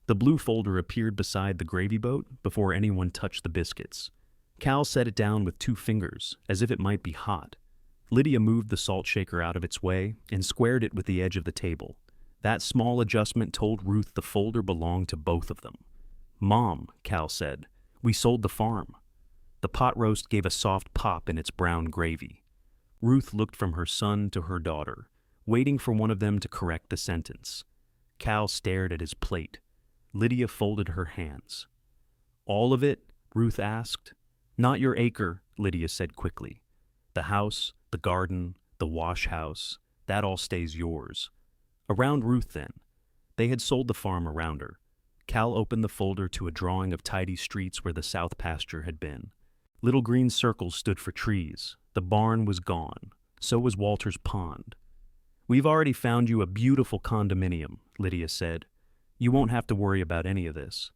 The blue folder appeared beside the gravy boat before anyone touched the biscuits. Cal set it down with 2 fingers, as if it might be hot. Lydia moved the salt shaker out of its way and squared it with the edge of the table. That small adjustment told Ruth the folder belonged to both of them. "Mom," Cal said, "we sold the farm." The pot roast gave a soft pop in its brown gravy. Ruth looked from her son to her daughter, waiting for one of them to correct the sentence. Cal stared at his plate. Lydia folded her hands. "All of it?" Ruth asked. "Not your acre," Lydia said quickly. "The house, the garden, the wash house, that all stays yours." Around Ruth, then. They had sold the farm around her. Cal opened the folder to a drawing of tidy streets where the south pasture had been. Little green circles stood for trees. The barn was gone. So was Walter's pond. "We've already found you a beautiful condominium," Lydia said. "You won't have to worry about any of this."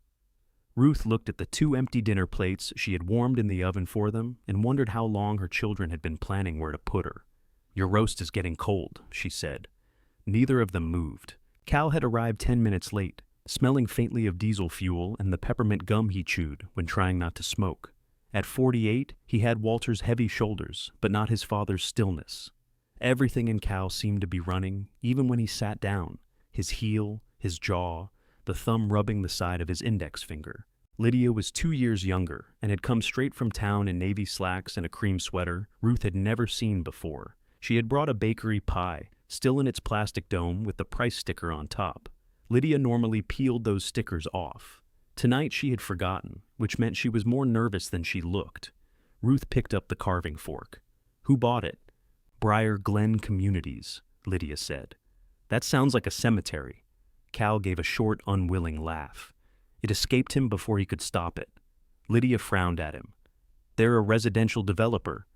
Ruth looked at the 2 empty dinner plates she had warmed in the oven for them and wondered how long her children had been planning where to put her. "Your roast is getting cold," she said. Neither of them moved. Cal had arrived 10 minutes late, smelling faintly of diesel fuel and the peppermint gum he chewed when trying not to smoke. At 48, he had Walter's heavy shoulders, but not his father's stillness. Everything in Cal seemed to be running, even when he sat down. His heel, his jaw, the thumb rubbing the side of his index finger. Lydia was 2 years younger and had come straight from town in navy slacks and a cream sweater Ruth had never seen before. She had brought a bakery pie, still in its plastic dome with the price sticker on top. Lydia normally peeled those stickers off. Tonight she had forgotten, which meant she was more nervous than she looked. Ruth picked up the carving fork. "Who bought it?" "Briar Glen Communities," Lydia said. "That sounds like a cemetery." Cal gave a short, unwilling laugh. It escaped him before he could stop it. Lydia frowned at him. "They're a residential developer.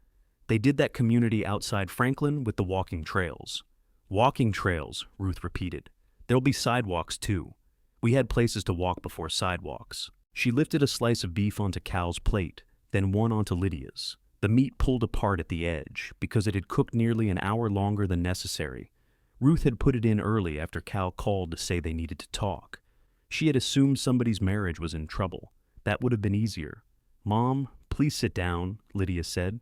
They did that community outside Franklin with the walking trails." "Walking trails," Ruth repeated. "There'll be sidewalks, too. We had places to walk before sidewalks." She lifted a slice of beef onto Cal's plate, then one onto Lydia's. The meat pulled apart at the edge because it had cooked nearly an hour longer than necessary. Ruth had put it in early after Cal called to say they needed to talk. She had assumed somebody's marriage was in trouble. That would have been easier. "Mom, please sit down," Lydia said.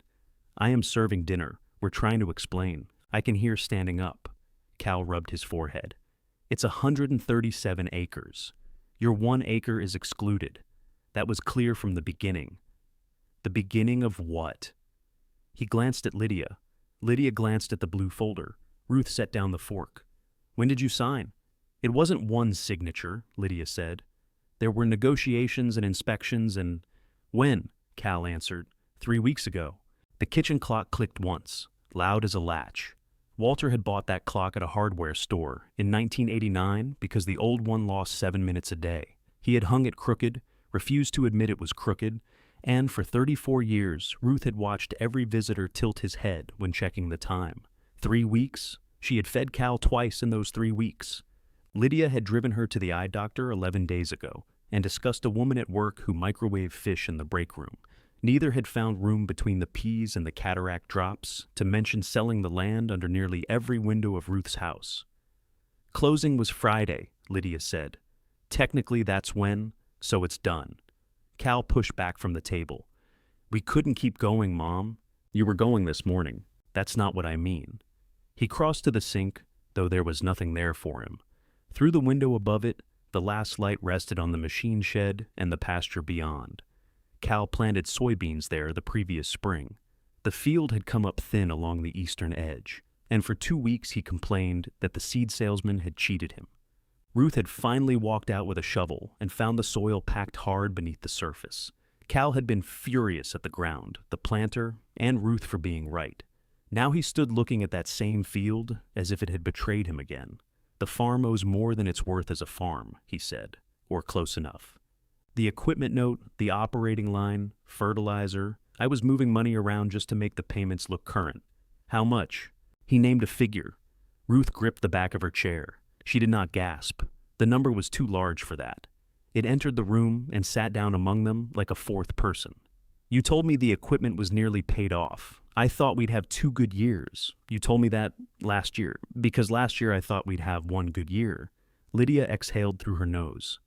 "I am serving dinner. We're trying to explain. I can hear standing up." Cal rubbed his forehead. "It's 137 acres. Your 1 acre is excluded. That was clear from the beginning." "The beginning of what?" He glanced at Lydia. Lydia glanced at the blue folder. Ruth set down the fork. "When did you sign?" "It wasn't one signature," Lydia said. "There were negotiations and inspections and—" "When?" Cal answered. 3 weeks ago." The kitchen clock clicked once, loud as a latch. Walter had bought that clock at a hardware store in 1989 because the old one lost 7 minutes a day. He had hung it crooked, refused to admit it was crooked, and for 34 years, Ruth had watched every visitor tilt his head when checking the time. 3 weeks? She had fed Cal twice in those 3 weeks. Lydia had driven her to the eye doctor 11 days ago and discussed a woman at work who microwaved fish in the break room. Neither had found room between the peas and the cataract drops, to mention selling the land under nearly every window of Ruth's house. "Closing was Friday," Lydia said. "Technically that's when, so it's done." Cal pushed back from the table. "We couldn't keep going, Mom." "You were going this morning. That's not what I mean." He crossed to the sink, though there was nothing there for him. Through the window above it, the last light rested on the machine shed and the pasture beyond. Cal planted soybeans there the previous spring. The field had come up thin along the eastern edge, and for 2 weeks he complained that the seed salesman had cheated him. Ruth had finally walked out with a shovel and found the soil packed hard beneath the surface. Cal had been furious at the ground, the planter, and Ruth for being right. Now he stood looking at that same field as if it had betrayed him again. "The farm owes more than it's worth as a farm," he said, "or close enough. The equipment note, the operating line, fertilizer, I was moving money around just to make the payments look current." "How much?" He named a figure. Ruth gripped the back of her chair. She did not gasp. The number was too large for that. It entered the room and sat down among them like a fourth person. "You told me the equipment was nearly paid off. I thought we'd have 2 good years. You told me that last year, because last year I thought we'd have 1 good year." Lydia exhaled through her nose.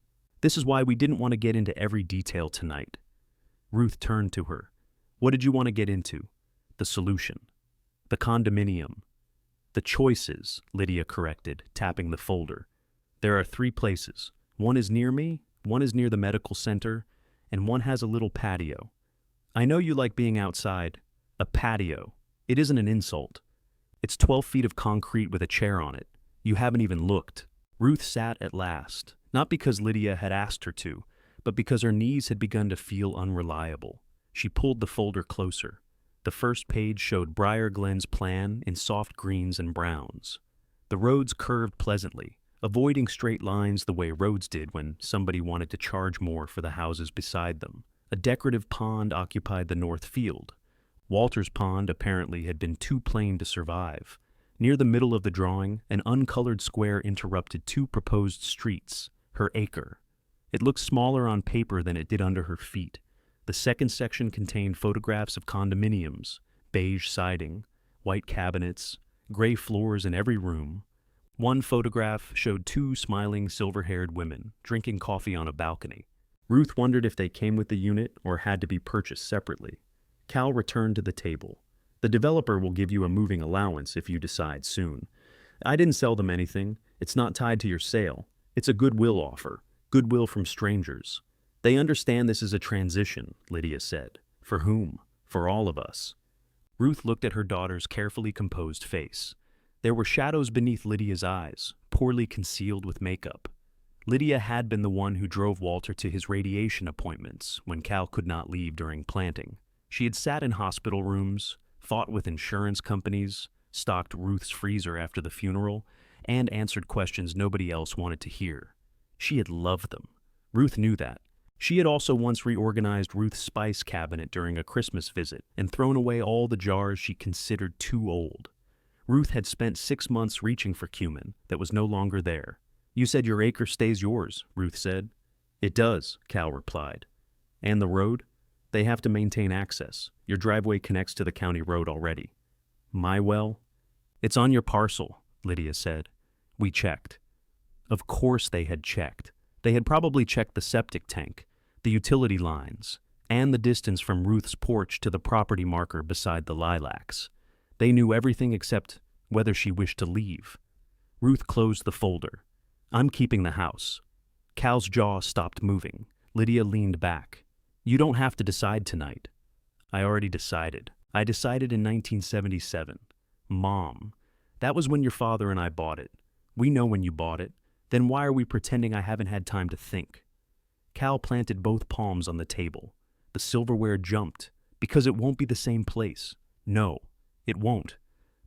This is why we didn't want to get into every detail tonight. Ruth turned to her. What did you want to get into? The solution. The condominium. The choices, Lydia corrected, tapping the folder. There are 3 places. One is near me, one is near the medical center, and one has a little patio. I know you like being outside. A patio. It isn't an insult. It's 12 feet of concrete with a chair on it. You haven't even looked. Ruth sat at last, not because Lydia had asked her to, but because her knees had begun to feel unreliable. She pulled the folder closer. The first page showed Briar Glen's plan in soft greens and browns. The roads curved pleasantly, avoiding straight lines the way roads did when somebody wanted to charge more for the houses beside them. A decorative pond occupied the north field. Walter's pond apparently had been too plain to survive. Near the middle of the drawing, an uncolored square interrupted 2 proposed streets, her acre. It looked smaller on paper than it did under her feet. The second section contained photographs of condominiums, beige siding, white cabinets, gray floors in every room. One photograph showed 2 smiling silver-haired women drinking coffee on a balcony. Ruth wondered if they came with the unit or had to be purchased separately. Cal returned to the table. The developer will give you a moving allowance if you decide soon. I didn't sell them anything. It's not tied to your sale. It's a goodwill offer. Goodwill from strangers. They understand this is a transition, Lydia said. For whom? For all of us. Ruth looked at her daughter's carefully composed face. There were shadows beneath Lydia's eyes, poorly concealed with makeup. Lydia had been the one who drove Walter to his radiation appointments when Cal could not leave during planting. She had sat in hospital rooms, fought with insurance companies, stocked Ruth's freezer after the funeral, and answered questions nobody else wanted to hear. She had loved them. Ruth knew that. She had also once reorganized Ruth's spice cabinet during a Christmas visit and thrown away all the jars she considered too old. Ruth had spent 6 months reaching for cumin that was no longer there. You said your acre stays yours, Ruth said. It does, Cal replied. And the road? They have to maintain access. Your driveway connects to the county road already. My well? It's on your parcel, Lydia said. We checked. Of course they had checked. They had probably checked the septic tank, the utility lines, and the distance from Ruth's porch to the property marker beside the lilacs. They knew everything except whether she wished to leave. Ruth closed the folder. I'm keeping the house. Cal's jaw stopped moving. Lydia leaned back. You don't have to decide tonight. I already decided. I decided in 1977. Mom, that was when your father and I bought it. We know when you bought it. Then why are we pretending I haven't had time to think? Cal planted both palms on the table. The silverware jumped. Because it won't be the same place. No, it won't.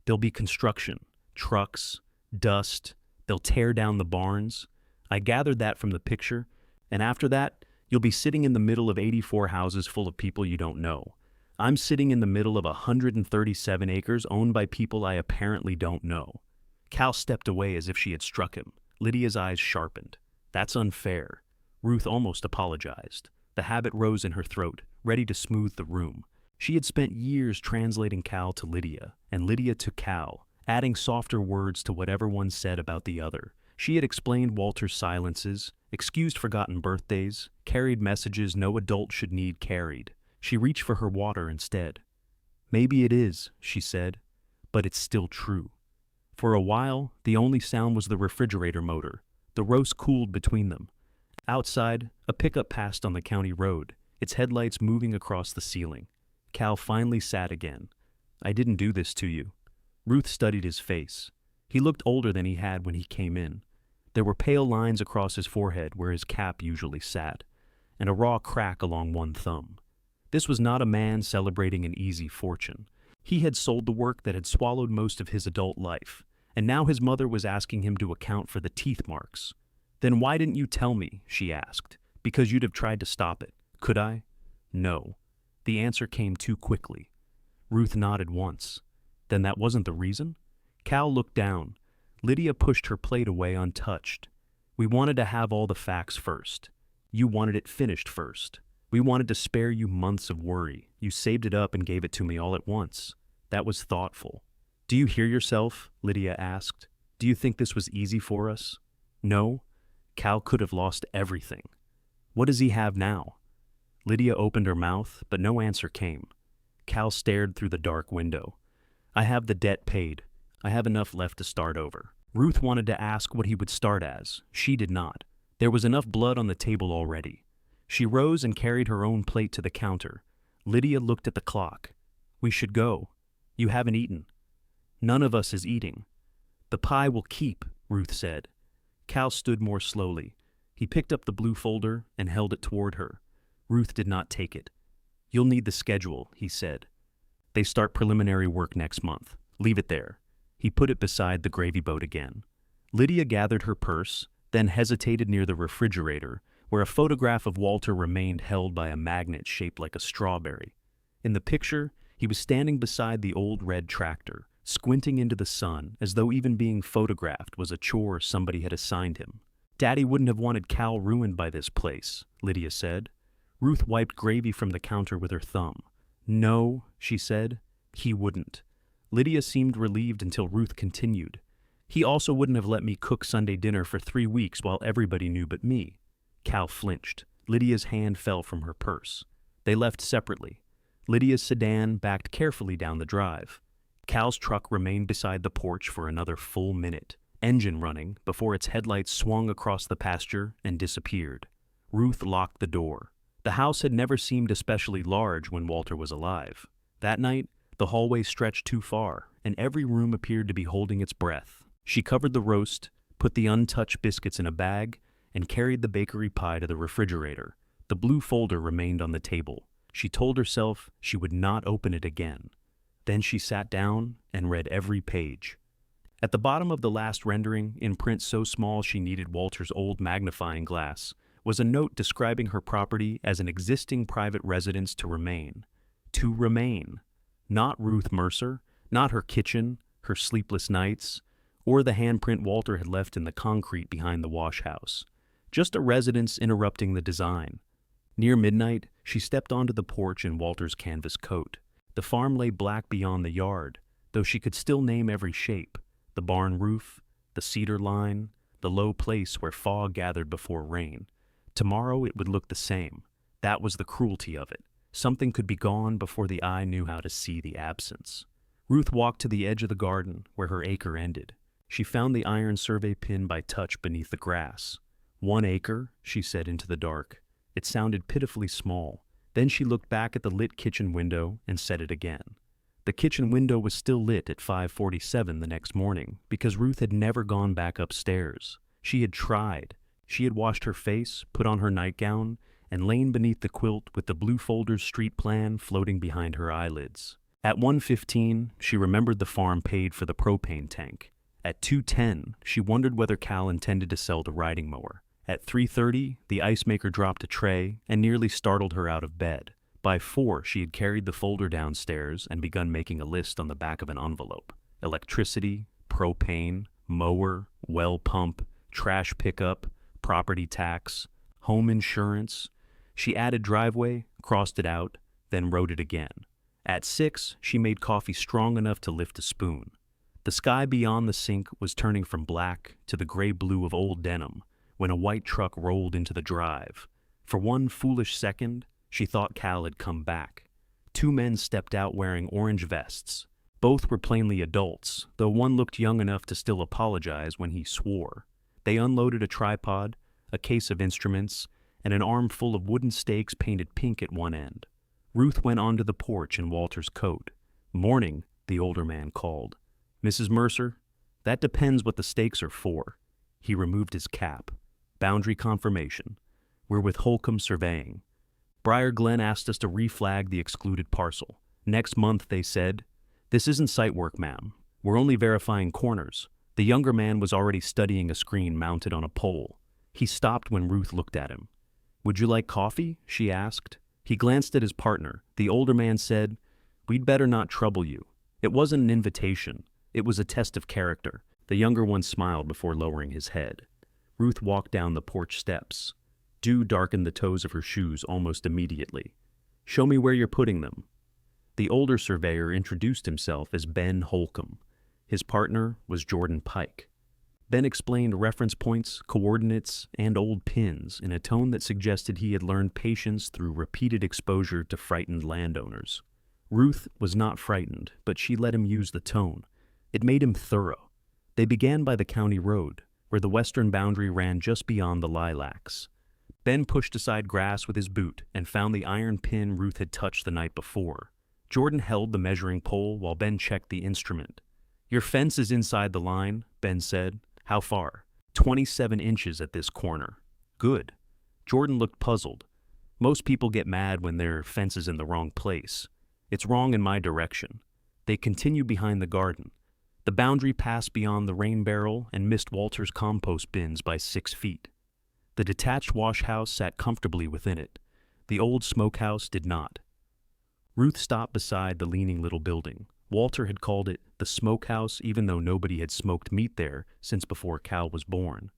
There'll be construction, trucks, dust. They'll tear down the barns. I gathered that from the picture. And after that, you'll be sitting in the middle of 84 houses full of people you don't know. I'm sitting in the middle of 137 acres owned by people I apparently don't know. Cal stepped away as if she had struck him. Lydia's eyes sharpened. That's unfair. Ruth almost apologized. The habit rose in her throat, ready to smooth the room. She had spent years translating Cal to Lydia, and Lydia to Cal, adding softer words to whatever one said about the other. She had explained Walter's silences, excused forgotten birthdays, carried messages no adult should need carried. She reached for her water instead. Maybe it is, she said, but it's still true. For a while, the only sound was the refrigerator motor. The roast cooled between them. Outside, a pickup passed on the county road, its headlights moving across the ceiling. Cal finally sat again. I didn't do this to you. Ruth studied his face. He looked older than he had when he came in. There were pale lines across his forehead where his cap usually sat, and a raw crack along one thumb. This was not a man celebrating an easy fortune. He had sold the work that had swallowed most of his adult life, and now his mother was asking him to account for the teeth marks. Then why didn't you tell me, she asked. Because you'd have tried to stop it. Could I? No. The answer came too quickly. Ruth nodded once. Then that wasn't the reason? Cal looked down. Lydia pushed her plate away untouched. We wanted to have all the facts first. You wanted it finished first. We wanted to spare you months of worry. You saved it up and gave it to me all at once. That was thoughtful. Do you hear yourself? Lydia asked. Do you think this was easy for us? No. Cal could have lost everything. What does he have now? Lydia opened her mouth, but no answer came. Cal stared through the dark window. I have the debt paid. I have enough left to start over. Ruth wanted to ask what he would start as. She did not. There was enough blood on the table already. She rose and carried her own plate to the counter. Lydia looked at the clock. We should go. You haven't eaten. None of us is eating. The pie will keep, Ruth said. Cal stood more slowly. He picked up the blue folder and held it toward her. Ruth did not take it. You'll need the schedule, he said. They start preliminary work next month. Leave it there. He put it beside the gravy boat again. Lydia gathered her purse, then hesitated near the refrigerator, where a photograph of Walter remained held by a magnet shaped like a strawberry. In the picture, he was standing beside the old red tractor, squinting into the sun as though even being photographed was a chore somebody had assigned him. Daddy wouldn't have wanted Cal ruined by this place, Lydia said. Ruth wiped gravy from the counter with her thumb. No, she said, he wouldn't. Lydia seemed relieved until Ruth continued. He also wouldn't have let me cook Sunday dinner for 3 weeks while everybody knew but me. Cal flinched. Lydia's hand fell from her purse. They left separately. Lydia's sedan backed carefully down the drive. Cal's truck remained beside the porch for another full minute, engine running, before its headlights swung across the pasture and disappeared. Ruth locked the door. The house had never seemed especially large when Walter was alive. That night, the hallway stretched too far, and every room appeared to be holding its breath. She covered the roast, put the untouched biscuits in a bag, and carried the bakery pie to the refrigerator. The blue folder remained on the table. She told herself she would not open it again. Then she sat down and read every page. At the bottom of the last rendering, in print so small she needed Walter's old magnifying glass, was a note describing her property as an existing private residence to remain. To remain. Not Ruth Mercer, not her kitchen, her sleepless nights, or the handprint Walter had left in the concrete behind the wash house. Just a residence interrupting the design. Near midnight, she stepped onto the porch in Walter's canvas coat. The farm lay black beyond the yard, though she could still name every shape. The barn roof, the cedar line, the low place where fog gathered before rain. Tomorrow it would look the same. That was the cruelty of it. Something could be gone before the eye knew how to see the absence. Ruth walked to the edge of the garden where her acre ended. She found the iron survey pin by touch beneath the grass. 1 acre, she said into the dark. It sounded pitifully small. Then she looked back at the lit kitchen window and said it again. The kitchen window was still lit at 5:47 the next morning because Ruth had never gone back upstairs. She had tried. She had washed her face, put on her nightgown, and lain beneath the quilt with the blue folder's street plan floating behind her eyelids. At 1:15, she remembered the farm paid for the propane tank. At 2:10, she wondered whether Cal intended to sell the riding mower. At 3:30, the ice maker dropped a tray and nearly startled her out of bed. By 4, she had carried the folder downstairs and begun making a list on the back of an envelope. Electricity, propane, mower, well pump, trash pickup, property tax, home insurance. She added driveway, crossed it out, then wrote it again. At 6, she made coffee strong enough to lift a spoon. The sky beyond the sink was turning from black to the gray-blue of old denim when a white truck rolled into the drive. For one foolish second, she thought Cal had come back. 2 men stepped out wearing orange vests. Both were plainly adults, though one looked young enough to still apologize when he swore. They unloaded a tripod, a case of instruments, and an armful of wooden stakes painted pink at one end. Ruth went onto the porch in Walter's coat. "Morning," the older man called. "Mrs. Mercer, that depends what the stakes are for." He removed his cap. "Boundary confirmation. We're with Holcomb Surveying. Briar Glen asked us to reflag the excluded parcel. Next month, they said. This isn't site work, ma'am. We're only verifying corners." The younger man was already studying a screen mounted on a pole. He stopped when Ruth looked at him. "Would you like coffee?" she asked. He glanced at his partner. The older man said, "We'd better not trouble you." It wasn't an invitation. It was a test of character. The younger one smiled before lowering his head. Ruth walked down the porch steps. Dew darkened the toes of her shoes almost immediately. "Show me where you're putting them." The older surveyor introduced himself as Ben Holcomb. His partner was Jordan Pike. Ben explained reference points, coordinates, and old pins in a tone that suggested he had learned patience through repeated exposure to frightened landowners. Ruth was not frightened, but she let him use the tone. It made him thorough. They began by the county road, where the western boundary ran just beyond the lilacs. Ben pushed aside grass with his boot and found the iron pin Ruth had touched the night before. Jordan held the measuring pole while Ben checked the instrument. "Your fence is inside the line," Ben said. "How far?" 27 inches at this corner." "Good." Jordan looked puzzled. "Most people get mad when their fence is in the wrong place. It's wrong in my direction." They continued behind the garden. The boundary passed beyond the rain barrel and missed Walter's compost bins by 6 feet. The detached wash house sat comfortably within it. The old smokehouse did not. Ruth stopped beside the leaning little building. Walter had called it the smokehouse even though nobody had smoked meat there since before Cal was born.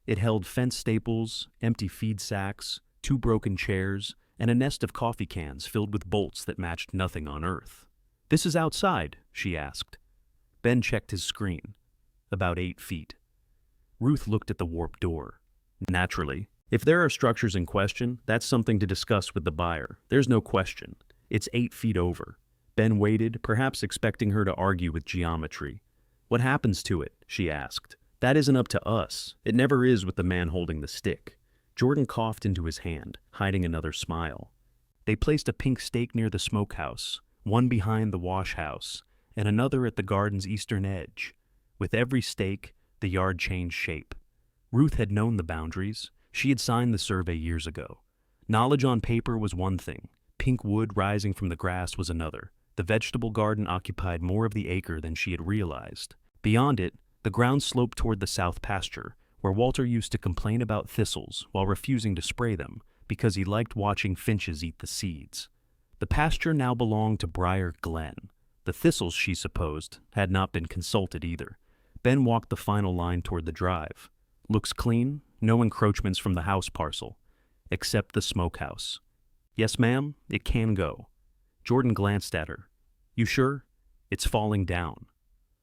It held fence staples, empty feed sacks, 2 broken chairs, and a nest of coffee cans filled with bolts that matched nothing on earth. "This is outside?" she asked. Ben checked his screen. "About 8 feet." Ruth looked at the warped door. "Naturally. If there are structures in question, that's something to discuss with the buyer. There's no question. It's 8 feet over." Ben waited, perhaps expecting her to argue with geometry. "What happens to it?" she asked. "That isn't up to us. It never is with the man holding the stick." Jordan coughed into his hand, hiding another smile. They placed a pink stake near the smokehouse, one behind the wash house, and another at the garden's eastern edge. With every stake, the yard changed shape. Ruth had known the boundaries. She had signed the survey years ago. Knowledge on paper was one thing. Pink wood rising from the grass was another. The vegetable garden occupied more of the acre than she had realized. Beyond it, the ground sloped toward the south pasture, where Walter used to complain about thistles while refusing to spray them because he liked watching finches eat the seeds. The pasture now belonged to Briar Glen. The thistles, she supposed, had not been consulted either. Ben walked the final line toward the drive. "Looks clean, no encroachments from the house parcel, except the smokehouse." "Yes, ma'am, it can go." Jordan glanced at her. "You sure? It's falling down."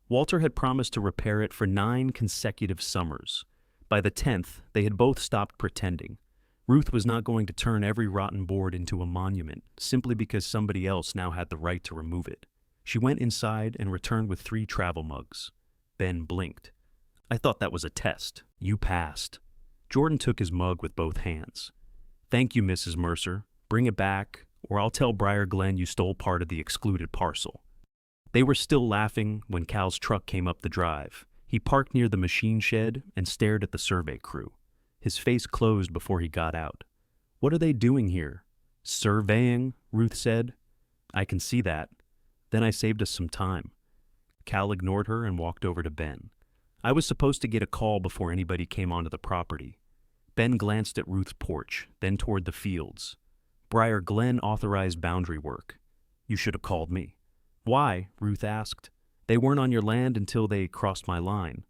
Walter had promised to repair it for 9 consecutive summers. By the 10th, they had both stopped pretending. Ruth was not going to turn every rotten board into a monument simply because somebody else now had the right to remove it. She went inside and returned with 3 travel mugs. Ben blinked. "I thought that was a test. You passed." Jordan took his mug with both hands. "Thank you, Mrs. Mercer. Bring it back, or I'll tell Briar Glen you stole part of the excluded parcel." They were still laughing when Cal's truck came up the drive. He parked near the machine shed and stared at the survey crew. His face closed before he got out. "What are they doing here?" "Surveying," Ruth said. "I can see that. Then I saved us some time." Cal ignored her and walked over to Ben. "I was supposed to get a call before anybody came onto the property." Ben glanced at Ruth's porch, then toward the fields. "Briar Glen authorized boundary work. You should have called me." "Why?" Ruth asked. "They weren't on your land until they crossed my line."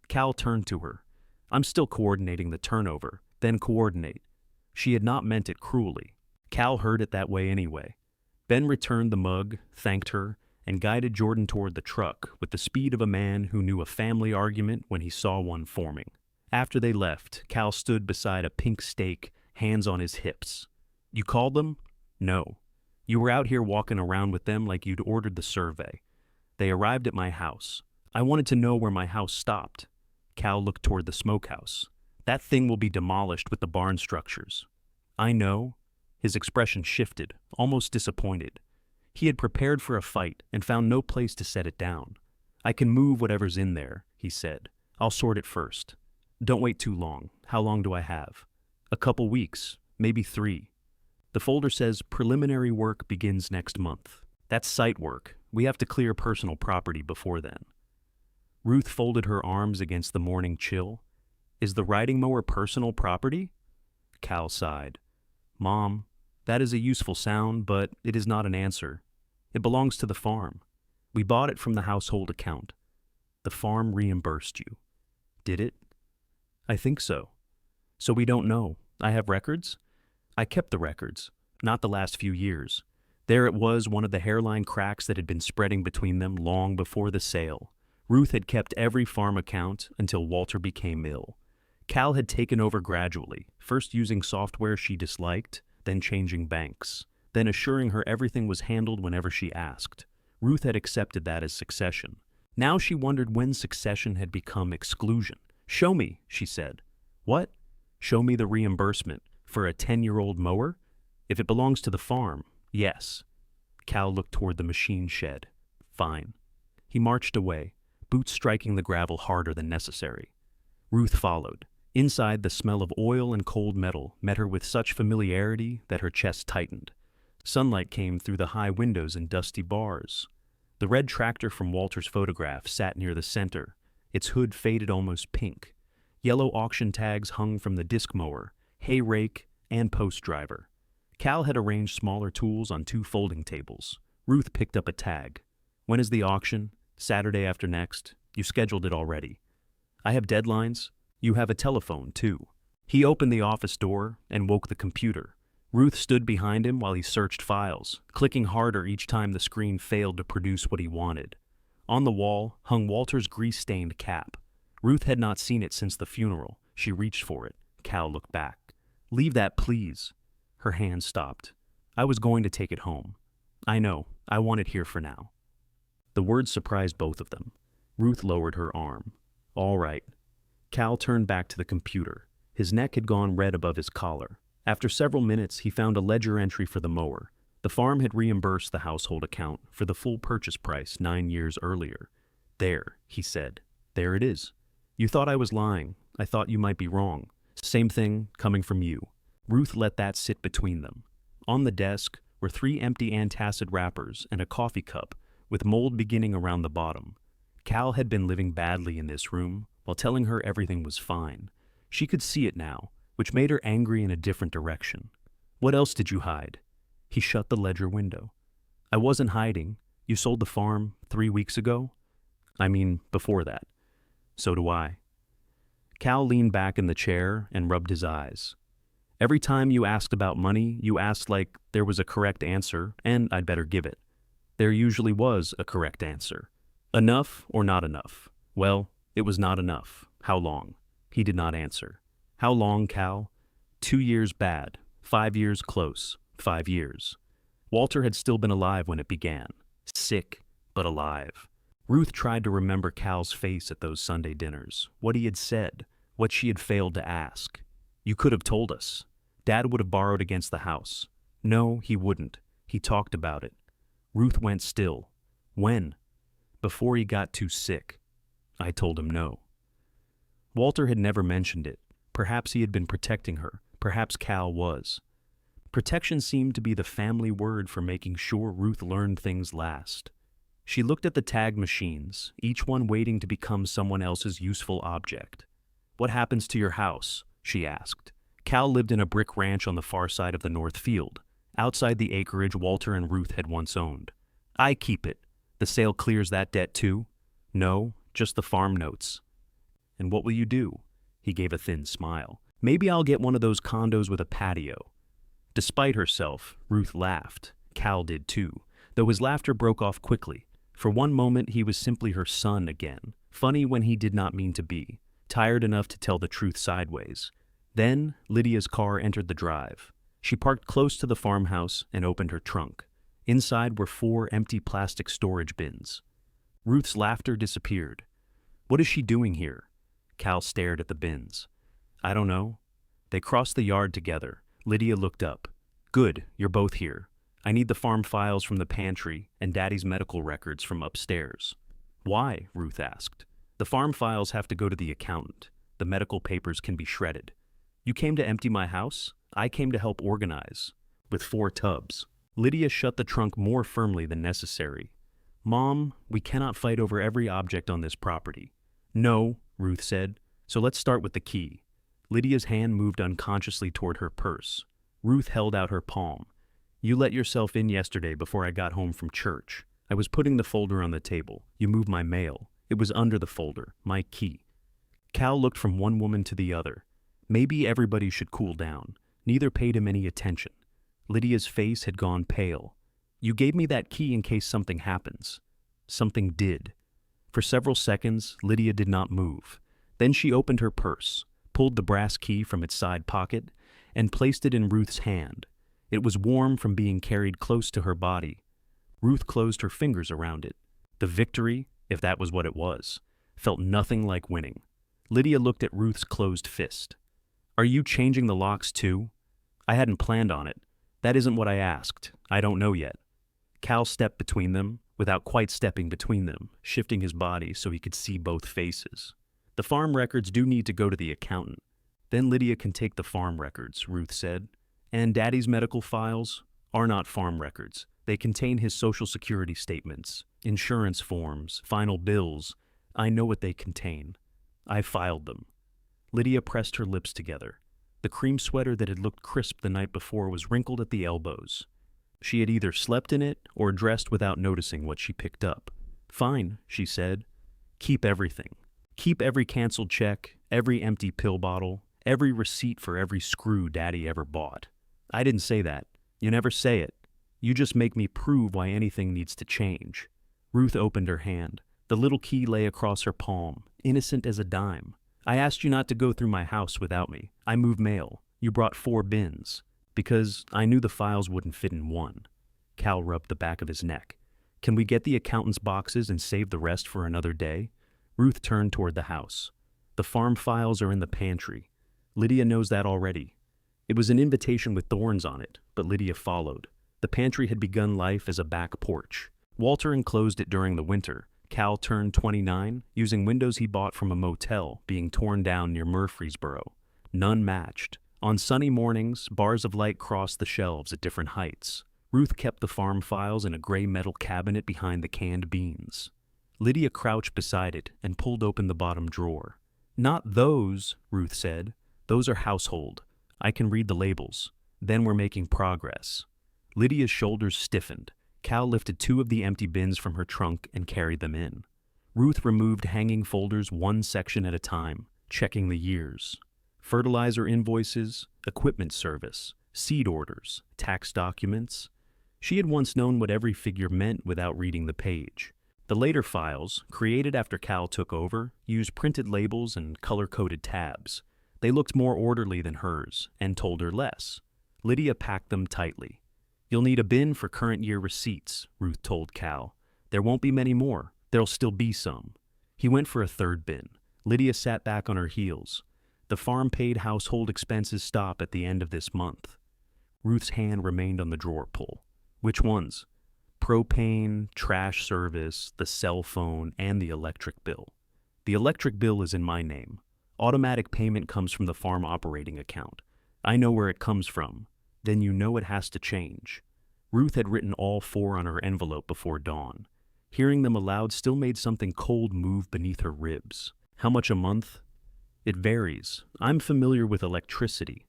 Cal turned to her. "I'm still coordinating the turnover, then coordinate." She had not meant it cruelly. Cal heard it that way anyway. Ben returned the mug, thanked her, and guided Jordan toward the truck with the speed of a man who knew a family argument when he saw one forming. After they left, Cal stood beside a pink stake, hands on his hips. "You called them?" "No. You were out here walking around with them like you'd ordered the survey. They arrived at my house. I wanted to know where my house stopped." Cal looked toward the smokehouse. "That thing will be demolished with the barn structures." "I know." His expression shifted, almost disappointed. He had prepared for a fight and found no place to set it down. "I can move whatever's in there," he said. "I'll sort it first." "Don't wait too long. How long do I have?" "A couple weeks, maybe 3. The folder says preliminary work begins next month. That's site work. We have to clear personal property before then." Ruth folded her arms against the morning chill. "Is the riding mower personal property?" Cal sighed. "Mom, that is a useful sound, but it is not an answer. It belongs to the farm. We bought it from the household account. The farm reimbursed you." "Did it?" "I think so." "So we don't know. I have records?" "I kept the records, not the last few years. There it was, one of the hairline cracks that had been spreading between them long before the sale. Ruth had kept every farm account until Walter became ill. Cal had taken over gradually, first using software she disliked, then changing banks, then assuring her everything was handled whenever she asked. Ruth had accepted that as succession. Now she wondered when succession had become exclusion. "Show me," she said. "What?" "Show me the reimbursement for a 10-year-old mower? If it belongs to the farm, yes." Cal looked toward the machine shed. "Fine." He marched away, boots striking the gravel harder than necessary. Ruth followed. Inside, the smell of oil and cold metal met her with such familiarity that her chest tightened. Sunlight came through the high windows and dusty bars. The red tractor from Walter's photograph sat near the center, its hood faded almost pink. Yellow auction tags hung from the disc mower, hay rake, and post driver. Cal had arranged smaller tools on 2 folding tables. Ruth picked up a tag. "When is the auction?" "Saturday after next. You scheduled it already." "I have deadlines." "You have a telephone, too." He opened the office door and woke the computer. Ruth stood behind him while he searched files, clicking harder each time the screen failed to produce what he wanted. On the wall hung Walter's grease-stained cap. Ruth had not seen it since the funeral. She reached for it. Cal looked back. "Leave that, please." Her hand stopped. "I was going to take it home." "I know. I want it here for now." The words surprised both of them. Ruth lowered her arm. "All right." Cal turned back to the computer. His neck had gone red above his collar. After several minutes, he found a ledger entry for the mower. The farm had reimbursed the household account for the full purchase price 9 years earlier. "There," he said. "There it is. You thought I was lying. I thought you might be wrong. Same thing coming from you." Ruth let that sit between them. On the desk were 3 empty antacid wrappers and a coffee cup with mold beginning around the bottom. Cal had been living badly in this room while telling her everything was fine. She could see it now, which made her angry in a different direction. "What else did you hide?" He shut the ledger window. "I wasn't hiding. You sold the farm 3 weeks ago?" "I mean, before that." "So do I." Cal leaned back in the chair and rubbed his eyes. "Every time you asked about money, you asked like there was a correct answer, and I'd better give it. There usually was a correct answer. Enough or not enough? Well, it was not enough. How long?" He did not answer. "How long, Cal?" 2 years bad, 5 years close, 5 years. Walter had still been alive when it began. Sick, but alive. Ruth tried to remember Cal's face at those Sunday dinners, what he had said, what she had failed to ask. "You could have told us. Dad would have borrowed against the house." "No, he wouldn't. He talked about it." Ruth went still. "When?" "Before he got too sick." "I told him no." Walter had never mentioned it. Perhaps he had been protecting her. Perhaps Cal was. Protection seemed to be the family word for making sure Ruth learned things last. She looked at the tag machines, each one waiting to become someone else's useful object. "What happens to your house?" she asked. Cal lived in a brick ranch on the far side of the north field, outside the acreage Walter and Ruth had once owned. "I keep it. The sale clears that debt too?" "No, just the farm notes." "And what will you do?" He gave a thin smile. "Maybe I'll get one of those condos with a patio." Despite herself, Ruth laughed. Cal did too, though his laughter broke off quickly. For one moment he was simply her son again, funny when he did not mean to be, tired enough to tell the truth sideways. Then Lydia's car entered the drive. She parked close to the farmhouse and opened her trunk. Inside were 4 empty plastic storage bins. Ruth's laughter disappeared. "What is she doing here?" Cal stared at the bins. "I don't know." They crossed the yard together. Lydia looked up. "Good, you're both here. I need the farm files from the pantry and Daddy's medical records from upstairs." "Why?" Ruth asked. "The farm files have to go to the accountant. The medical papers can be shredded." "You came to empty my house? I came to help organize." "With 4 tubs." Lydia shut the trunk more firmly than necessary. "Mom, we cannot fight over every object on this property." "No," Ruth said. "So let's start with the key." Lydia's hand moved unconsciously toward her purse. Ruth held out her palm. "You let yourself in yesterday before I got home from church. I was putting the folder on the table. You moved my mail. It was under the folder, my key." Cal looked from one woman to the other. Maybe everybody should cool down. Neither paid him any attention. Lydia's face had gone pale. "You gave me that key in case something happens." "Something did." For several seconds, Lydia did not move. Then she opened her purse, pulled the brass key from its side pocket, and placed it in Ruth's hand. It was warm from being carried close to her body. Ruth closed her fingers around it. The victory, if that was what it was, felt nothing like winning. Lydia looked at Ruth's closed fist. "Are you changing the locks too?" "I hadn't planned on it. That isn't what I asked. I don't know yet." Cal stepped between them, without quite stepping between them, shifting his body so he could see both faces. "The farm records do need to go to the accountant. Then Lydia can take the farm records," Ruth said. "And Daddy's medical files are not farm records. They contain his social security statements, insurance forms, final bills. I know what they contain. I filed them." Lydia pressed her lips together. The cream sweater that had looked crisp the night before was wrinkled at the elbows. She had either slept in it or dressed without noticing what she picked up. "Fine," she said. "Keep everything. Keep every canceled check, every empty pill bottle, every receipt for every screw Daddy ever bought." "I didn't say that. You never say it. You just make me prove why anything needs to change." Ruth opened her hand. The little key lay across her palm, innocent as a dime. "I asked you not to go through my house without me. I moved mail. You brought 4 bins. Because I knew the files wouldn't fit in one." Cal rubbed the back of his neck. "Can we get the accountant's boxes and save the rest for another day?" Ruth turned toward the house. "The farm files are in the pantry. Lydia knows that already." It was an invitation with thorns on it, but Lydia followed. The pantry had begun life as a back porch. Walter enclosed it during the winter. Cal turned 29, using windows he bought from a motel being torn down near Murfreesboro. None matched. On sunny mornings, bars of light crossed the shelves at different heights. Ruth kept the farm files in a gray metal cabinet behind the canned beans. Lydia crouched beside it and pulled open the bottom drawer. "Not those," Ruth said. "Those are household. I can read the labels. Then we're making progress." Lydia's shoulders stiffened. Cal lifted 2 of the empty bins from her trunk and carried them in. Ruth removed hanging folders one section at a time, checking the years. Fertilizer invoices, equipment service, seed orders, tax documents. She had once known what every figure meant without reading the page. The later files, created after Cal took over, used printed labels and color-coded tabs. They looked more orderly than hers and told her less. Lydia packed them tightly. "You'll need a bin for current year receipts," Ruth told Cal. "There won't be many more. There'll still be some." He went for a 3rd bin. Lydia sat back on her heels. "The farm-paid household expenses stop at the end of this month." Ruth's hand remained on the drawer pull. "Which ones?" "Propane, trash service, the cell phone, and the electric bill." "The electric bill is in my name. Automatic payment comes from the farm operating account. I know where it comes from. Then you know it has to change." Ruth had written all 4 on her envelope before dawn. Hearing them aloud still made something cold move beneath her ribs. "How much a month?" "It varies. I'm familiar with electricity."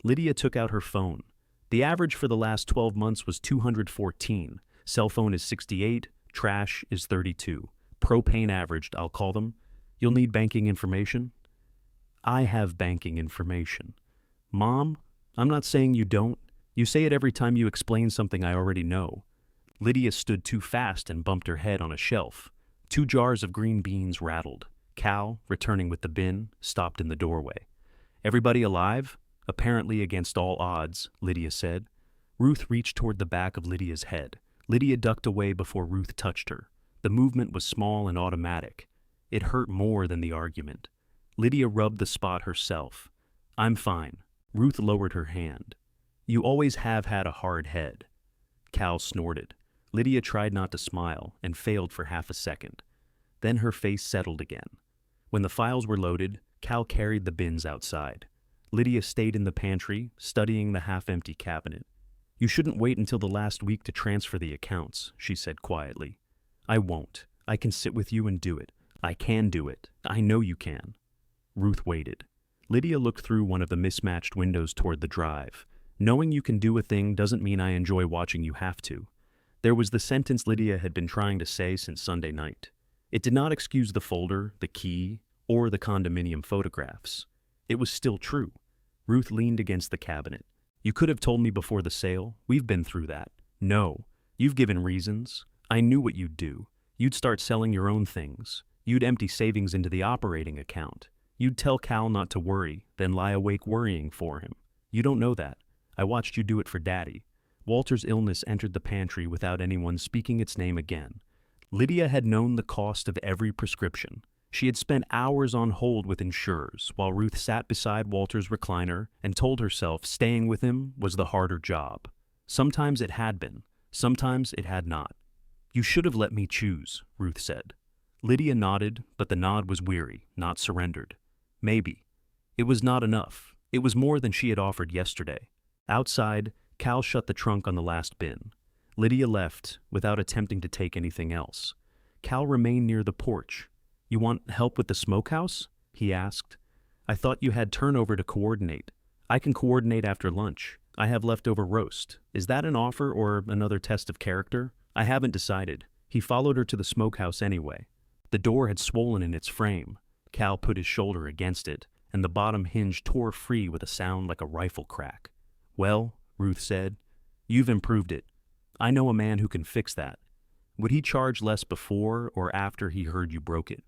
Lydia took out her phone. "The average for the last 12 months was $214. Cell phone is $68. Trash is $32. Propane averaged, I'll call them. You'll need banking information?" "I have banking information." "Mom, I'm not saying you don't. You say it every time you explain something I already know." Lydia stood too fast and bumped her head on a shelf. 2 jars of green beans rattled. Cal, returning with the bin, stopped in the doorway. "Everybody alive?" "Apparently against all odds," Lydia said. Ruth reached toward the back of Lydia's head. Lydia ducked away before Ruth touched her. The movement was small and automatic. It hurt more than the argument. Lydia rubbed the spot herself. "I'm fine." Ruth lowered her hand. "You always have had a hard head." Cal snorted. Lydia tried not to smile and failed for half a second. Then her face settled again. When the files were loaded, Cal carried the bins outside. Lydia stayed in the pantry, studying the half-empty cabinet. "You shouldn't wait until the last week to transfer the accounts," she said quietly. "I won't. I can sit with you and do it. I can do it. I know you can." Ruth waited. Lydia looked through one of the mismatched windows toward the drive. "Knowing you can do a thing doesn't mean I enjoy watching you have to." There was the sentence Lydia had been trying to say since Sunday night. It did not excuse the folder, the key, or the condominium photographs. It was still true. Ruth leaned against the cabinet. "You could have told me before the sale. We've been through that." "No. You've given reasons. I knew what you'd do. You'd start selling your own things. You'd empty savings into the operating account. You'd tell Cal not to worry, then lie awake worrying for him. You don't know that. I watched you do it for Daddy. Walter's illness entered the pantry without anyone speaking its name again. Lydia had known the cost of every prescription. She had spent hours on hold with insurers, while Ruth sat beside Walter's recliner and told herself staying with him was the harder job. Sometimes it had been, sometimes it had not. You should have let me choose, Ruth said. Lydia nodded, but the nod was weary, not surrendered. Maybe. It was not enough. It was more than she had offered yesterday. Outside, Cal shut the trunk on the last bin. Lydia left, without attempting to take anything else. Cal remained near the porch. You want help with the smokehouse? He asked. I thought you had turnover to coordinate. I can coordinate after lunch. I have leftover roast. Is that an offer or another test of character? I haven't decided. He followed her to the smokehouse anyway. The door had swollen in its frame. Cal put his shoulder against it, and the bottom hinge tore free with a sound like a rifle crack. Well, Ruth said, you've improved it. I know a man who can fix that. Would he charge less before or after he heard you broke it?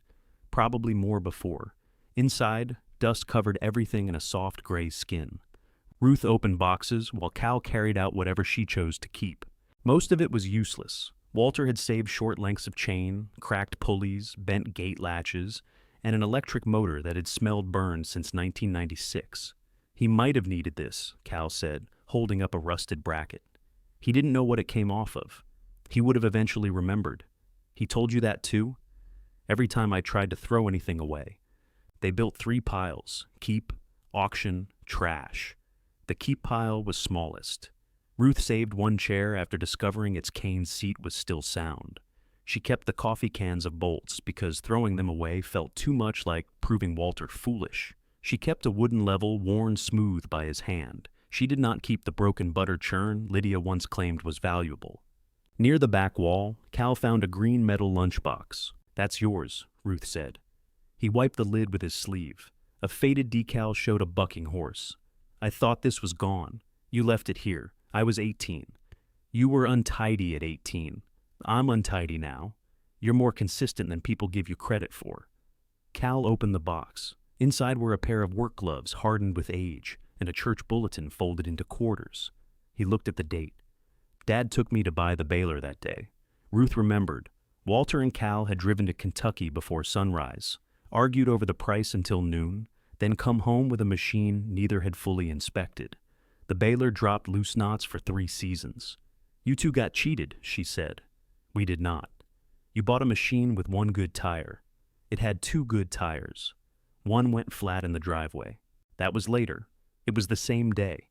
Probably more before. Inside, dust covered everything in a soft gray skin. Ruth opened boxes while Cal carried out whatever she chose to keep. Most of it was useless. Walter had saved short lengths of chain, cracked pulleys, bent gate latches, and an electric motor that had smelled burned since 1996. He might have needed this, Cal said, holding up a rusted bracket. He didn't know what it came off of. He would have eventually remembered. He told you that too? Every time I tried to throw anything away. They built 3 piles: keep, auction, trash. The keep pile was smallest. Ruth saved one chair after discovering its cane seat was still sound. She kept the coffee cans of bolts because throwing them away felt too much like proving Walter foolish. She kept a wooden level worn smooth by his hand. She did not keep the broken butter churn Lydia once claimed was valuable. Near the back wall, Cal found a green metal lunchbox. That's yours, Ruth said. He wiped the lid with his sleeve. A faded decal showed a bucking horse. I thought this was gone. You left it here. I was 18. You were untidy at 18. I'm untidy now. You're more consistent than people give you credit for. Cal opened the box. Inside were a pair of work gloves hardened with age and a church bulletin folded into quarters. He looked at the date. Dad took me to buy the baler that day. Ruth remembered. Walter and Cal had driven to Kentucky before sunrise, argued over the price until noon, then come home with a machine neither had fully inspected. The baler dropped loose knots for 3 seasons. You two got cheated, she said. We did not. You bought a machine with 1 good tire. It had 2 good tires. One went flat in the driveway. That was later. It was the same day.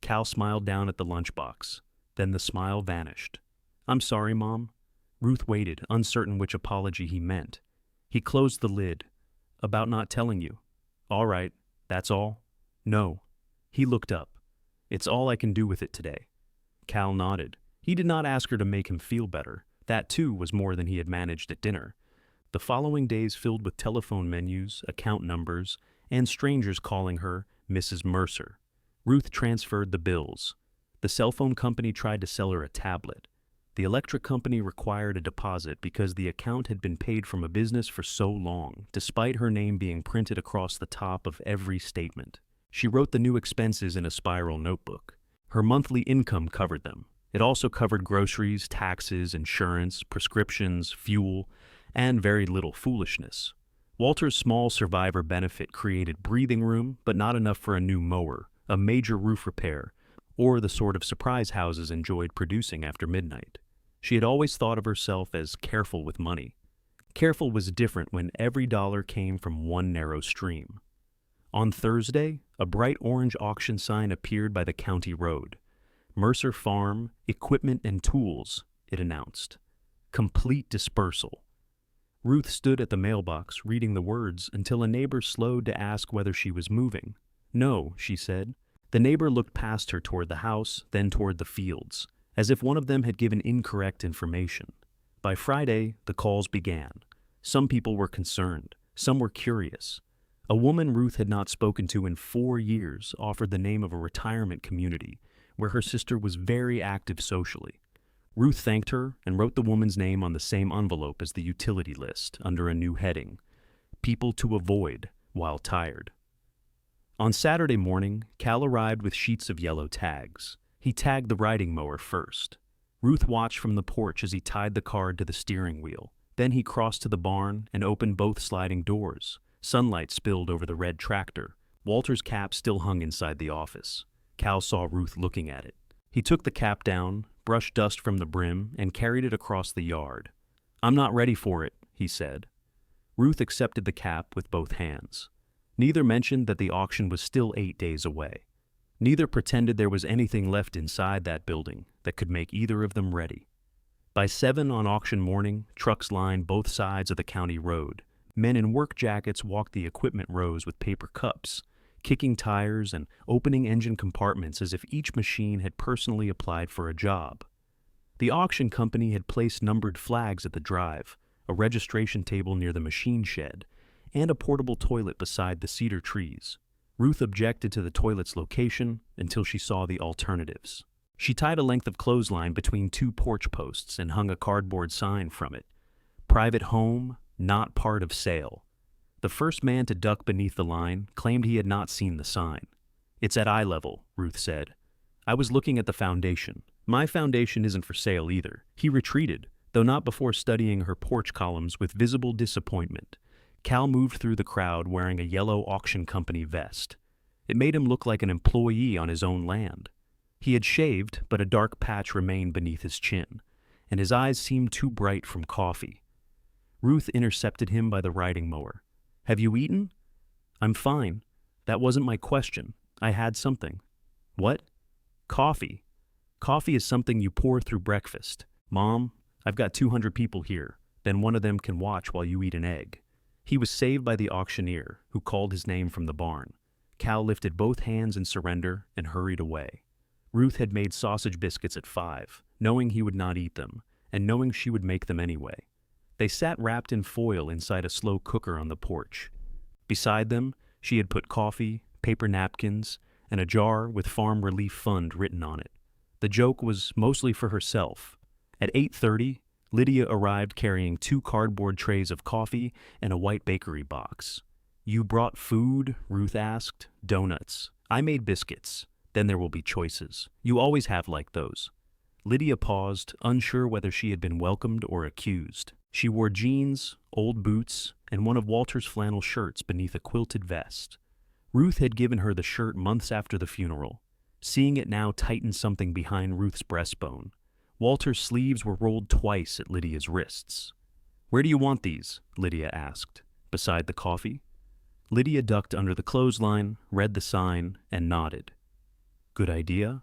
Cal smiled down at the lunchbox. Then the smile vanished. I'm sorry, Mom. Ruth waited, uncertain which apology he meant. He closed the lid. About not telling you. All right, that's all? No. He looked up. It's all I can do with it today. Cal nodded. He did not ask her to make him feel better. That, too, was more than he had managed at dinner. The following days filled with telephone menus, account numbers, and strangers calling her Mrs. Mercer. Ruth transferred the bills. The cell phone company tried to sell her a tablet. The electric company required a deposit because the account had been paid from a business for so long, despite her name being printed across the top of every statement. She wrote the new expenses in a spiral notebook. Her monthly income covered them. It also covered groceries, taxes, insurance, prescriptions, fuel, and very little foolishness. Walter's small survivor benefit created breathing room, but not enough for a new mower, a major roof repair, or the sort of surprise houses enjoyed producing after midnight. She had always thought of herself as careful with money. Careful was different when every dollar came from one narrow stream. On Thursday, a bright orange auction sign appeared by the county road. Mercer Farm, Equipment and Tools, it announced. Complete dispersal. Ruth stood at the mailbox reading the words until a neighbor slowed to ask whether she was moving. No, she said. The neighbor looked past her toward the house, then toward the fields, as if one of them had given incorrect information. By Friday, the calls began. Some people were concerned. Some were curious. A woman Ruth had not spoken to in 4 years offered the name of a retirement community where her sister was very active socially. Ruth thanked her and wrote the woman's name on the same envelope as the utility list under a new heading: People to Avoid While Tired. On Saturday morning, Cal arrived with sheets of yellow tags. He tagged the riding mower first. Ruth watched from the porch as he tied the card to the steering wheel. Then he crossed to the barn and opened both sliding doors. Sunlight spilled over the red tractor. Walter's cap still hung inside the office. Cal saw Ruth looking at it. He took the cap down, brushed dust from the brim, and carried it across the yard. "I'm not ready for it," he said. Ruth accepted the cap with both hands. Neither mentioned that the auction was still 8 days away. Neither pretended there was anything left inside that building that could make either of them ready. By 7 on auction morning, trucks lined both sides of the county road. Men in work jackets walked the equipment rows with paper cups, kicking tires and opening engine compartments as if each machine had personally applied for a job. The auction company had placed numbered flags at the drive, a registration table near the machine shed, and a portable toilet beside the cedar trees. Ruth objected to the toilet's location until she saw the alternatives. She tied a length of clothesline between 2 porch posts and hung a cardboard sign from it: Private home, not part of sale. The first man to duck beneath the line claimed he had not seen the sign. "It's at eye level," Ruth said. "I was looking at the foundation. My foundation isn't for sale either." He retreated, though not before studying her porch columns with visible disappointment. Cal moved through the crowd wearing a yellow auction company vest. It made him look like an employee on his own land. He had shaved, but a dark patch remained beneath his chin, and his eyes seemed too bright from coffee. Ruth intercepted him by the riding mower. "Have you eaten?" "I'm fine. That wasn't my question. I had something." "What?" "Coffee. Coffee is something you pour through breakfast. Mom, I've got 200 people here. Then one of them can watch while you eat an egg." He was saved by the auctioneer, who called his name from the barn. Cal lifted both hands in surrender and hurried away. Ruth had made sausage biscuits at 5, knowing he would not eat them, and knowing she would make them anyway. They sat wrapped in foil inside a slow cooker on the porch. Beside them, she had put coffee, paper napkins, and a jar with Farm Relief Fund written on it. The joke was mostly for herself. At 8:30, Lydia arrived carrying 2 cardboard trays of coffee and a white bakery box. "You brought food?" Ruth asked. "Donuts. I made biscuits. Then there will be choices. You always have like those." Lydia paused, unsure whether she had been welcomed or accused. She wore jeans, old boots, and one of Walter's flannel shirts beneath a quilted vest. Ruth had given her the shirt months after the funeral. Seeing it now tightened something behind Ruth's breastbone. Walter's sleeves were rolled twice at Lydia's wrists. "Where do you want these?" Lydia asked. "Beside the coffee?" Lydia ducked under the clothesline, read the sign, and nodded. "Good idea."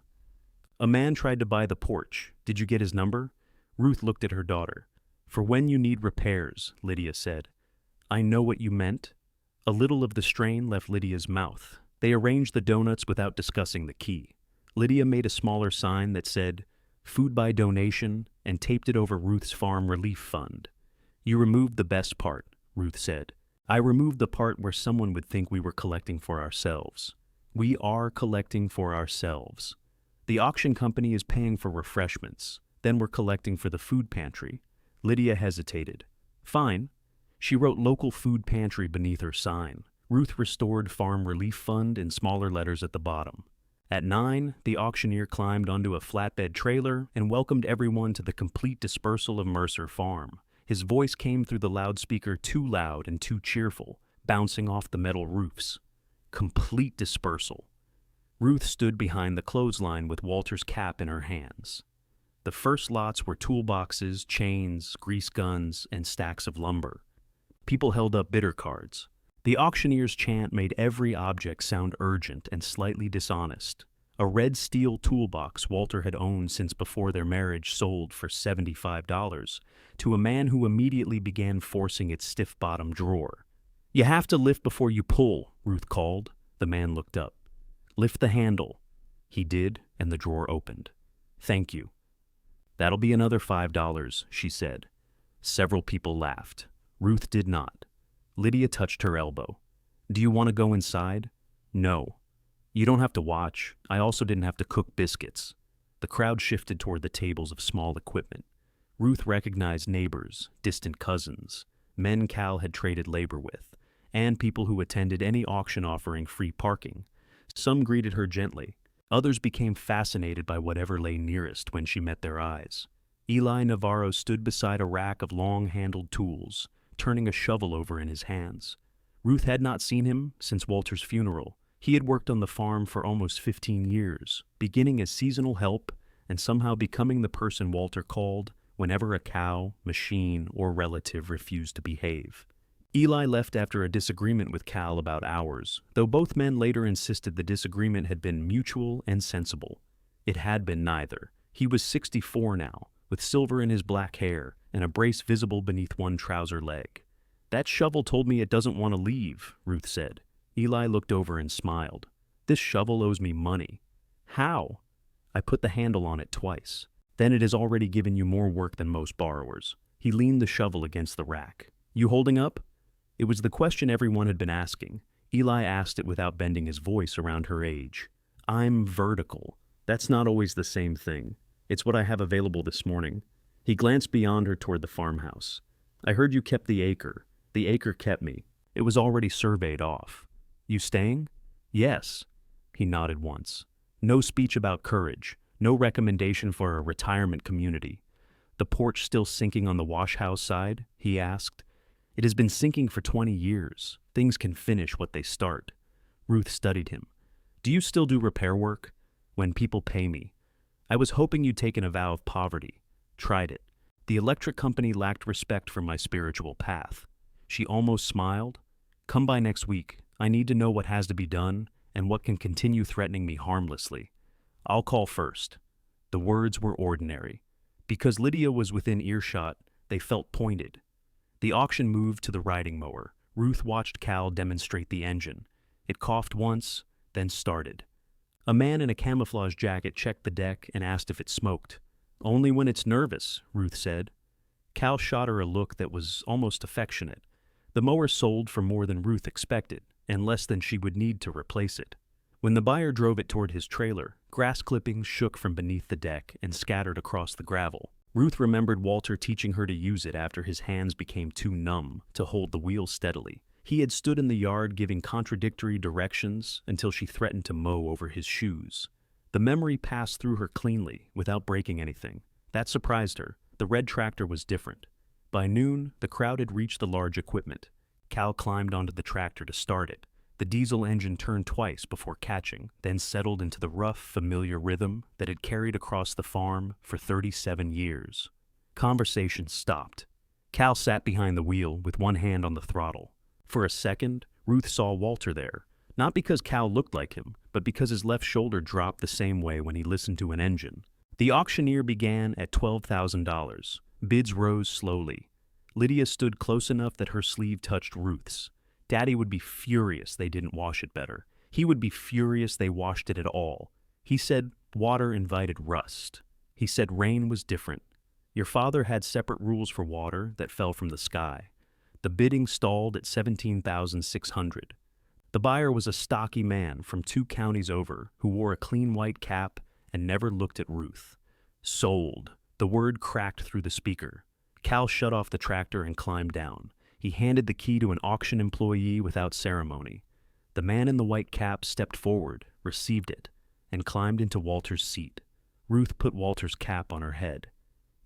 "A man tried to buy the porch. Did you get his number?" Ruth looked at her daughter. "For when you need repairs," Lydia said. "I know what you meant." A little of the strain left Lydia's mouth. They arranged the donuts without discussing the key. Lydia made a smaller sign that said, "Food by donation," and taped it over Ruth's Farm Relief Fund. "You removed the best part," Ruth said. "I removed the part where someone would think we were collecting for ourselves. We are collecting for ourselves. The auction company is paying for refreshments. Then we're collecting for the food pantry." Lydia hesitated. "Fine." She wrote local food pantry beneath her sign. Ruth restored Farm Relief Fund in smaller letters at the bottom. At 9, the auctioneer climbed onto a flatbed trailer and welcomed everyone to the complete dispersal of Mercer Farm. His voice came through the loudspeaker too loud and too cheerful, bouncing off the metal roofs. Complete dispersal. Ruth stood behind the clothesline with Walter's cap in her hands. The first lots were toolboxes, chains, grease guns, and stacks of lumber. People held up bidder cards. The auctioneer's chant made every object sound urgent and slightly dishonest. A red steel toolbox Walter had owned since before their marriage sold for $75 to a man who immediately began forcing its stiff-bottomed drawer. "You have to lift before you pull," Ruth called. The man looked up. "Lift the handle." He did, and the drawer opened. "Thank you." "That'll be another $5, she said. Several people laughed. Ruth did not. Lydia touched her elbow. "Do you want to go inside?" "No." "You don't have to watch. I also didn't have to cook biscuits." The crowd shifted toward the tables of small equipment. Ruth recognized neighbors, distant cousins, men Cal had traded labor with, and people who attended any auction offering free parking. Some greeted her gently. Others became fascinated by whatever lay nearest when she met their eyes. Eli Navarro stood beside a rack of long-handled tools, turning a shovel over in his hands. Ruth had not seen him since Walter's funeral. He had worked on the farm for almost 15 years, beginning as seasonal help and somehow becoming the person Walter called whenever a cow, machine, or relative refused to behave. Eli left after a disagreement with Cal about hours, though both men later insisted the disagreement had been mutual and sensible. It had been neither. He was 64 now, with silver in his black hair and a brace visible beneath one trouser leg. "That shovel told me it doesn't want to leave," Ruth said. Eli looked over and smiled. "This shovel owes me money." "How?" "I put the handle on it twice. Then it has already given you more work than most borrowers." He leaned the shovel against the rack. "You holding up?" It was the question everyone had been asking. Eli asked it without bending his voice around her age. "I'm vertical. That's not always the same thing. It's what I have available this morning." He glanced beyond her toward the farmhouse. "I heard you kept the acre. The acre kept me. It was already surveyed off." "You staying?" "Yes." He nodded once. No speech about courage. No recommendation for a retirement community. "The porch still sinking on the wash house side?" he asked. "It has been sinking for 20 years. Things can finish what they start." Ruth studied him. "Do you still do repair work?" "When people pay me." "I was hoping you'd taken a vow of poverty." "Tried it. The electric company lacked respect for my spiritual path." She almost smiled. "Come by next week. I need to know what has to be done and what can continue threatening me harmlessly." "I'll call first." The words were ordinary. Because Lydia was within earshot, they felt pointed. The auction moved to the riding mower. Ruth watched Cal demonstrate the engine. It coughed once, then started. A man in a camouflage jacket checked the deck and asked if it smoked. "Only when it's nervous," Ruth said. Cal shot her a look that was almost affectionate. The mower sold for more than Ruth expected, and less than she would need to replace it. When the buyer drove it toward his trailer, grass clippings shook from beneath the deck and scattered across the gravel. Ruth remembered Walter teaching her to use it after his hands became too numb to hold the wheel steadily. He had stood in the yard giving contradictory directions until she threatened to mow over his shoes. The memory passed through her cleanly, without breaking anything. That surprised her. The red tractor was different. By noon, the crowd had reached the large equipment. Cal climbed onto the tractor to start it. The diesel engine turned twice before catching, then settled into the rough, familiar rhythm that had carried across the farm for 37 years. Conversation stopped. Cal sat behind the wheel with one hand on the throttle. For a second, Ruth saw Walter there, not because Cal looked like him, but because his left shoulder dropped the same way when he listened to an engine. The auctioneer began at $12,000. Bids rose slowly. Lydia stood close enough that her sleeve touched Ruth's. Daddy would be furious they didn't wash it better. He would be furious they washed it at all. He said water invited rust. He said rain was different. Your father had separate rules for water that fell from the sky. The bidding stalled at $17,600. The buyer was a stocky man from 2 counties over who wore a clean white cap and never looked at Ruth. "Sold." The word cracked through the speaker. Cal shut off the tractor and climbed down. He handed the key to an auction employee without ceremony. The man in the white cap stepped forward, received it, and climbed into Walter's seat. Ruth put Walter's cap on her head.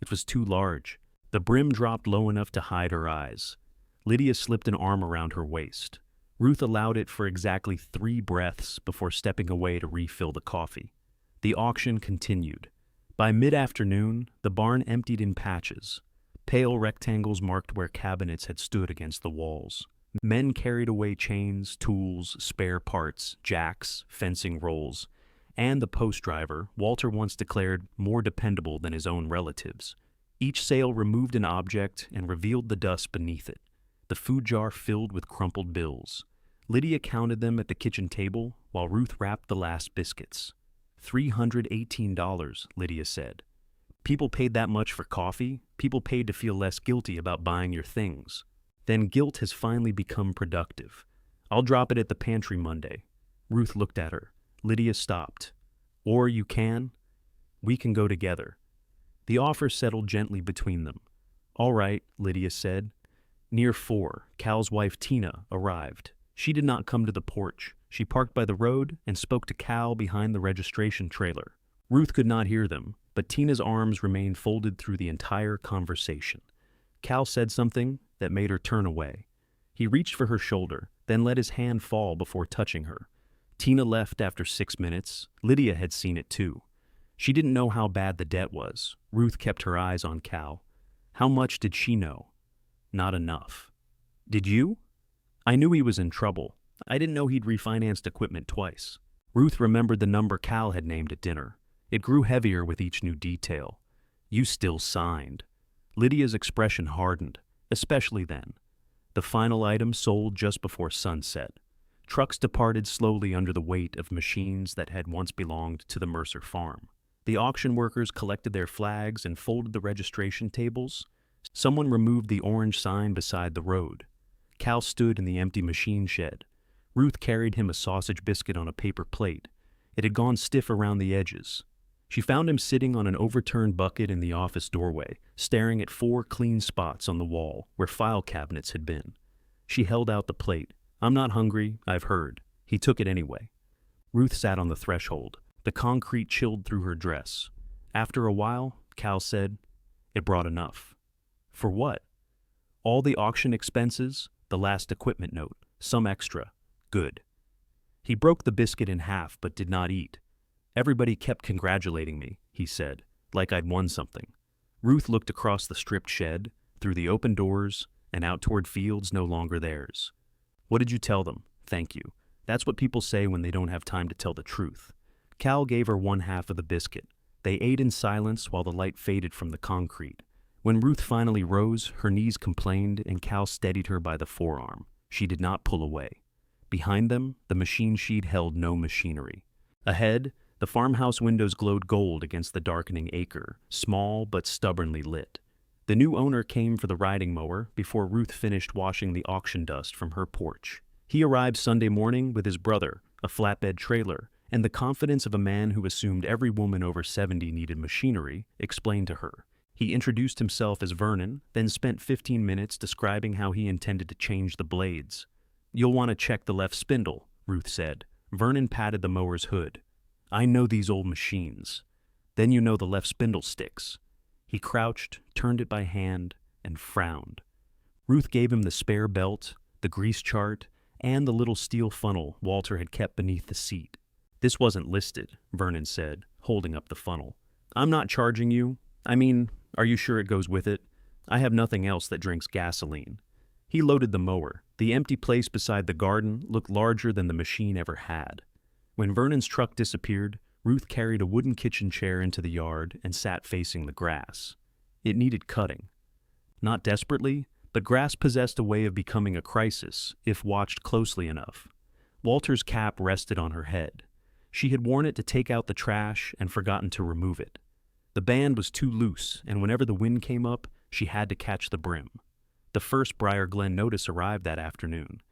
It was too large. The brim dropped low enough to hide her eyes. Lydia slipped an arm around her waist. Ruth allowed it for exactly 3 breaths before stepping away to refill the coffee. The auction continued. By mid-afternoon, the barn emptied in patches. Pale rectangles marked where cabinets had stood against the walls. Men carried away chains, tools, spare parts, jacks, fencing rolls, and the post driver, Walter once declared more dependable than his own relatives. Each sale removed an object and revealed the dust beneath it. The food jar filled with crumpled bills. Lydia counted them at the kitchen table while Ruth wrapped the last biscuits. $318, Lydia said. People paid that much for coffee. People paid to feel less guilty about buying your things. Then guilt has finally become productive. "I'll drop it at the pantry Monday." Ruth looked at her. Lydia stopped. "Or you can?" We can go together. The offer settled gently between them. All right, Lydia said. Near 4, Cal's wife Tina arrived. She did not come to the porch. She parked by the road and spoke to Cal behind the registration trailer. Ruth could not hear them, but Tina's arms remained folded through the entire conversation. Cal said something that made her turn away. He reached for her shoulder, then let his hand fall before touching her. Tina left after 6 minutes. Lydia had seen it too. She didn't know how bad the debt was. Ruth kept her eyes on Cal. How much did she know? Not enough. Did you? I knew he was in trouble. I didn't know he'd refinanced equipment twice. Ruth remembered the number Cal had named at dinner. It grew heavier with each new detail. You still signed. Lydia's expression hardened, especially then. The final item sold just before sunset. Trucks departed slowly under the weight of machines that had once belonged to the Mercer farm. The auction workers collected their flags and folded the registration tables. Someone removed the orange sign beside the road. Cal stood in the empty machine shed. Ruth carried him a sausage biscuit on a paper plate. It had gone stiff around the edges. She found him sitting on an overturned bucket in the office doorway, staring at 4 clean spots on the wall where file cabinets had been. She held out the plate. I'm not hungry, I've heard. He took it anyway. Ruth sat on the threshold. The concrete chilled through her dress. After a while, Cal said, It brought enough. For what? All the auction expenses, the last equipment note, some extra. Good. He broke the biscuit in half but did not eat. Everybody kept congratulating me, he said, like I'd won something. Ruth looked across the stripped shed, through the open doors, and out toward fields no longer theirs. What did you tell them? Thank you. That's what people say when they don't have time to tell the truth. Cal gave her 1/2 of the biscuit. They ate in silence while the light faded from the concrete. When Ruth finally rose, her knees complained and Cal steadied her by the forearm. She did not pull away. Behind them, the machine shed held no machinery. Ahead, the farmhouse windows glowed gold against the darkening acre, small but stubbornly lit. The new owner came for the riding mower before Ruth finished washing the auction dust from her porch. He arrived Sunday morning with his brother, a flatbed trailer, and the confidence of a man who assumed every woman over 70 needed machinery, explained to her. He introduced himself as Vernon, then spent 15 minutes describing how he intended to change the blades. You'll want to check the left spindle, Ruth said. Vernon patted the mower's hood. I know these old machines. Then you know the left spindle sticks. He crouched, turned it by hand, and frowned. Ruth gave him the spare belt, the grease chart, and the little steel funnel Walter had kept beneath the seat. This wasn't listed, Vernon said, holding up the funnel. I'm not charging you. I mean, are you sure it goes with it? I have nothing else that drinks gasoline. He loaded the mower. The empty place beside the garden looked larger than the machine ever had. When Vernon's truck disappeared, Ruth carried a wooden kitchen chair into the yard and sat facing the grass. It needed cutting. Not desperately, but grass possessed a way of becoming a crisis if watched closely enough. Walter's cap rested on her head. She had worn it to take out the trash and forgotten to remove it. The band was too loose, and whenever the wind came up, she had to catch the brim. The first Briar Glen notice arrived that afternoon.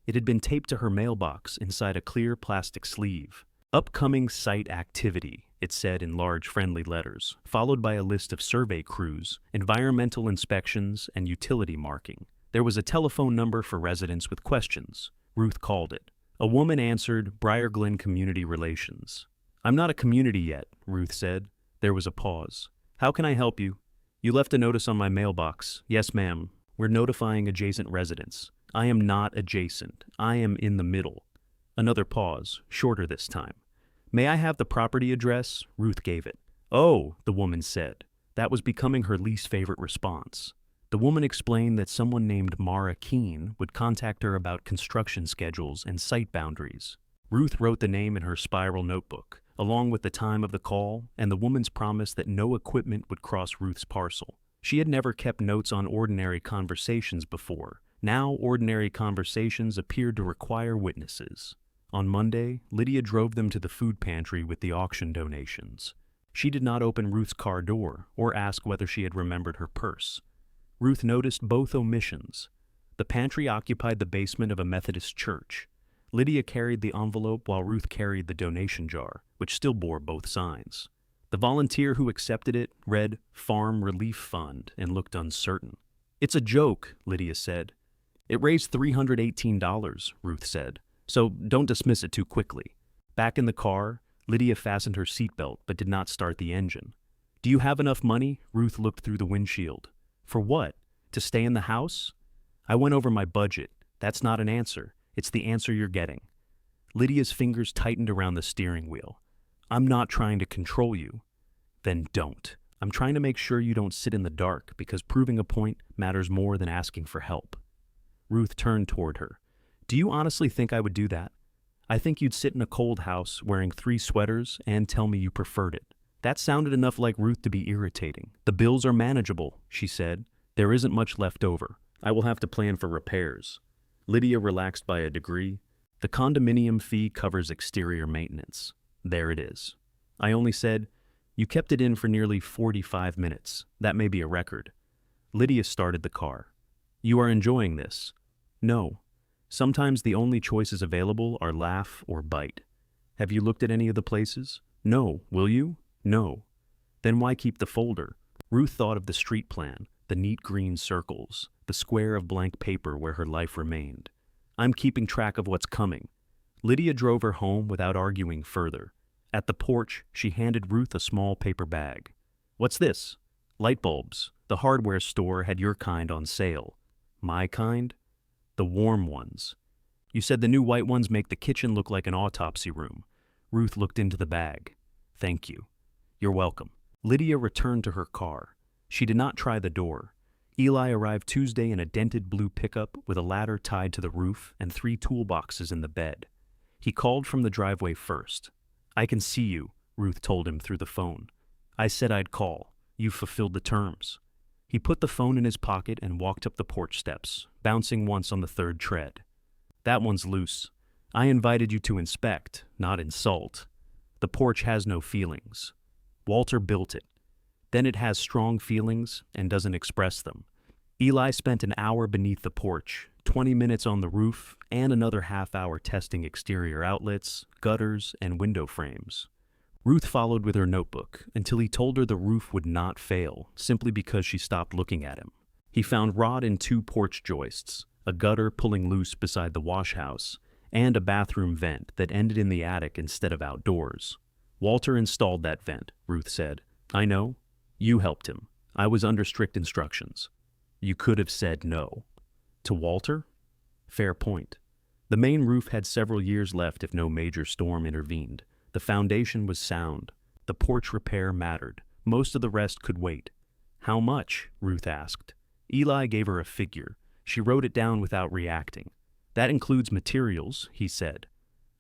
It had been taped to her mailbox inside a clear plastic sleeve. Upcoming site activity, it said in large friendly letters, followed by a list of survey crews, environmental inspections, and utility marking. There was a telephone number for residents with questions. Ruth called it. A woman answered, Briar Glen Community Relations. I'm not a community yet, Ruth said. There was a pause. How can I help you? You left a notice on my mailbox. Yes, ma'am. We're notifying adjacent residents. I am not adjacent. I am in the middle. Another pause, shorter this time. May I have the property address? Ruth gave it. Oh, the woman said. That was becoming her least favorite response. The woman explained that someone named Mara Keene would contact her about construction schedules and site boundaries. Ruth wrote the name in her spiral notebook, along with the time of the call and the woman's promise that no equipment would cross Ruth's parcel. She had never kept notes on ordinary conversations before. Now ordinary conversations appeared to require witnesses. On Monday, Lydia drove them to the food pantry with the auction donations. She did not open Ruth's car door or ask whether she had remembered her purse. Ruth noticed both omissions. The pantry occupied the basement of a Methodist church. Lydia carried the envelope while Ruth carried the donation jar, which still bore both signs. The volunteer who accepted it read Farm Relief Fund and looked uncertain. "It's a joke," Lydia said. "It raised $318, Ruth said, "so don't dismiss it too quickly." Back in the car, Lydia fastened her seatbelt but did not start the engine. "Do you have enough money?" Ruth looked through the windshield. "For what? To stay in the house?" "I went over my budget. That's not an answer. It's the answer you're getting." Lydia's fingers tightened around the steering wheel. "I'm not trying to control you." "Then don't. I'm trying to make sure you don't sit in the dark because proving a point matters more than asking for help." Ruth turned toward her. "Do you honestly think I would do that? I think you'd sit in a cold house wearing 3 sweaters and tell me you preferred it." That sounded enough like Ruth to be irritating. "The bills are manageable," she said. "There isn't much left over. I will have to plan for repairs." Lydia relaxed by a degree. "The condominium fee covers exterior maintenance. There it is." I only said, "You kept it in for nearly 45 minutes. That may be a record." Lydia started the car. "You are enjoying this?" "No. Sometimes the only choices available are laugh or bite." "Have you looked at any of the places?" "No. Will you?" "No." "Then why keep the folder?" Ruth thought of the street plan, the neat green circles, the square of blank paper where her life remained. "I'm keeping track of what's coming." Lydia drove her home without arguing further. At the porch, she handed Ruth a small paper bag. "What's this?" "Light bulbs. The hardware store had your kind on sale." "My kind?" "The warm ones. You said the new white ones make the kitchen look like an autopsy room." Ruth looked into the bag. "Thank you." "You're welcome." Lydia returned to her car. She did not try the door. Eli arrived Tuesday in a dented blue pickup with a ladder tied to the roof and 3 toolboxes in the bed. He called from the driveway first. "I can see you," Ruth told him through the phone. "I said I'd call. You've fulfilled the terms." He put the phone in his pocket and walked up the porch steps, bouncing once on the 3rd tread. "That one's loose. I invited you to inspect, not insult. The porch has no feelings. Walter built it. Then it has strong feelings and doesn't express them." Eli spent an hour beneath the porch, 20 minutes on the roof, and another half-hour testing exterior outlets, gutters, and window frames. Ruth followed with her notebook until he told her the roof would not fail, simply because she stopped looking at him. He found rot in 2 porch joists, a gutter pulling loose beside the wash house, and a bathroom vent that ended in the attic instead of outdoors. "Walter installed that vent," Ruth said. "I know. You helped him. I was under strict instructions." "You could have said no." "To Walter?" "Fair point." The main roof had several years left if no major storm intervened. The foundation was sound. The porch repair mattered. Most of the rest could wait. "How much?" Ruth asked. Eli gave her a figure. She wrote it down without reacting. "That includes materials," he said.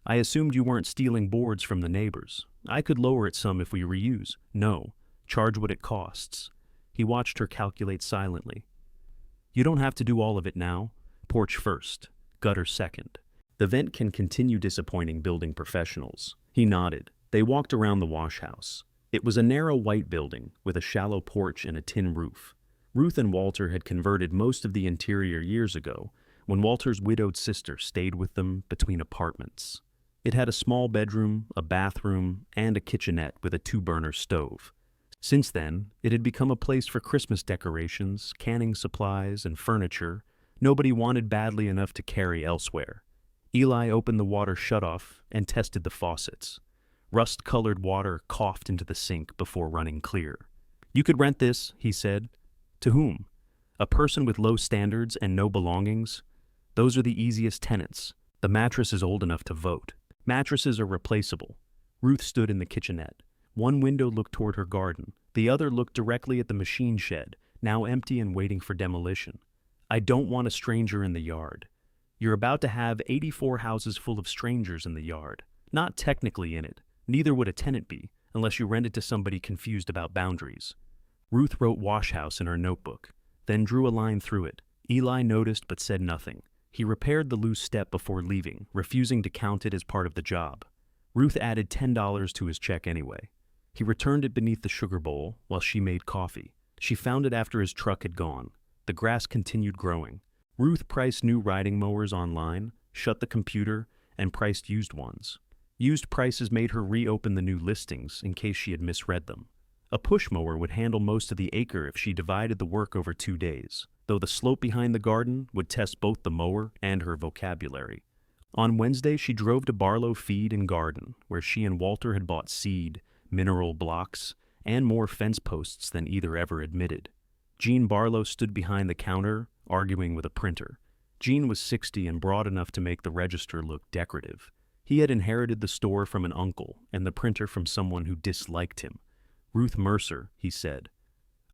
"I assumed you weren't stealing boards from the neighbors. I could lower it some if we reuse." "No. Charge what it costs." He watched her calculate silently. "You don't have to do all of it now. Porch first, gutter second. The vent can continue disappointing building professionals." He nodded. They walked around the wash house. It was a narrow white building with a shallow porch and a tin roof. Ruth and Walter had converted most of the interior years ago, when Walter's widowed sister stayed with them between apartments. It had a small bedroom, a bathroom, and a kitchenette with a 2-burner stove. Since then, it had become a place for Christmas decorations, canning supplies, and furniture nobody wanted badly enough to carry elsewhere. Eli opened the water shutoff and tested the faucets. Rust-colored water coughed into the sink before running clear. "You could rent this," he said. "To whom?" "A person with low standards and no belongings. Those are the easiest tenants. The mattress is old enough to vote." "Mattresses are replaceable." Ruth stood in the kitchenette. One window looked toward her garden. The other looked directly at the machine shed, now empty and waiting for demolition. "I don't want a stranger in the yard." "You're about to have 84 houses full of strangers in the yard. Not technically in it. Neither would a tenant be, unless you rent it to somebody confused about boundaries." Ruth wrote wash house in her notebook, then drew a line through it. Eli noticed but said nothing. He repaired the loose step before leaving, refusing to count it as part of the job. Ruth added $10 to his check anyway. He returned it beneath the sugar bowl while she made coffee. She found it after his truck had gone. The grass continued growing. Ruth priced new riding mowers online, shut the computer, and priced used ones. Used prices made her reopen the new listings in case she had misread them. A push mower would handle most of the acre if she divided the work over 2 days, though the slope behind the garden would test both the mower and her vocabulary. On Wednesday, she drove to Barlow Feed and Garden, where she and Walter had bought seed, mineral blocks, and more fence posts than either ever admitted. Gene Barlow stood behind the counter, arguing with a printer. Gene was 60 and broad enough to make the register look decorative. He had inherited the store from an uncle and the printer from someone who disliked him. "Ruth Mercer," he said.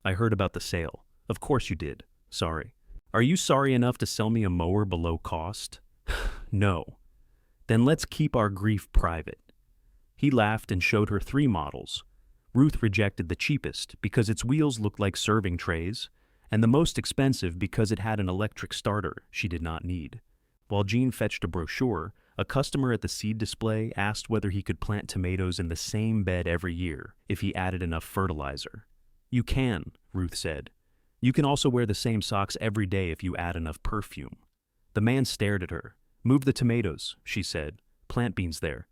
"I heard about the sale." "Of course you did. Sorry." "Are you sorry enough to sell me a mower below cost?" "No." "Then let's keep our grief private." He laughed and showed her 3 models. Ruth rejected the cheapest because its wheels looked like serving trays, and the most expensive because it had an electric starter she did not need. While Gene fetched a brochure, a customer at the seed display asked whether he could plant tomatoes in the same bed every year if he added enough fertilizer. "You can," Ruth said. "You can also wear the same socks every day if you add enough perfume." The man stared at her. "Move the tomatoes," she said. "Plant beans there."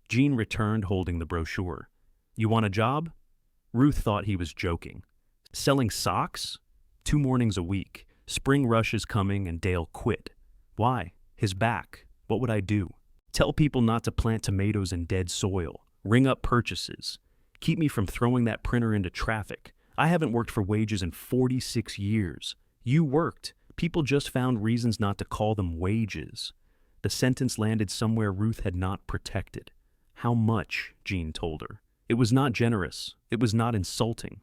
Gene returned holding the brochure. "You want a job?" Ruth thought he was joking. "Selling socks? 2 mornings a week. Spring rush is coming and Dale quit." "Why?" "His back. What would I do?" "Tell people not to plant tomatoes in dead soil. Ring up purchases. Keep me from throwing that printer into traffic. I haven't worked for wages in 46 years. You worked. People just found reasons not to call them wages." The sentence landed somewhere Ruth had not protected. "How much?" Gene told her. It was not generous. It was not insulting.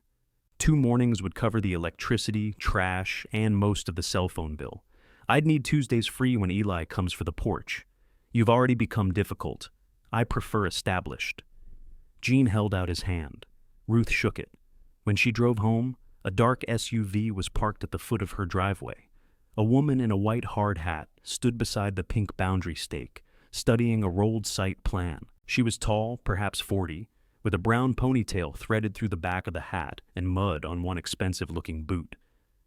2 mornings would cover the electricity, trash, and most of the cell phone bill. "I'd need Tuesdays free when Eli comes for the porch." "You've already become difficult. I prefer established." Gene held out his hand. Ruth shook it. When she drove home, a dark SUV was parked at the foot of her driveway. A woman in a white hard hat stood beside the pink boundary stake, studying a rolled site plan. She was tall, perhaps 40, with a brown ponytail threaded through the back of the hat and mud on one expensive-looking boot.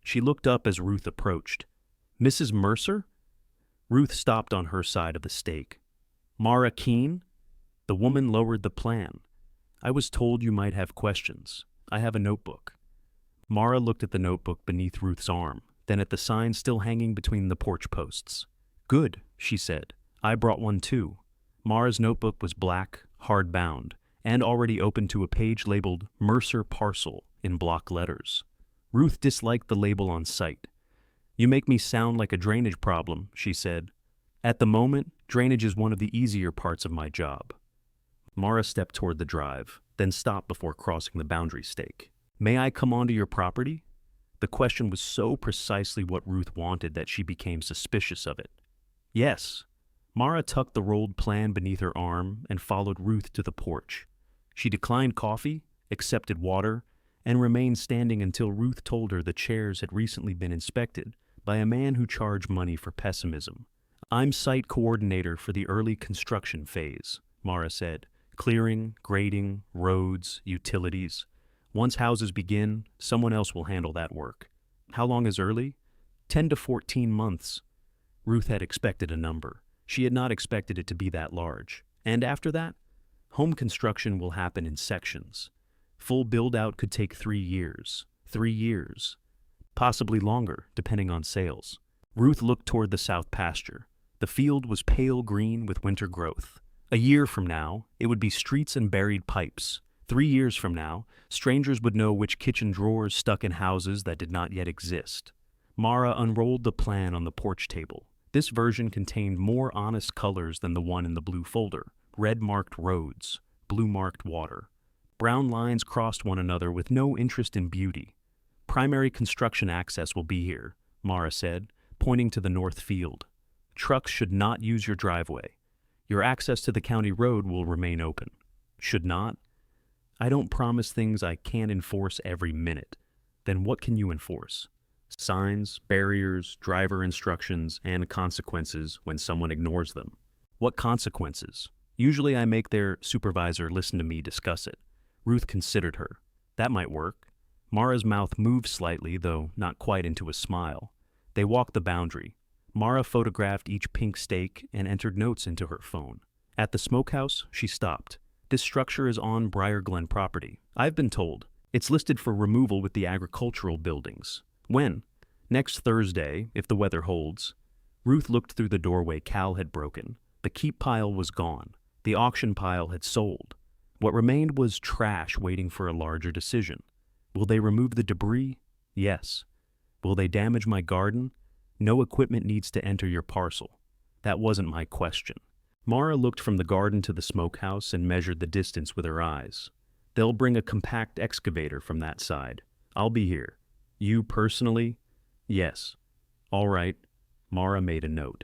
She looked up as Ruth approached. "Mrs. Mercer?" Ruth stopped on her side of the stake. "Mara Keene?" The woman lowered the plan. "I was told you might have questions. I have a notebook." Mara looked at the notebook beneath Ruth's arm, then at the sign still hanging between the porch posts. "Good," she said. "I brought one too." Mara's notebook was black, hard-bound, and already open to a page labeled Mercer Parcel in block letters. Ruth disliked the label on sight. "You make me sound like a drainage problem," she said. "At the moment, drainage is one of the easier parts of my job." Mara stepped toward the drive, then stopped before crossing the boundary stake. "May I come onto your property?" The question was so precisely what Ruth wanted that she became suspicious of it. "Yes." Mara tucked the rolled plan beneath her arm and followed Ruth to the porch. She declined coffee, accepted water, and remained standing until Ruth told her the chairs had recently been inspected by a man who charged money for pessimism. "I'm site coordinator for the early construction phase," Mara said. "Clearing, grading, roads, utilities. Once houses begin, someone else will handle that work." "How long is early?" 10 to 14 months. Ruth had expected a number. She had not expected it to be that large. "And after that?" "Home construction will happen in sections. Full build-out could take 3 years. 3 years. Possibly longer, depending on sales." Ruth looked toward the south pasture. The field was pale green with winter growth. A year from now, it would be streets and buried pipes. 3 years from now, strangers would know which kitchen drawers stuck in houses that did not yet exist. Mara unrolled the plan on the porch table. This version contained more honest colors than the one in the blue folder. Red-marked roads, blue-marked water. Brown lines crossed one another with no interest in beauty. "Primary construction access will be here," Mara said, pointing to the north field. "Trucks should not use your driveway. Your access to the county road will remain open." "Should not?" "I don't promise things I can't enforce every minute." "Then what can you enforce?" "Signs, barriers, driver instructions, and consequences when someone ignores them." "What consequences?" "Usually I make their supervisor listen to me discuss it." Ruth considered her. That might work. Mara's mouth moved slightly, though not quite into a smile. They walked the boundary. Mara photographed each pink stake and entered notes into her phone. At the smokehouse, she stopped. This structure is on Briar Glen property. I've been told. It's listed for removal with the agricultural buildings. When? Next Thursday, if the weather holds. Ruth looked through the doorway Cal had broken. The keep pile was gone. The auction pile had sold. What remained was trash waiting for a larger decision. Will they remove the debris? Yes. Will they damage my garden? No equipment needs to enter your parcel. That wasn't my question. Mara looked from the garden to the smokehouse and measured the distance with her eyes. They'll bring a compact excavator from that side. I'll be here. You personally? Yes. All right. Mara made a note.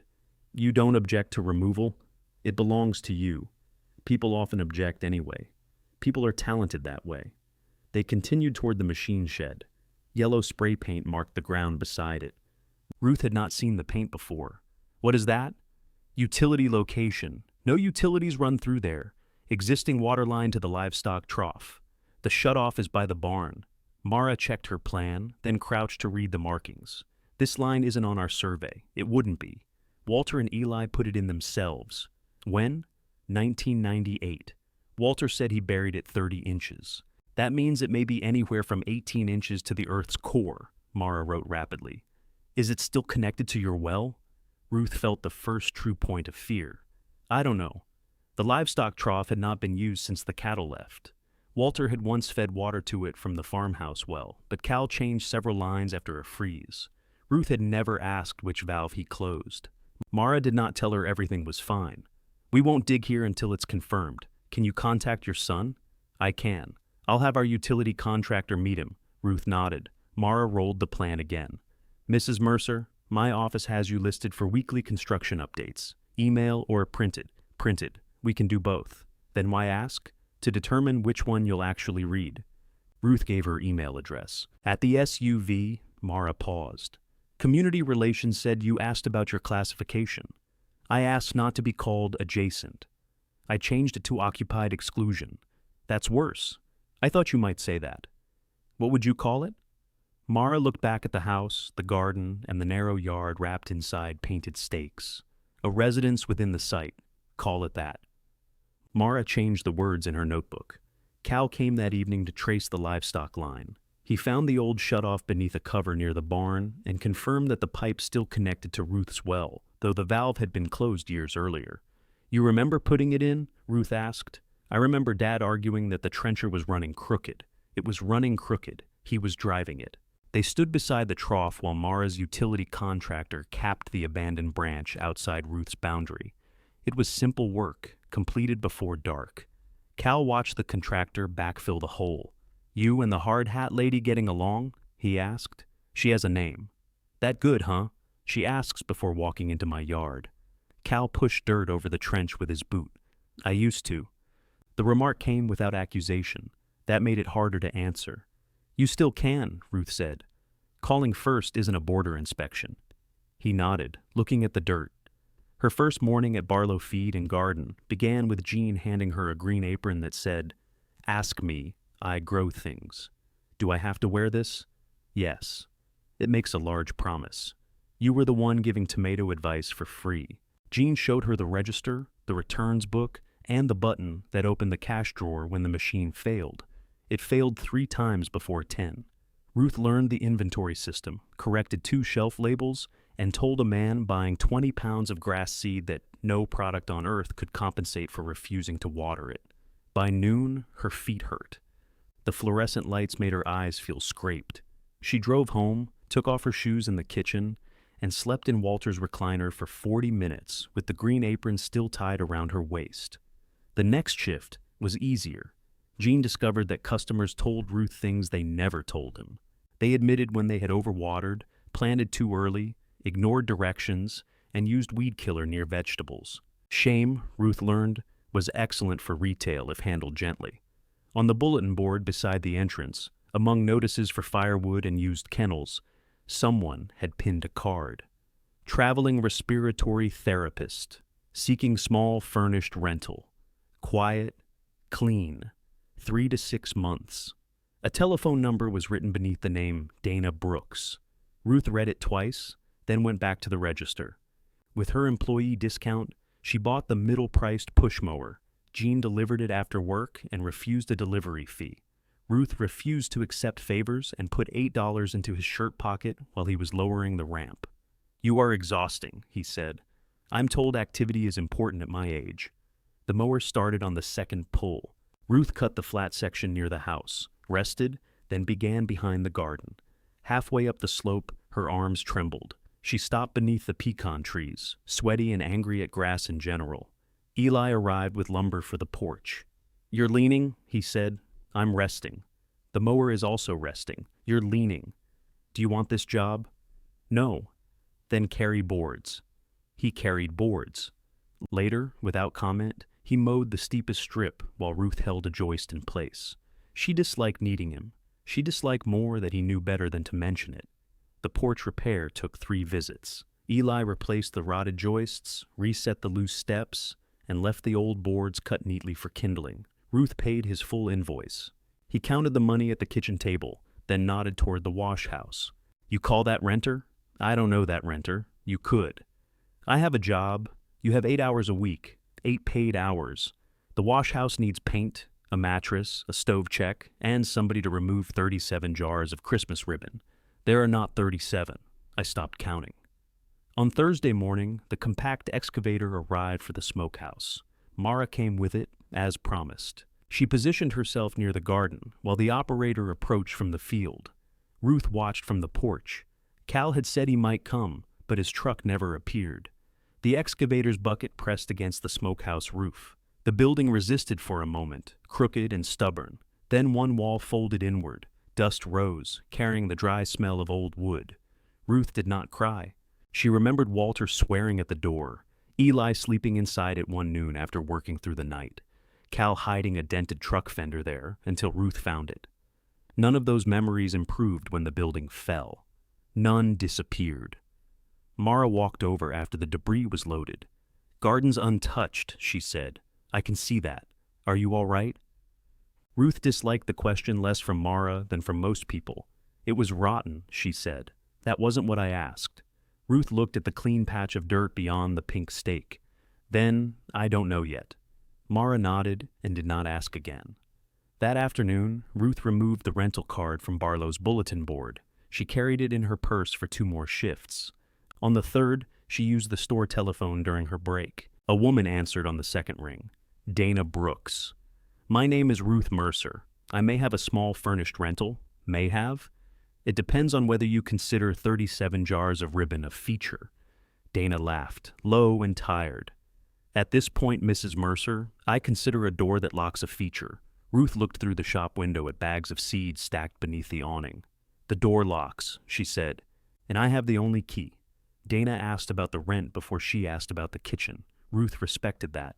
You don't object to removal? It belongs to you. People often object anyway. People are talented that way. They continued toward the machine shed. Yellow spray paint marked the ground beside it. Ruth had not seen the paint before. What is that? Utility location. No utilities run through there. Existing water line to the livestock trough. The shutoff is by the barn. Mara checked her plan, then crouched to read the markings. This line isn't on our survey. It wouldn't be. Walter and Eli put it in themselves. When? 1998. Walter said he buried it 30 inches. That means it may be anywhere from 18 inches to the Earth's core, Mara wrote rapidly. Is it still connected to your well? Ruth felt the first true point of fear. I don't know. The livestock trough had not been used since the cattle left. Walter had once fed water to it from the farmhouse well, but Cal changed several lines after a freeze. Ruth had never asked which valve he closed. Mara did not tell her everything was fine. We won't dig here until it's confirmed. Can you contact your son? I can. I'll have our utility contractor meet him. Ruth nodded. Mara rolled the plan again. Mrs. Mercer, my office has you listed for weekly construction updates. Email or printed. Printed. We can do both. Then why ask? To determine which one you'll actually read. Ruth gave her email address. At the SUV, Mara paused. Community Relations said you asked about your classification. I asked not to be called adjacent. I changed it to occupied exclusion. That's worse. I thought you might say that. What would you call it? Mara looked back at the house, the garden, and the narrow yard wrapped inside painted stakes. A residence within the site. Call it that. Mara changed the words in her notebook. Cal came that evening to trace the livestock line. He found the old shutoff beneath a cover near the barn and confirmed that the pipe still connected to Ruth's well, though the valve had been closed years earlier. You remember putting it in? Ruth asked. I remember Dad arguing that the trencher was running crooked. It was running crooked. He was driving it. They stood beside the trough while Mara's utility contractor capped the abandoned branch outside Ruth's boundary. It was simple work, completed before dark. Cal watched the contractor backfill the hole. You and the hard hat lady getting along? He asked. She has a name. That good, huh? She asks before walking into my yard. Cal pushed dirt over the trench with his boot. I used to. The remark came without accusation. That made it harder to answer. You still can, Ruth said. Calling first isn't a border inspection. He nodded, looking at the dirt. Her first morning at Barlow Feed and Garden began with Jean handing her a green apron that said, Ask me, I grow things. Do I have to wear this? Yes. It makes a large promise. You were the one giving tomato advice for free. Jean showed her the register, the returns book, and the button that opened the cash drawer when the machine failed. It failed 3 times before 10. Ruth learned the inventory system, corrected 2 shelf labels, and told a man buying 20 pounds of grass seed that no product on earth could compensate for refusing to water it. By noon, her feet hurt. The fluorescent lights made her eyes feel scraped. She drove home, took off her shoes in the kitchen, and slept in Walter's recliner for 40 minutes with the green apron still tied around her waist. The next shift was easier. Jean discovered that customers told Ruth things they never told him. They admitted when they had overwatered, planted too early, ignored directions, and used weed killer near vegetables. Shame, Ruth learned, was excellent for retail if handled gently. On the bulletin board beside the entrance, among notices for firewood and used kennels, someone had pinned a card. Traveling respiratory therapist, seeking small furnished rental. Quiet, clean, 3 to 6 months. A telephone number was written beneath the name Dana Brooks. Ruth read it twice, then went back to the register. With her employee discount, She bought the middle-priced push mower. Jean delivered it after work and refused a delivery fee. Ruth refused to accept favors and put $8 into his shirt pocket while he was lowering the ramp. "You are exhausting," he said. "I'm told activity is important at my age." The mower started on the second pull. Ruth cut the flat section near the house, rested, then began behind the garden. Halfway up the slope, her arms trembled. She stopped beneath the pecan trees, sweaty and angry at grass in general. Eli arrived with lumber for the porch. "You're leaning," he said. "I'm resting. The mower is also resting. You're leaning. Do you want this job?" "No." "Then carry boards." He carried boards. Later, without comment, he mowed the steepest strip while Ruth held a joist in place. She disliked needing him. She disliked more that he knew better than to mention it. The porch repair took 3 visits. Eli replaced the rotted joists, reset the loose steps, and left the old boards cut neatly for kindling. Ruth paid his full invoice. He counted the money at the kitchen table, then nodded toward the wash house. "You call that renter?" "I don't know that renter." "You could." "I have a job. You have 8 hours a week, 8 paid hours. The wash house needs paint, a mattress, a stove check, and somebody to remove 37 jars of Christmas ribbon. There are not 37. I stopped counting. On Thursday morning, the compact excavator arrived for the smokehouse. Mara came with it, as promised. She positioned herself near the garden, while the operator approached from the field. Ruth watched from the porch. Cal had said he might come, but his truck never appeared. The excavator's bucket pressed against the smokehouse roof. The building resisted for a moment, crooked and stubborn. Then one wall folded inward. Dust rose, carrying the dry smell of old wood. Ruth did not cry. She remembered Walter swearing at the door, Eli sleeping inside at 1 noon after working through the night, Cal hiding a dented truck fender there until Ruth found it. None of those memories improved when the building fell. None disappeared. Mara walked over after the debris was loaded. "Garden's untouched," she said. "I can see that. Are you all right?" Ruth disliked the question less from Mara than from most people. "It was rotten," she said. "That wasn't what I asked." Ruth looked at the clean patch of dirt beyond the pink stake. Then, "I don't know yet." Mara nodded and did not ask again. That afternoon, Ruth removed the rental card from Barlow's bulletin board. She carried it in her purse for 2 more shifts. On the 3rd, she used the store telephone during her break. A woman answered on the 2nd ring. Dana Brooks. "My name is Ruth Mercer. I may have a small furnished rental. May have. It depends on whether you consider 37 jars of ribbon a feature." Dana laughed, low and tired. "At this point, Mrs. Mercer, I consider a door that locks a feature." Ruth looked through the shop window at bags of seeds stacked beneath the awning. "The door locks," she said, "and I have the only key." Dana asked about the rent before she asked about the kitchen. Ruth respected that.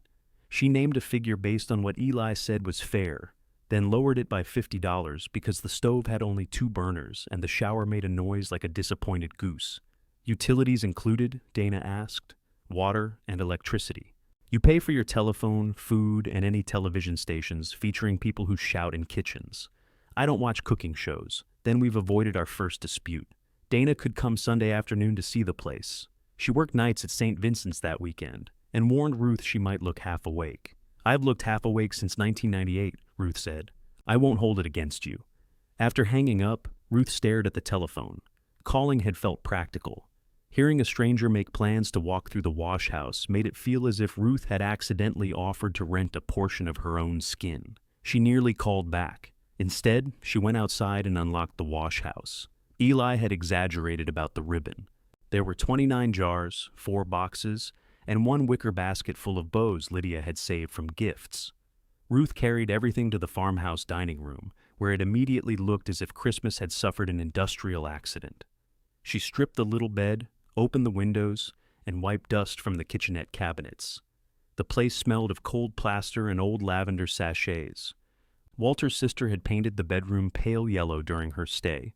She named a figure based on what Eli said was fair, then lowered it by $50 because the stove had only 2 burners and the shower made a noise like a disappointed goose. "Utilities included?" Dana asked. "Water and electricity. You pay for your telephone, food, and any television stations featuring people who shout in kitchens. I don't watch cooking shows. Then we've avoided our first dispute. Dana could come Sunday afternoon to see the place. She worked nights at St. Vincent's that weekend and warned Ruth she might look half awake. "I've looked half awake since 1998, Ruth said. "I won't hold it against you." After hanging up, Ruth stared at the telephone. Calling had felt practical. Hearing a stranger make plans to walk through the wash house made it feel as if Ruth had accidentally offered to rent a portion of her own skin. She nearly called back. Instead, she went outside and unlocked the wash house. Eli had exaggerated about the ribbon. There were 29 jars, 4 boxes, and 1 wicker basket full of bows Lydia had saved from gifts. Ruth carried everything to the farmhouse dining room, where it immediately looked as if Christmas had suffered an industrial accident. She stripped the little bed, opened the windows, and wiped dust from the kitchenette cabinets. The place smelled of cold plaster and old lavender sachets. Walter's sister had painted the bedroom pale yellow during her stay,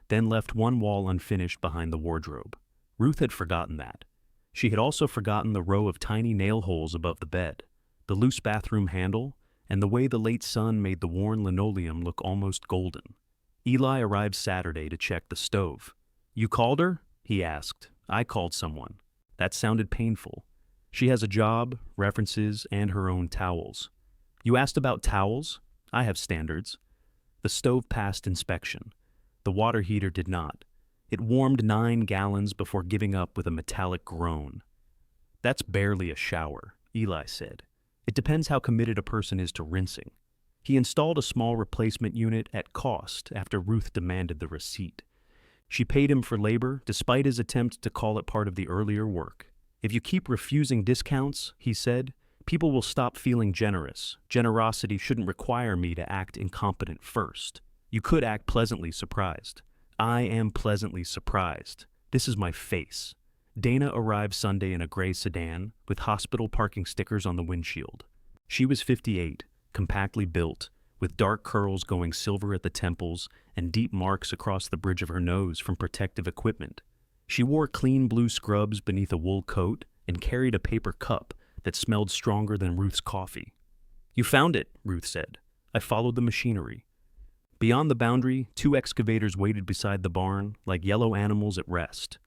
then left 1 wall unfinished behind the wardrobe. Ruth had forgotten that. She had also forgotten the row of tiny nail holes above the bed, the loose bathroom handle, and the way the late sun made the worn linoleum look almost golden. Eli arrived Saturday to check the stove. "You called her?" he asked. "I called someone." That sounded painful. She has a job, references, and her own towels. You asked about towels? I have standards. The stove passed inspection. The water heater did not. It warmed 9 gallons before giving up with a metallic groan. That's barely a shower, Eli said. It depends how committed a person is to rinsing. He installed a small replacement unit at cost after Ruth demanded the receipt. She paid him for labor despite his attempt to call it part of the earlier work. If you keep refusing discounts, he said, people will stop feeling generous. Generosity shouldn't require me to act incompetent first. You could act pleasantly surprised. I am pleasantly surprised. This is my face. Dana arrived Sunday in a gray sedan with hospital parking stickers on the windshield. She was 58, compactly built, with dark curls going silver at the temples and deep marks across the bridge of her nose from protective equipment. She wore clean blue scrubs beneath a wool coat and carried a paper cup that smelled stronger than Ruth's coffee. You found it, Ruth said. I followed the machinery. Beyond the boundary, 2 excavators waited beside the barn, like yellow animals at rest.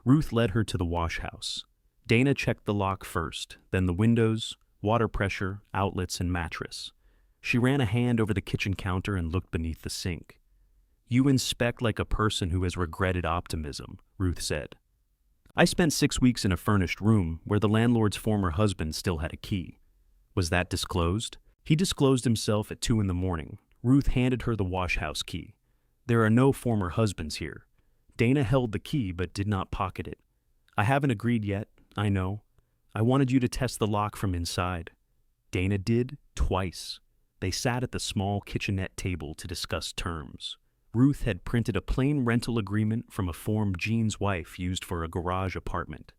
Ruth led her to the wash house. Dana checked the lock first, then the windows, water pressure, outlets, and mattress. She ran a hand over the kitchen counter and looked beneath the sink. You inspect like a person who has regretted optimism, Ruth said. I spent 6 weeks in a furnished room where the landlord's former husband still had a key. Was that disclosed? He disclosed himself at 2 a.m. Ruth handed her the wash house key. There are no former husbands here. Dana held the key but did not pocket it. I haven't agreed yet, I know. I wanted you to test the lock from inside. Dana did, twice. They sat at the small kitchenette table to discuss terms. Ruth had printed a plain rental agreement from a form Jean's wife used for a garage apartment.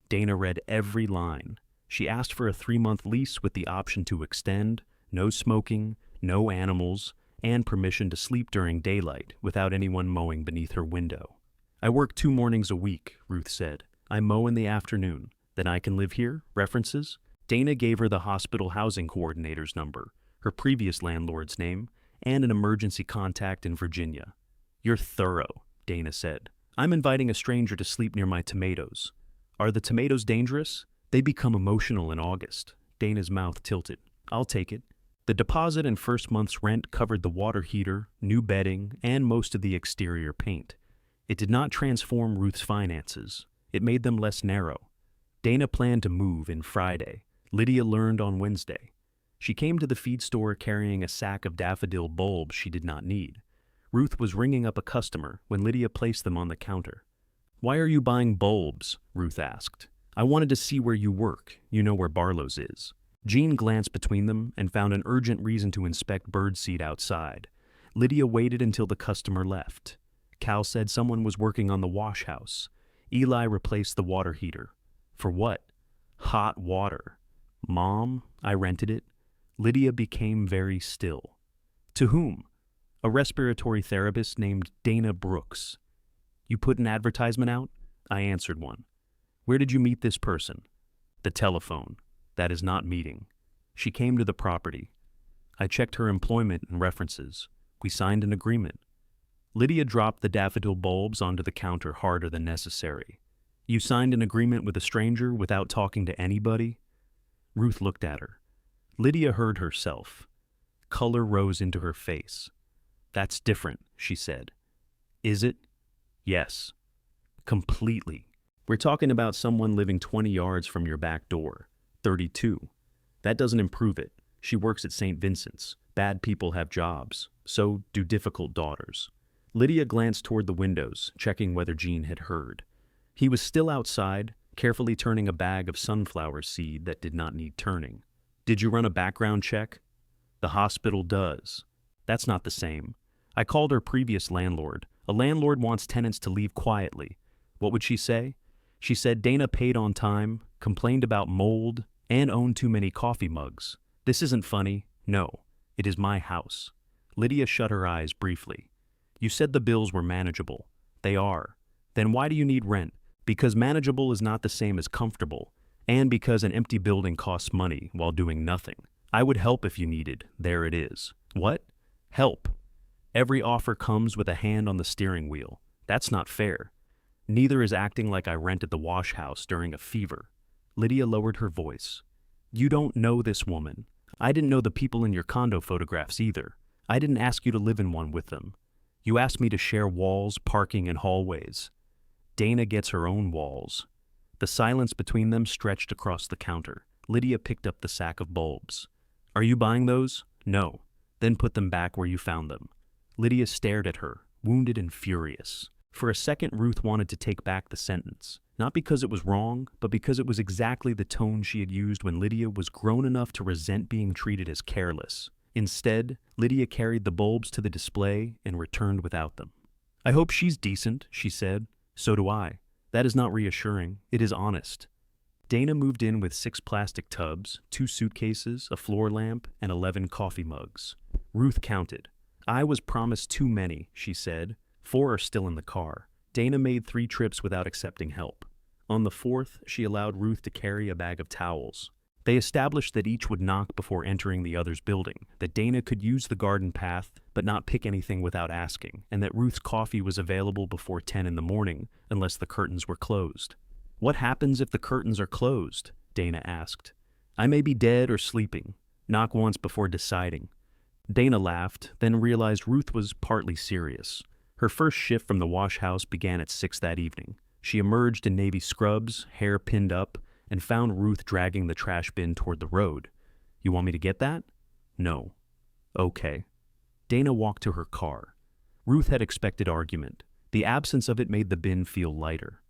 Dana read every line. She asked for a 3-month lease with the option to extend, no smoking, no animals, and permission to sleep during daylight without anyone mowing beneath her window. I work 2 mornings a week, Ruth said. I mow in the afternoon. Then I can live here? References? Dana gave her the hospital housing coordinator's number, her previous landlord's name, and an emergency contact in Virginia. You're thorough, Dana said. I'm inviting a stranger to sleep near my tomatoes. Are the tomatoes dangerous? They become emotional in August. Dana's mouth tilted. I'll take it. The deposit and first month's rent covered the water heater, new bedding, and most of the exterior paint. It did not transform Ruth's finances. It made them less narrow. Dana planned to move in Friday. Lydia learned on Wednesday. She came to the feed store carrying a sack of daffodil bulbs she did not need. Ruth was ringing up a customer when Lydia placed them on the counter. Why are you buying bulbs? Ruth asked. I wanted to see where you work. You know where Barlow's is. Jean glanced between them and found an urgent reason to inspect birdseed outside. Lydia waited until the customer left. Cal said someone was working on the wash house. Eli replaced the water heater. For what? Hot water. Mom, I rented it. Lydia became very still. To whom? A respiratory therapist named Dana Brooks. You put an advertisement out? I answered one. Where did you meet this person? The telephone. That is not meeting. She came to the property. I checked her employment and references. We signed an agreement. Lydia dropped the daffodil bulbs onto the counter harder than necessary. You signed an agreement with a stranger without talking to anybody? Ruth looked at her. Lydia heard herself. Color rose into her face. That's different, she said. Is it? Yes. Completely. We're talking about someone living 20 yards from your back door. 32. That doesn't improve it. She works at St. Vincent's. Bad people have jobs. So do difficult daughters. Lydia glanced toward the windows, checking whether Jean had heard. He was still outside, carefully turning a bag of sunflower seed that did not need turning. Did you run a background check? The hospital does. That's not the same. I called her previous landlord. A landlord wants tenants to leave quietly. What would she say? She said Dana paid on time, complained about mold, and owned too many coffee mugs. This isn't funny. No, it is my house. Lydia shut her eyes briefly. You said the bills were manageable. They are. Then why do you need rent? Because manageable is not the same as comfortable, and because an empty building costs money while doing nothing. I would help if you needed. There it is. What? Help. Every offer comes with a hand on the steering wheel. That's not fair. Neither is acting like I rented the wash house during a fever. Lydia lowered her voice. You don't know this woman. I didn't know the people in your condo photographs either. I didn't ask you to live in one with them. You asked me to share walls, parking, and hallways. Dana gets her own walls. The silence between them stretched across the counter. Lydia picked up the sack of bulbs. Are you buying those? No. Then put them back where you found them. Lydia stared at her, wounded and furious. For a second, Ruth wanted to take back the sentence. Not because it was wrong, but because it was exactly the tone she had used when Lydia was grown enough to resent being treated as careless. Instead, Lydia carried the bulbs to the display and returned without them. I hope she's decent, she said. So do I. That is not reassuring. It is honest. Dana moved in with 6 plastic tubs, 2 suitcases, a floor lamp, and 11 coffee mugs. Ruth counted. I was promised too many, she said. 4 are still in the car. Dana made 3 trips without accepting help. On the 4th, she allowed Ruth to carry a bag of towels. They established that each would knock before entering the other's building, that Dana could use the garden path but not pick anything without asking, and that Ruth's coffee was available before 10 in the morning unless the curtains were closed. What happens if the curtains are closed? Dana asked. I may be dead or sleeping. Knock once before deciding. Dana laughed, then realized Ruth was partly serious. Her first shift from the wash house began at 6 that evening. She emerged in navy scrubs, hair pinned up, and found Ruth dragging the trash bin toward the road. You want me to get that? No. Okay. Dana walked to her car. Ruth had expected argument. The absence of it made the bin feel lighter.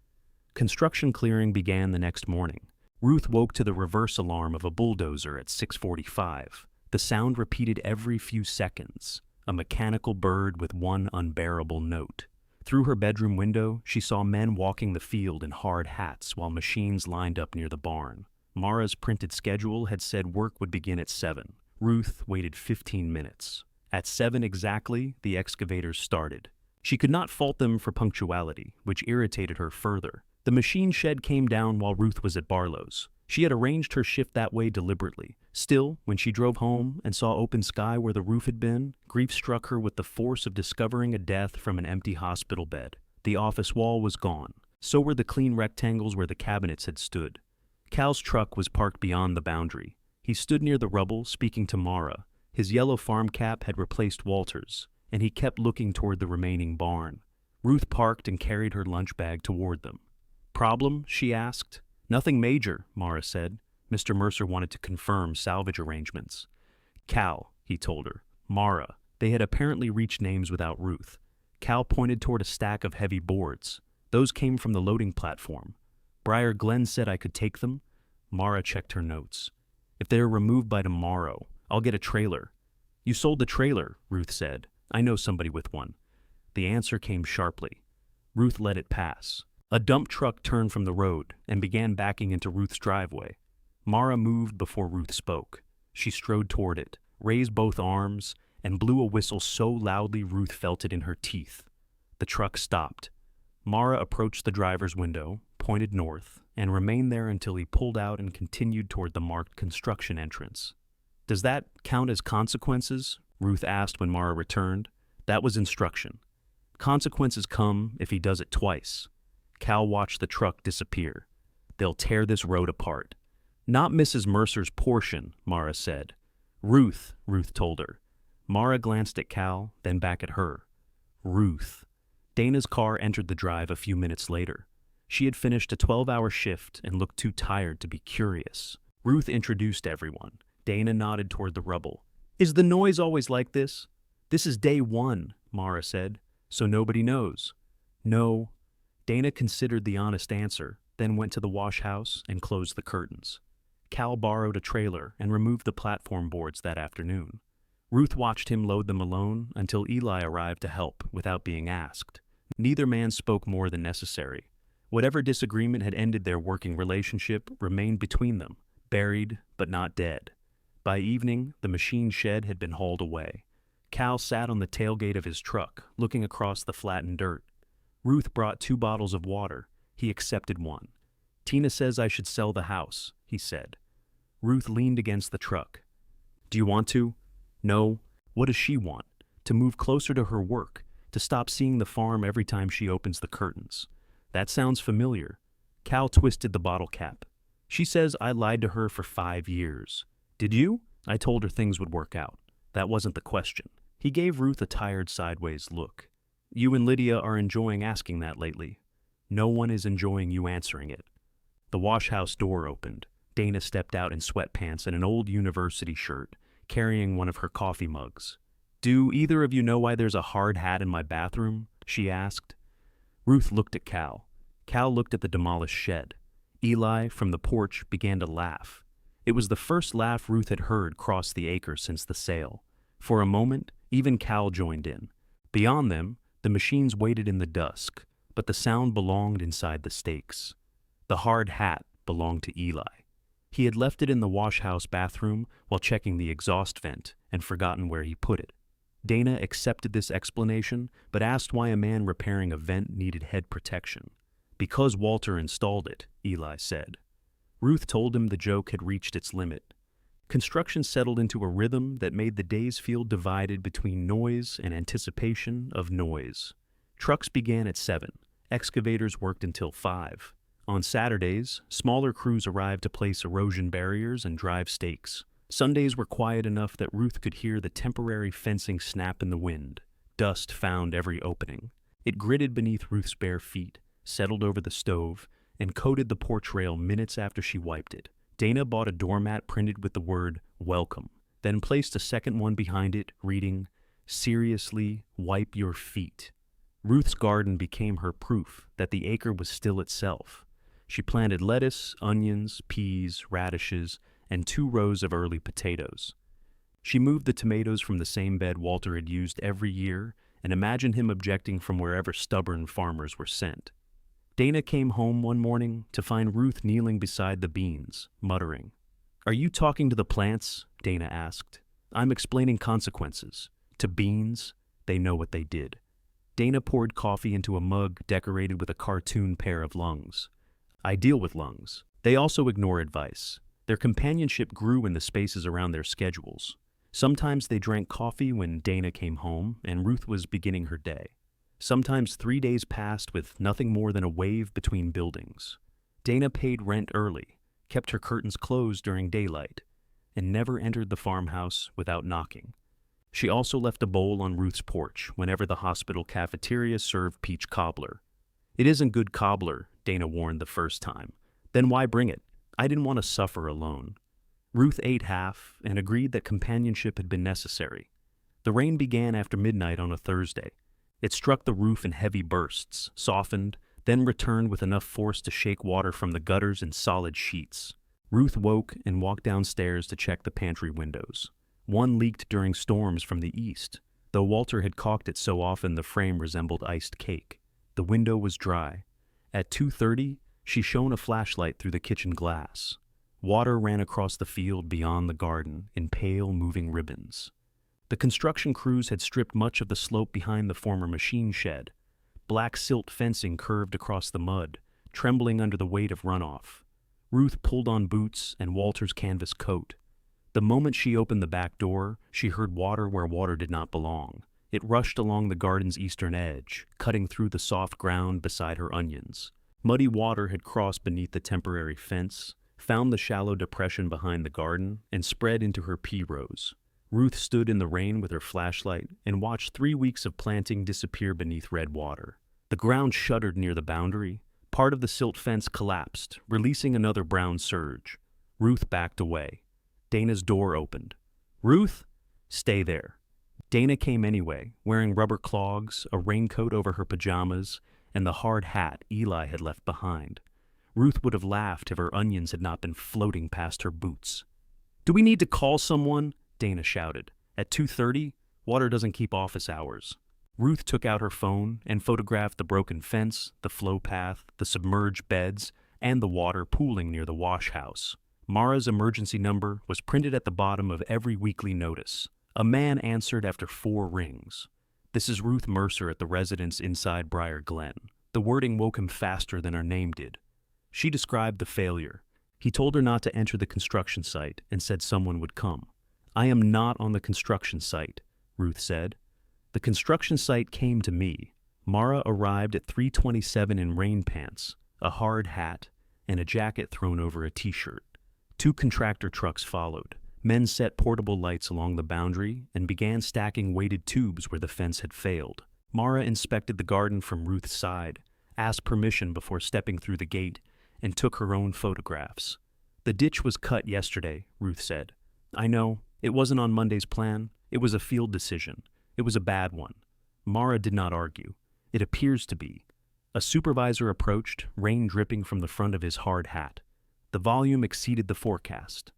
Construction clearing began the next morning. Ruth woke to the reverse alarm of a bulldozer at 6:45. The sound repeated every few seconds, a mechanical bird with one unbearable note. Through her bedroom window, she saw men walking the field in hard hats while machines lined up near the barn. Mara's printed schedule had said work would begin at 7. Ruth waited 15 minutes. At 7 exactly, the excavators started. She could not fault them for punctuality, which irritated her further. The machine shed came down while Ruth was at Barlow's. She had arranged her shift that way deliberately. Still, when she drove home and saw open sky where the roof had been, grief struck her with the force of discovering a death from an empty hospital bed. The office wall was gone. So were the clean rectangles where the cabinets had stood. Cal's truck was parked beyond the boundary. He stood near the rubble, speaking to Mara. His yellow farm cap had replaced Walter's, and he kept looking toward the remaining barn. Ruth parked and carried her lunch bag toward them. Problem? She asked. Nothing major, Mara said. Mr. Mercer wanted to confirm salvage arrangements. Cal, he told her. Mara. They had apparently reached names without Ruth. Cal pointed toward a stack of heavy boards. Those came from the loading platform. Briar Glenn said I could take them. Mara checked her notes. If they are removed by tomorrow, I'll get a trailer. You sold the trailer, Ruth said. I know somebody with one. The answer came sharply. Ruth let it pass. A dump truck turned from the road and began backing into Ruth's driveway. Mara moved before Ruth spoke. She strode toward it, raised both arms, and blew a whistle so loudly Ruth felt it in her teeth. The truck stopped. Mara approached the driver's window, pointed north, and remained there until he pulled out and continued toward the marked construction entrance. Does that count as consequences? Ruth asked when Mara returned. That was instruction. Consequences come if he does it twice. Cal watched the truck disappear. They'll tear this road apart. Not Mrs. Mercer's portion, Mara said. Ruth told her. Mara glanced at Cal, then back at her. Ruth. Dana's car entered the drive a few minutes later. She had finished a 12-hour shift and looked too tired to be curious. Ruth introduced everyone. Dana nodded toward the rubble. Is the noise always like this? This is day 1, Mara said. So nobody knows. No. Dana considered the honest answer, then went to the wash house and closed the curtains. Cal borrowed a trailer and removed the platform boards that afternoon. Ruth watched him load them alone until Eli arrived to help without being asked. Neither man spoke more than necessary. Whatever disagreement had ended their working relationship remained between them, buried but not dead. By evening, the machine shed had been hauled away. Cal sat on the tailgate of his truck, looking across the flattened dirt. Ruth brought 2 bottles of water. He accepted one. Tina says I should sell the house, he said. Ruth leaned against the truck. Do you want to? No. What does she want? To move closer to her work, to stop seeing the farm every time she opens the curtains. That sounds familiar. Cal twisted the bottle cap. She says I lied to her for 5 years. Did you? I told her things would work out. That wasn't the question. He gave Ruth a tired sideways look. You and Lydia are enjoying asking that lately. No one is enjoying you answering it. The wash house door opened. Dana stepped out in sweatpants and an old university shirt, carrying one of her coffee mugs. Do either of you know why there's a hard hat in my bathroom? She asked. Ruth looked at Cal. Cal looked at the demolished shed. Eli, from the porch, began to laugh. It was the first laugh Ruth had heard cross the acre since the sale. For a moment, even Cal joined in. Beyond them, the machines waited in the dusk, but the sound belonged inside the stakes. The hard hat belonged to Eli. He had left it in the wash-house bathroom while checking the exhaust vent and forgotten where he put it. Dana accepted this explanation, but asked why a man repairing a vent needed head protection. Because Walter installed it, Eli said. Ruth told him the joke had reached its limit. Construction settled into a rhythm that made the days feel divided between noise and anticipation of noise. Trucks began at 7. Excavators worked until 5. On Saturdays, smaller crews arrived to place erosion barriers and drive stakes. Sundays were quiet enough that Ruth could hear the temporary fencing snap in the wind. Dust found every opening. It gritted beneath Ruth's bare feet, settled over the stove, and coated the porch rail minutes after she wiped it. Dana bought a doormat printed with the word "Welcome," then placed a second one behind it, reading, "Seriously, wipe your feet." Ruth's garden became her proof that the acre was still itself. She planted lettuce, onions, peas, radishes, and 2 rows of early potatoes. She moved the tomatoes from the same bed Walter had used every year and imagined him objecting from wherever stubborn farmers were sent. Dana came home one morning to find Ruth kneeling beside the beans, muttering. "Are you talking to the plants?" Dana asked. "I'm explaining consequences. To beans, they know what they did." Dana poured coffee into a mug decorated with a cartoon pair of lungs. "I deal with lungs. They also ignore advice. Their companionship grew in the spaces around their schedules. Sometimes they drank coffee when Dana came home and Ruth was beginning her day. Sometimes 3 days passed with nothing more than a wave between buildings. Dana paid rent early, kept her curtains closed during daylight, and never entered the farmhouse without knocking. She also left a bowl on Ruth's porch whenever the hospital cafeteria served peach cobbler. "It isn't good cobbler," Dana warned the first time. "Then why bring it? I didn't want to suffer alone." Ruth ate half and agreed that companionship had been necessary. The rain began after midnight on a Thursday. It struck the roof in heavy bursts, softened, then returned with enough force to shake water from the gutters in solid sheets. Ruth woke and walked downstairs to check the pantry windows. One leaked during storms from the east, though Walter had caulked it so often the frame resembled iced cake. The window was dry. At 2:30, she shone a flashlight through the kitchen glass. Water ran across the field beyond the garden in pale, moving ribbons. The construction crews had stripped much of the slope behind the former machine shed. Black silt fencing curved across the mud, trembling under the weight of runoff. Ruth pulled on boots and Walter's canvas coat. The moment she opened the back door, she heard water where water did not belong. It rushed along the garden's eastern edge, cutting through the soft ground beside her onions. Muddy water had crossed beneath the temporary fence, found the shallow depression behind the garden, and spread into her pea rows. Ruth stood in the rain with her flashlight and watched 3 weeks of planting disappear beneath red water. The ground shuddered near the boundary. Part of the silt fence collapsed, releasing another brown surge. Ruth backed away. Dana's door opened. "Ruth, stay there." Dana came anyway, wearing rubber clogs, a raincoat over her pajamas, and the hard hat Eli had left behind. Ruth would have laughed if her onions had not been floating past her boots. "Do we need to call someone?" Dana shouted. "At 2:30, water doesn't keep office hours." Ruth took out her phone and photographed the broken fence, the flow path, the submerged beds, and the water pooling near the wash house. Mara's emergency number was printed at the bottom of every weekly notice. A man answered after 4 rings. "This is Ruth Mercer at the residence inside Briar Glen." The wording woke him faster than her name did. She described the failure. He told her not to enter the construction site and said someone would come. "I am not on the construction site," Ruth said. "The construction site came to me." Mara arrived at 3:27 in rain pants, a hard hat, and a jacket thrown over a t-shirt. 2 contractor trucks followed. Men set portable lights along the boundary and began stacking weighted tubes where the fence had failed. Mara inspected the garden from Ruth's side, asked permission before stepping through the gate, and took her own photographs. "The ditch was cut yesterday," Ruth said. "I know. It wasn't on Monday's plan. It was a field decision. It was a bad one." Mara did not argue. "It appears to be." A supervisor approached, rain dripping from the front of his hard hat. The volume exceeded the forecast.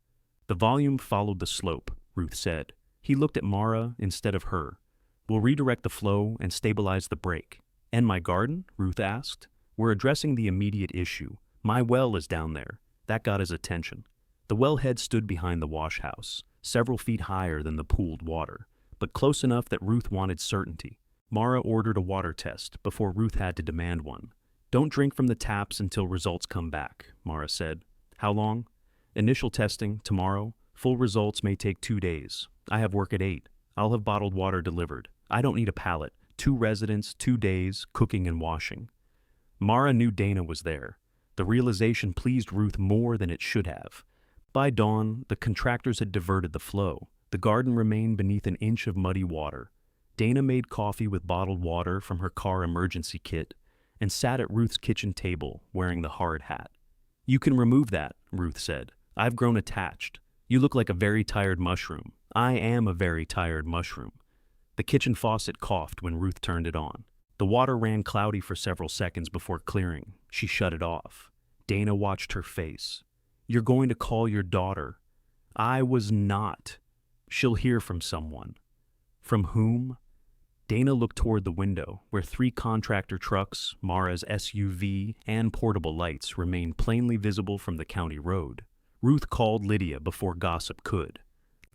"The volume followed the slope," Ruth said. He looked at Mara instead of her. "We'll redirect the flow and stabilize the break." "And my garden?" Ruth asked. "We're addressing the immediate issue. My well is down there." That got his attention. The wellhead stood behind the wash house, several feet higher than the pooled water, but close enough that Ruth wanted certainty. Mara ordered a water test before Ruth had to demand one. "Don't drink from the taps until results come back," Mara said. "How long?" "Initial testing, tomorrow. Full results may take 2 days. I have work at 8. I'll have bottled water delivered. I don't need a pallet. 2 residents, 2 days, cooking and washing." Mara knew Dana was there. The realization pleased Ruth more than it should have. By dawn, the contractors had diverted the flow. The garden remained beneath an inch of muddy water. Dana made coffee with bottled water from her car emergency kit and sat at Ruth's kitchen table wearing the hard hat. "You can remove that," Ruth said. "I've grown attached. You look like a very tired mushroom." "I am a very tired mushroom." The kitchen faucet coughed when Ruth turned it on. The water ran cloudy for several seconds before clearing. She shut it off. Dana watched her face. "You're going to call your daughter." "I was not." "She'll hear from someone." "From whom?" Dana looked toward the window, where 3 contractor trucks, Mara's SUV, and portable lights remained plainly visible from the county road. Ruth called Lydia before gossip could.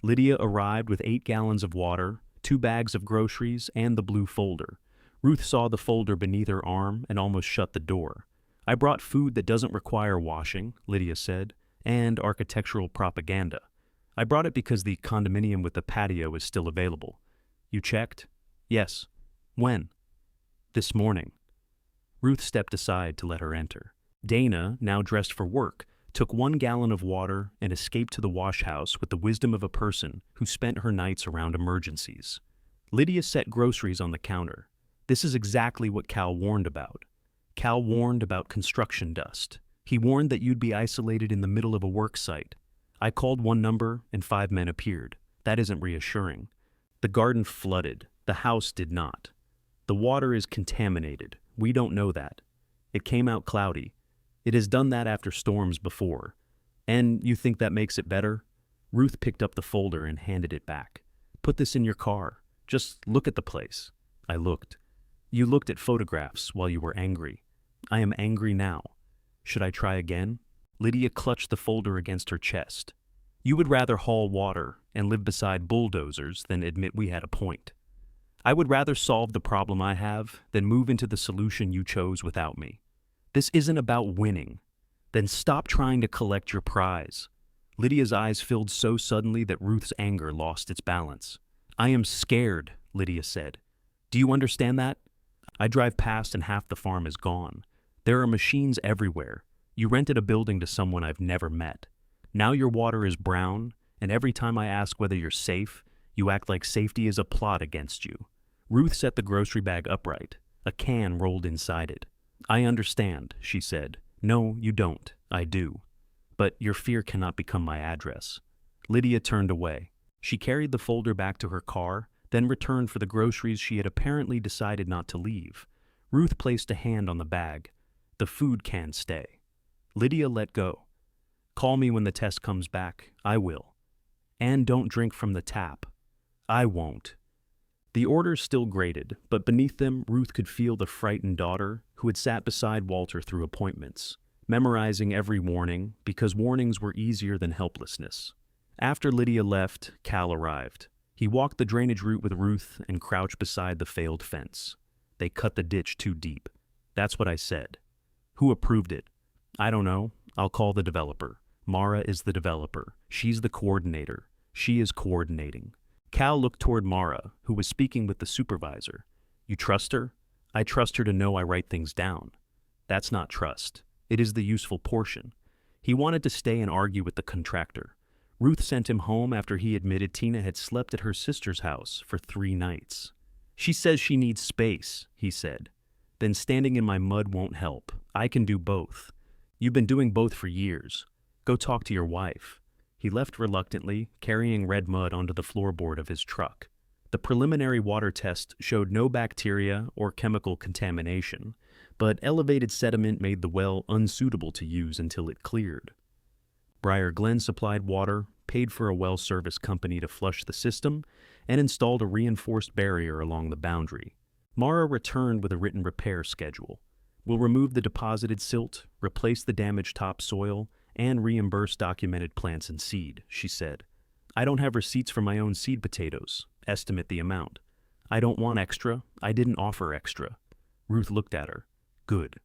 Lydia arrived with 8 gallons of water, 2 bags of groceries, and the blue folder. Ruth saw the folder beneath her arm and almost shut the door. "I brought food that doesn't require washing," Lydia said, "and architectural propaganda. I brought it because the condominium with the patio is still available." "You checked?" "Yes." "When?" "This morning." Ruth stepped aside to let her enter. Dana, now dressed for work, took 1 gallon of water and escaped to the wash house with the wisdom of a person who spent her nights around emergencies. Lydia set groceries on the counter. This is exactly what Cal warned about. Cal warned about construction dust. He warned that you'd be isolated in the middle of a work site. I called one number and 5 men appeared. That isn't reassuring. The garden flooded. The house did not. The water is contaminated. We don't know that. It came out cloudy. It has done that after storms before. And you think that makes it better? Ruth picked up the folder and handed it back. "Put this in your car. Just look at the place." I looked. "You looked at photographs while you were angry. I am angry now. Should I try again?" Lydia clutched the folder against her chest. "You would rather haul water and live beside bulldozers than admit we had a point. I would rather solve the problem I have than move into the solution you chose without me. This isn't about winning. Then stop trying to collect your prize." Lydia's eyes filled so suddenly that Ruth's anger lost its balance. "I am scared," Lydia said. "Do you understand that? I drive past and half the farm is gone. There are machines everywhere. You rented a building to someone I've never met. Now your water is brown, and every time I ask whether you're safe, you act like safety is a plot against you." Ruth set the grocery bag upright. A can rolled inside it. "I understand," she said. "No, you don't. I do. But your fear cannot become my address." Lydia turned away. She carried the folder back to her car, then returned for the groceries she had apparently decided not to leave. Ruth placed a hand on the bag. "The food can stay." Lydia let go. "Call me when the test comes back. I will. And don't drink from the tap." "I won't." The orders still grated, but beneath them Ruth could feel the frightened daughter who had sat beside Walter through appointments, memorizing every warning because warnings were easier than helplessness. After Lydia left, Cal arrived. He walked the drainage route with Ruth and crouched beside the failed fence. "They cut the ditch too deep." "That's what I said." "Who approved it?" "I don't know. I'll call the developer. Mara is the developer. She's the coordinator. She is coordinating." Cal looked toward Mara, who was speaking with the supervisor. "You trust her?" "I trust her to know I write things down." "That's not trust." It is the useful portion. He wanted to stay and argue with the contractor. Ruth sent him home after he admitted Tina had slept at her sister's house for 3 nights. She says she needs space, he said. Then standing in my mud won't help. I can do both. You've been doing both for years. Go talk to your wife. He left reluctantly, carrying red mud onto the floorboard of his truck. The preliminary water test showed no bacteria or chemical contamination, but elevated sediment made the well unsuitable to use until it cleared. Briar Glen supplied water, paid for a well service company to flush the system, and installed a reinforced barrier along the boundary. Mara returned with a written repair schedule. We'll remove the deposited silt, replace the damaged topsoil, and reimburse documented plants and seed, she said. I don't have receipts for my own seed potatoes. Estimate the amount. I don't want extra. I didn't offer extra. Ruth looked at her. Good.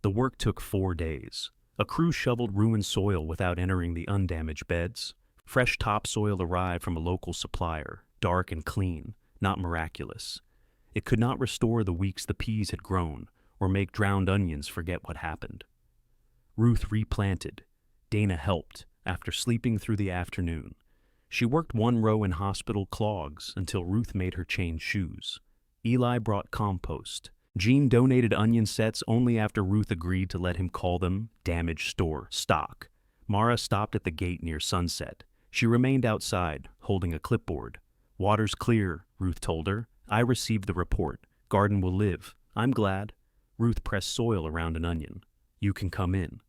The work took 4 days. A crew shoveled ruined soil without entering the undamaged beds. Fresh topsoil arrived from a local supplier, dark and clean, not miraculous. It could not restore the weeks the peas had grown, or make drowned onions forget what happened. Ruth replanted. Dana helped, after sleeping through the afternoon. She worked 1 row in hospital clogs until Ruth made her change shoes. Eli brought compost. Jean donated onion sets only after Ruth agreed to let him call them damaged store stock. Mara stopped at the gate near sunset. She remained outside, holding a clipboard. Water's clear, Ruth told her. I received the report. Garden will live. I'm glad. Ruth pressed soil around an onion. You can come in.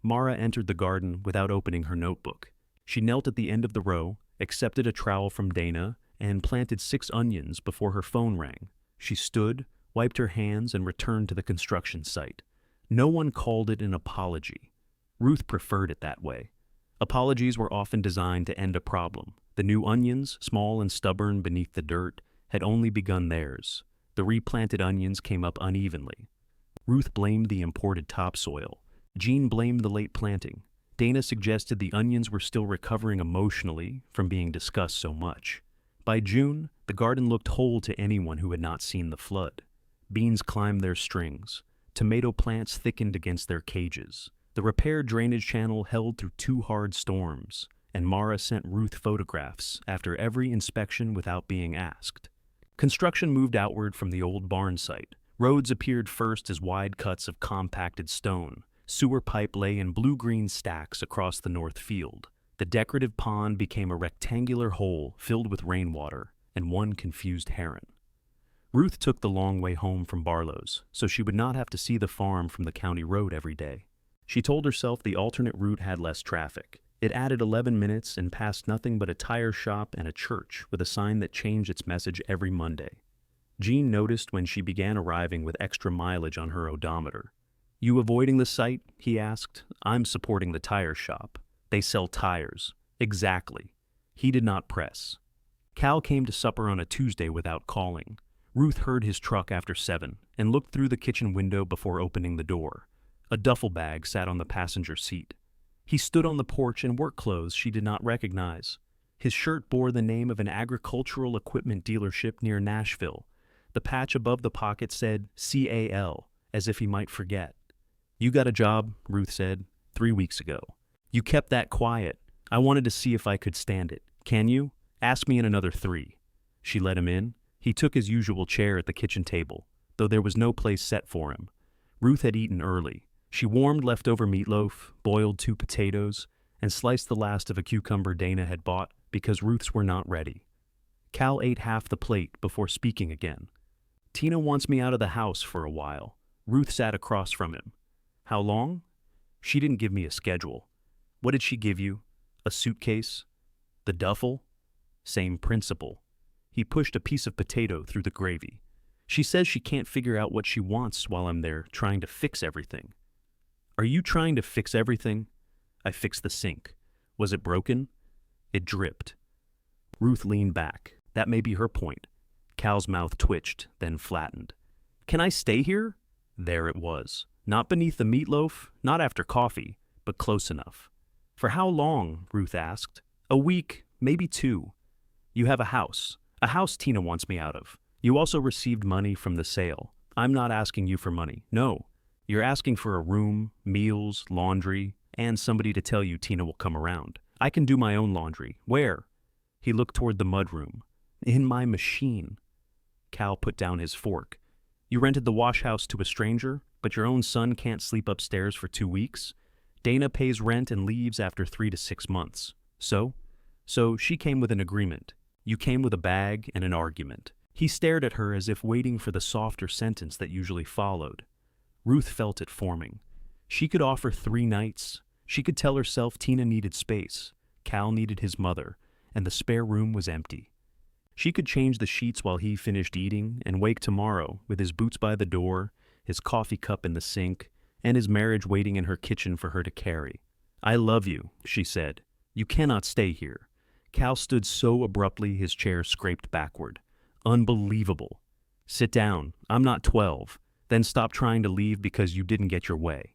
Mara entered the garden without opening her notebook. She knelt at the end of the row, accepted a trowel from Dana, and planted 6 onions before her phone rang. She stood, wiped her hands, and returned to the construction site. No one called it an apology. Ruth preferred it that way. Apologies were often designed to end a problem. The new onions, small and stubborn beneath the dirt, had only begun theirs. The replanted onions came up unevenly. Ruth blamed the imported topsoil. Jean blamed the late planting. Dana suggested the onions were still recovering emotionally from being discussed so much. By June, the garden looked whole to anyone who had not seen the flood. Beans climbed their strings. Tomato plants thickened against their cages. The repaired drainage channel held through 2 hard storms, and Mara sent Ruth photographs after every inspection without being asked. Construction moved outward from the old barn site. Roads appeared first as wide cuts of compacted stone. Sewer pipe lay in blue-green stacks across the north field. The decorative pond became a rectangular hole filled with rainwater and 1 confused heron. Ruth took the long way home from Barlow's, so she would not have to see the farm from the county road every day. She told herself the alternate route had less traffic. It added 11 minutes and passed nothing but a tire shop and a church with a sign that changed its message every Monday. Jean noticed when she began arriving with extra mileage on her odometer. You avoiding the site? He asked. I'm supporting the tire shop. They sell tires. Exactly. He did not press. Cal came to supper on a Tuesday without calling. Ruth heard his truck after 7 and looked through the kitchen window before opening the door. A duffel bag sat on the passenger seat. He stood on the porch in work clothes she did not recognize. His shirt bore the name of an agricultural equipment dealership near Nashville. The patch above the pocket said CAL, as if he might forget. You got a job, Ruth said, 3 weeks ago. You kept that quiet. I wanted to see if I could stand it. Can you? Ask me in another 3. She let him in. He took his usual chair at the kitchen table, though there was no place set for him. Ruth had eaten early. She warmed leftover meatloaf, boiled 2 potatoes, and sliced the last of a cucumber Dana had bought because Ruth's were not ready. Cal ate half the plate before speaking again. Tina wants me out of the house for a while. Ruth sat across from him. How long? She didn't give me a schedule. What did she give you? A suitcase? The duffel? Same principle. He pushed a piece of potato through the gravy. She says she can't figure out what she wants while I'm there trying to fix everything. Are you trying to fix everything? I fixed the sink. Was it broken? It dripped. Ruth leaned back. That may be her point. Cal's mouth twitched, then flattened. Can I stay here? There it was. Not beneath the meatloaf, not after coffee, but close enough. For how long? Ruth asked. A week, maybe 2. You have a house Tina wants me out of. You also received money from the sale. I'm not asking you for money. No. You're asking for a room, meals, laundry, and somebody to tell you Tina will come around. I can do my own laundry. Where? He looked toward the mudroom. In my machine. Cal put down his fork. You rented the wash house to a stranger, but your own son can't sleep upstairs for 2 weeks? Dana pays rent and leaves after 3 to 6 months. So she came with an agreement. You came with a bag and an argument. He stared at her as if waiting for the softer sentence that usually followed. Ruth felt it forming. She could offer 3 nights. She could tell herself Tina needed space, Cal needed his mother, and the spare room was empty. She could change the sheets while he finished eating and wake tomorrow with his boots by the door, his coffee cup in the sink, and his marriage waiting in her kitchen for her to carry. I love you, she said. You cannot stay here. Cal stood so abruptly his chair scraped backward. Unbelievable. Sit down. I'm not 12. Then stop trying to leave because you didn't get your way.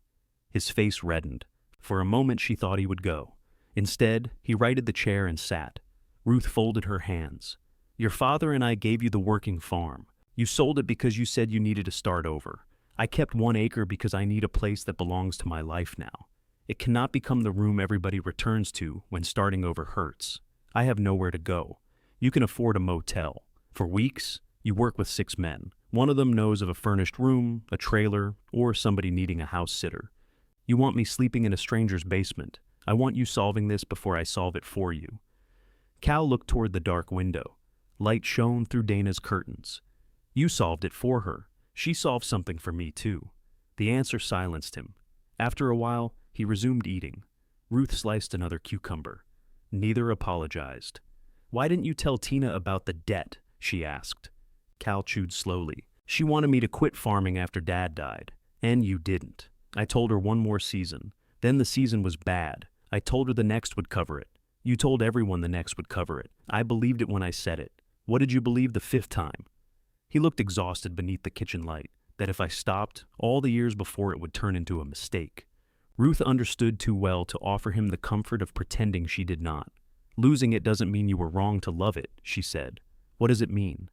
His face reddened. For a moment she thought he would go. Instead, he righted the chair and sat. Ruth folded her hands. Your father and I gave you the working farm. You sold it because you said you needed to start over. I kept One-Acre because I need a place that belongs to my life now. It cannot become the room everybody returns to when starting over hurts. I have nowhere to go. You can afford a motel. For weeks, you work with 6 men. One of them knows of a furnished room, a trailer, or somebody needing a house sitter. You want me sleeping in a stranger's basement. I want you solving this before I solve it for you. Cal looked toward the dark window. Light shone through Dana's curtains. You solved it for her. She solved something for me, too. The answer silenced him. After a while, he resumed eating. Ruth sliced another cucumber. Neither apologized. Why didn't you tell Tina about the debt? She asked. Cal chewed slowly. She wanted me to quit farming after Dad died. And you didn't. I told her 1 more season. Then the season was bad. I told her the next would cover it. You told everyone the next would cover it. I believed it when I said it. What did you believe the 5th time? He looked exhausted beneath the kitchen light, that if I stopped, all the years before it would turn into a mistake. Ruth understood too well to offer him the comfort of pretending she did not. Losing it doesn't mean you were wrong to love it, she said. What does it mean?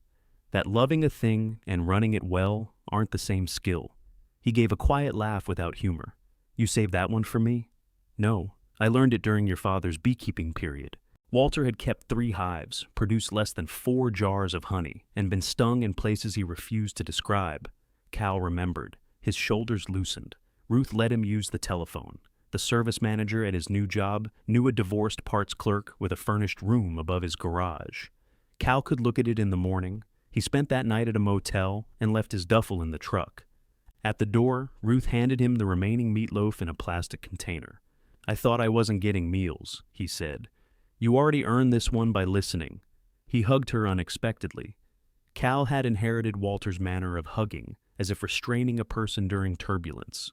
That loving a thing and running it well aren't the same skill. He gave a quiet laugh without humor. You saved that one for me? No, I learned it during your father's beekeeping period. Walter had kept 3 hives, produced less than 4 jars of honey, and been stung in places he refused to describe. Cal remembered. His shoulders loosened. Ruth let him use the telephone. The service manager at his new job knew a divorced parts clerk with a furnished room above his garage. Cal could look at it in the morning. He spent that night at a motel and left his duffel in the truck. At the door, Ruth handed him the remaining meatloaf in a plastic container. I thought I wasn't getting meals, he said. You already earned this one by listening. He hugged her unexpectedly. Cal had inherited Walter's manner of hugging, as if restraining a person during turbulence.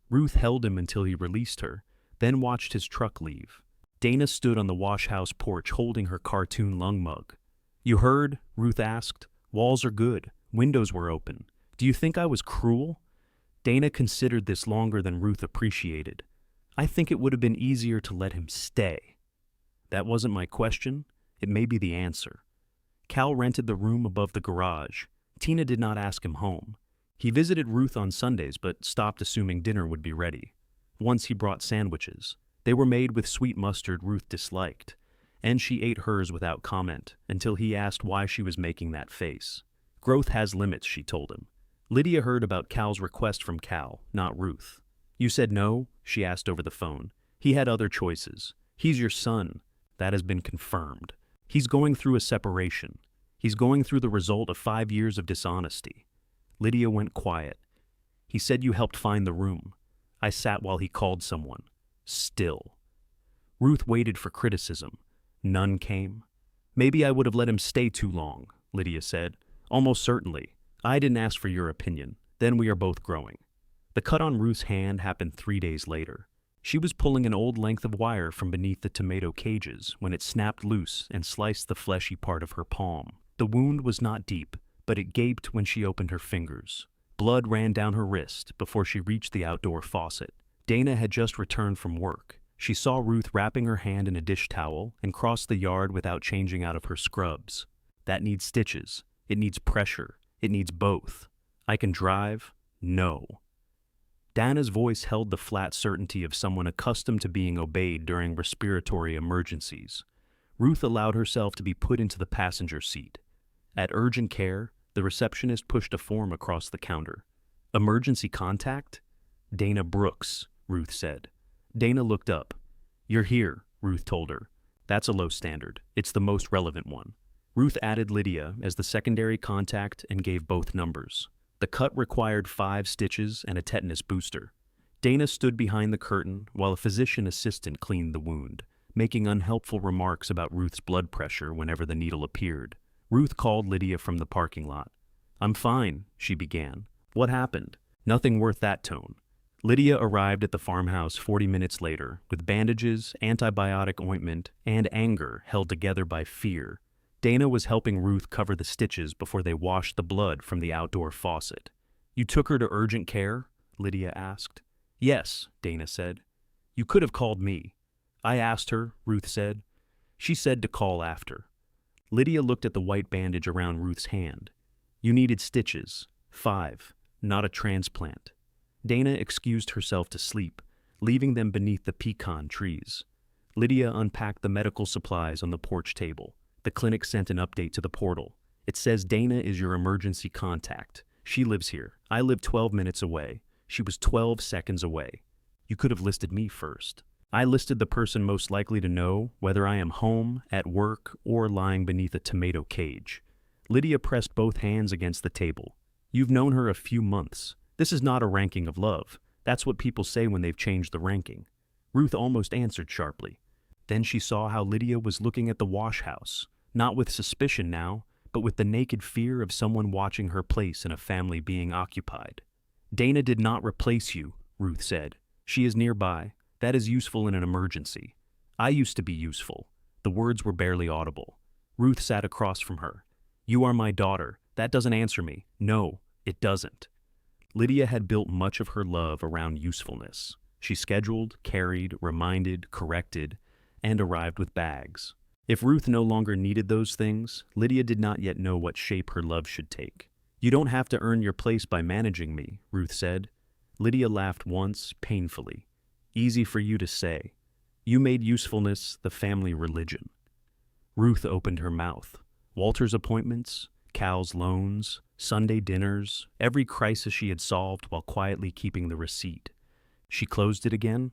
Ruth held him until he released her, then watched his truck leave. Dana stood on the wash house porch holding her cartoon lung mug. You heard? Ruth asked. Walls are good. Windows were open. Do you think I was cruel? Dana considered this longer than Ruth appreciated. I think it would have been easier to let him stay. That wasn't my question. It may be the answer. Cal rented the room above the garage. Tina did not ask him home. He visited Ruth on Sundays but stopped assuming dinner would be ready. Once he brought sandwiches. They were made with sweet mustard Ruth disliked, and she ate hers without comment until he asked why she was making that face. Growth has limits, she told him. Lydia heard about Cal's request from Cal, not Ruth. You said no? She asked over the phone. He had other choices. He's your son. That has been confirmed. He's going through a separation. He's going through the result of 5 years of dishonesty. Lydia went quiet. He said you helped find the room. I sat while he called someone. Still. Ruth waited for criticism. None came. Maybe I would have let him stay too long, Lydia said. Almost certainly. I didn't ask for your opinion. Then we are both growing. The cut on Ruth's hand happened 3 days later. She was pulling an old length of wire from beneath the tomato cages when it snapped loose and sliced the fleshy part of her palm. The wound was not deep, but it gaped when she opened her fingers. Blood ran down her wrist before she reached the outdoor faucet. Dana had just returned from work. She saw Ruth wrapping her hand in a dish towel and crossed the yard without changing out of her scrubs. That needs stitches. It needs pressure. It needs both. I can drive? No. Dana's voice held the flat certainty of someone accustomed to being obeyed during respiratory emergencies. Ruth allowed herself to be put into the passenger seat. At urgent care, the receptionist pushed a form across the counter. Emergency contact? Dana Brooks, Ruth said. Dana looked up. You're here, Ruth told her. That's a low standard. It's the most relevant one. Ruth added Lydia as the secondary contact and gave both numbers. The cut required 5 stitches and a tetanus booster. Dana stood behind the curtain while a physician assistant cleaned the wound, making unhelpful remarks about Ruth's blood pressure whenever the needle appeared. Ruth called Lydia from the parking lot. I'm fine, she began. What happened? Nothing worth that tone. Lydia arrived at the farmhouse 40 minutes later, with bandages, antibiotic ointment, and anger held together by fear. Dana was helping Ruth cover the stitches before they washed the blood from the outdoor faucet. You took her to urgent care? Lydia asked. Yes, Dana said. You could have called me. I asked her, Ruth said. She said to call after. Lydia looked at the white bandage around Ruth's hand. You needed stitches. 5, not a transplant. Dana excused herself to sleep, leaving them beneath the pecan trees. Lydia unpacked the medical supplies on the porch table. The clinic sent an update to the portal. It says Dana is your emergency contact. She lives here. I live 12 minutes away. She was 12 seconds away. You could have listed me first. I listed the person most likely to know whether I am home, at work, or lying beneath a tomato cage. Lydia pressed both hands against the table. You've known her a few months. This is not a ranking of love. That's what people say when they've changed the ranking. Ruth almost answered sharply. Then she saw how Lydia was looking at the wash house, not with suspicion now, but with the naked fear of someone watching her place in a family being occupied. Dana did not replace you, Ruth said. She is nearby. That is useful in an emergency. I used to be useful. The words were barely audible. Ruth sat across from her. You are my daughter. That doesn't answer me. No, it doesn't. Lydia had built much of her love around usefulness. She scheduled, carried, reminded, corrected, and arrived with bags. If Ruth no longer needed those things, Lydia did not yet know what shape her love should take. You don't have to earn your place by managing me, Ruth said. Lydia laughed once, painfully. Easy for you to say. You made usefulness the family religion. Ruth opened her mouth. Walter's appointments, Cal's loans, Sunday dinners, every crisis she had solved while quietly keeping the receipt. She closed it again.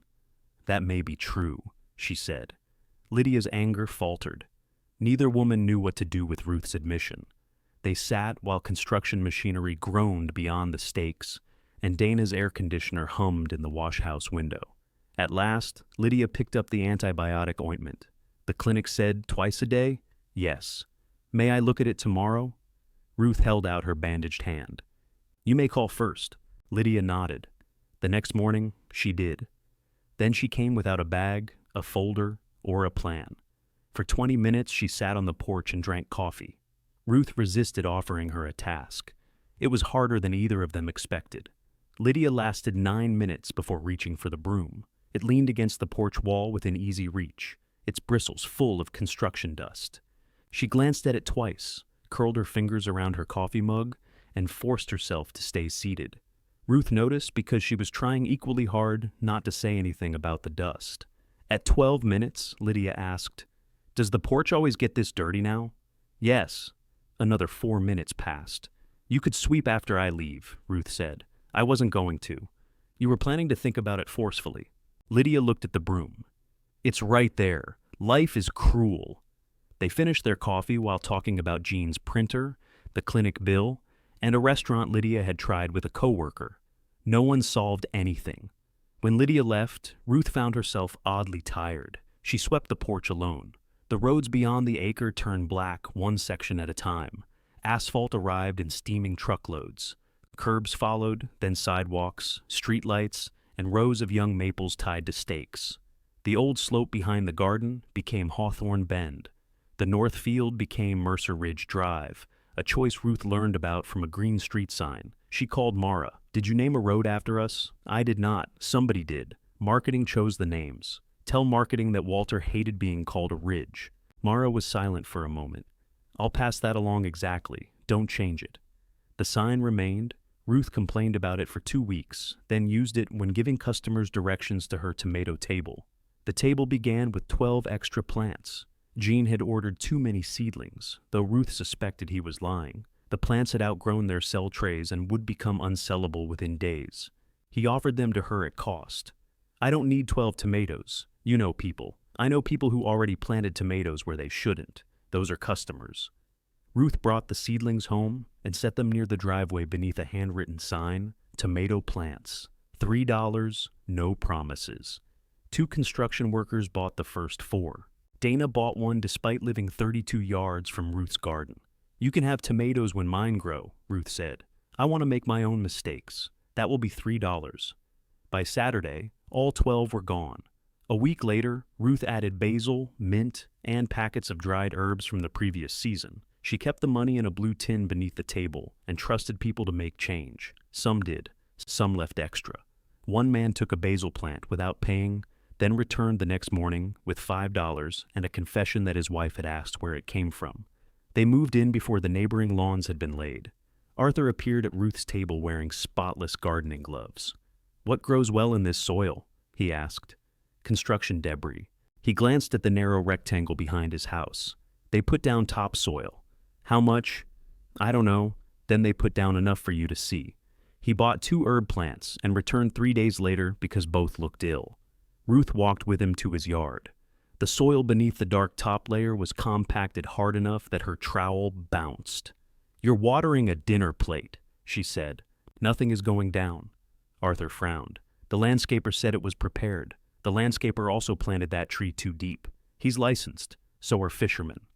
That may be true, she said. Lydia's anger faltered. Neither woman knew what to do with Ruth's admission. They sat while construction machinery groaned beyond the stakes, and Dana's air conditioner hummed in the wash-house window. At last, Lydia picked up the antibiotic ointment. The clinic said twice a day? Yes. May I look at it tomorrow? Ruth held out her bandaged hand. You may call first. Lydia nodded. The next morning, she did. Then she came without a bag, a folder, or a plan. For 20 minutes, she sat on the porch and drank coffee. Ruth resisted offering her a task. It was harder than either of them expected. Lydia lasted 9 minutes before reaching for the broom. It leaned against the porch wall within easy reach, its bristles full of construction dust. She glanced at it twice, curled her fingers around her coffee mug, and forced herself to stay seated. Ruth noticed because she was trying equally hard not to say anything about the dust. At 12 minutes, Lydia asked, Does the porch always get this dirty now? Yes. Another 4 minutes passed. You could sweep after I leave, Ruth said. I wasn't going to. You were planning to think about it forcefully. Lydia looked at the broom. It's right there. Life is cruel. They finished their coffee while talking about Jean's printer, the clinic bill, and a restaurant Lydia had tried with a coworker. No one solved anything. When Lydia left, Ruth found herself oddly tired. She swept the porch alone. The roads beyond the acre turned black one section at a time. Asphalt arrived in steaming truckloads. Curbs followed, then sidewalks, streetlights, and rows of young maples tied to stakes. The old slope behind the garden became Hawthorne Bend. The north field became Mercer Ridge Drive, a choice Ruth learned about from a green street sign. She called Mara. Did you name a road after us? I did not. Somebody did. Marketing chose the names. Tell marketing that Walter hated being called a ridge. Mara was silent for a moment. I'll pass that along exactly. Don't change it. The sign remained. Ruth complained about it for 2 weeks, then used it when giving customers directions to her tomato table. The table began with 12 extra plants. Gene had ordered too many seedlings, though Ruth suspected he was lying. The plants had outgrown their cell trays and would become unsellable within days. He offered them to her at cost. "I don't need 12 tomatoes. You know people. I know people who already planted tomatoes where they shouldn't. Those are customers." Ruth brought the seedlings home and set them near the driveway beneath a handwritten sign, "Tomato plants. $3, no promises." 2 construction workers bought the first 4. Dana bought one despite living 32 yards from Ruth's garden. "You can have tomatoes when mine grow," Ruth said. "I want to make my own mistakes. That will be $3. By Saturday, all 12 were gone. A week later, Ruth added basil, mint, and packets of dried herbs from the previous season. She kept the money in a blue tin beneath the table and trusted people to make change. Some did. Some left extra. One man took a basil plant without paying, then returned the next morning with $5 and a confession that his wife had asked where it came from. They moved in before the neighboring lawns had been laid. Arthur appeared at Ruth's table wearing spotless gardening gloves. "What grows well in this soil?" he asked. "Construction debris." He glanced at the narrow rectangle behind his house. "They put down topsoil." "How much?" "I don't know." "Then they put down enough for you to see." He bought 2 herb plants and returned 3 days later because both looked ill. Ruth walked with him to his yard. The soil beneath the dark top layer was compacted hard enough that her trowel bounced. "You're watering a dinner plate," she said. "Nothing is going down." Arthur frowned. The landscaper said it was prepared. The landscaper also planted that tree too deep. He's licensed. So are fishermen.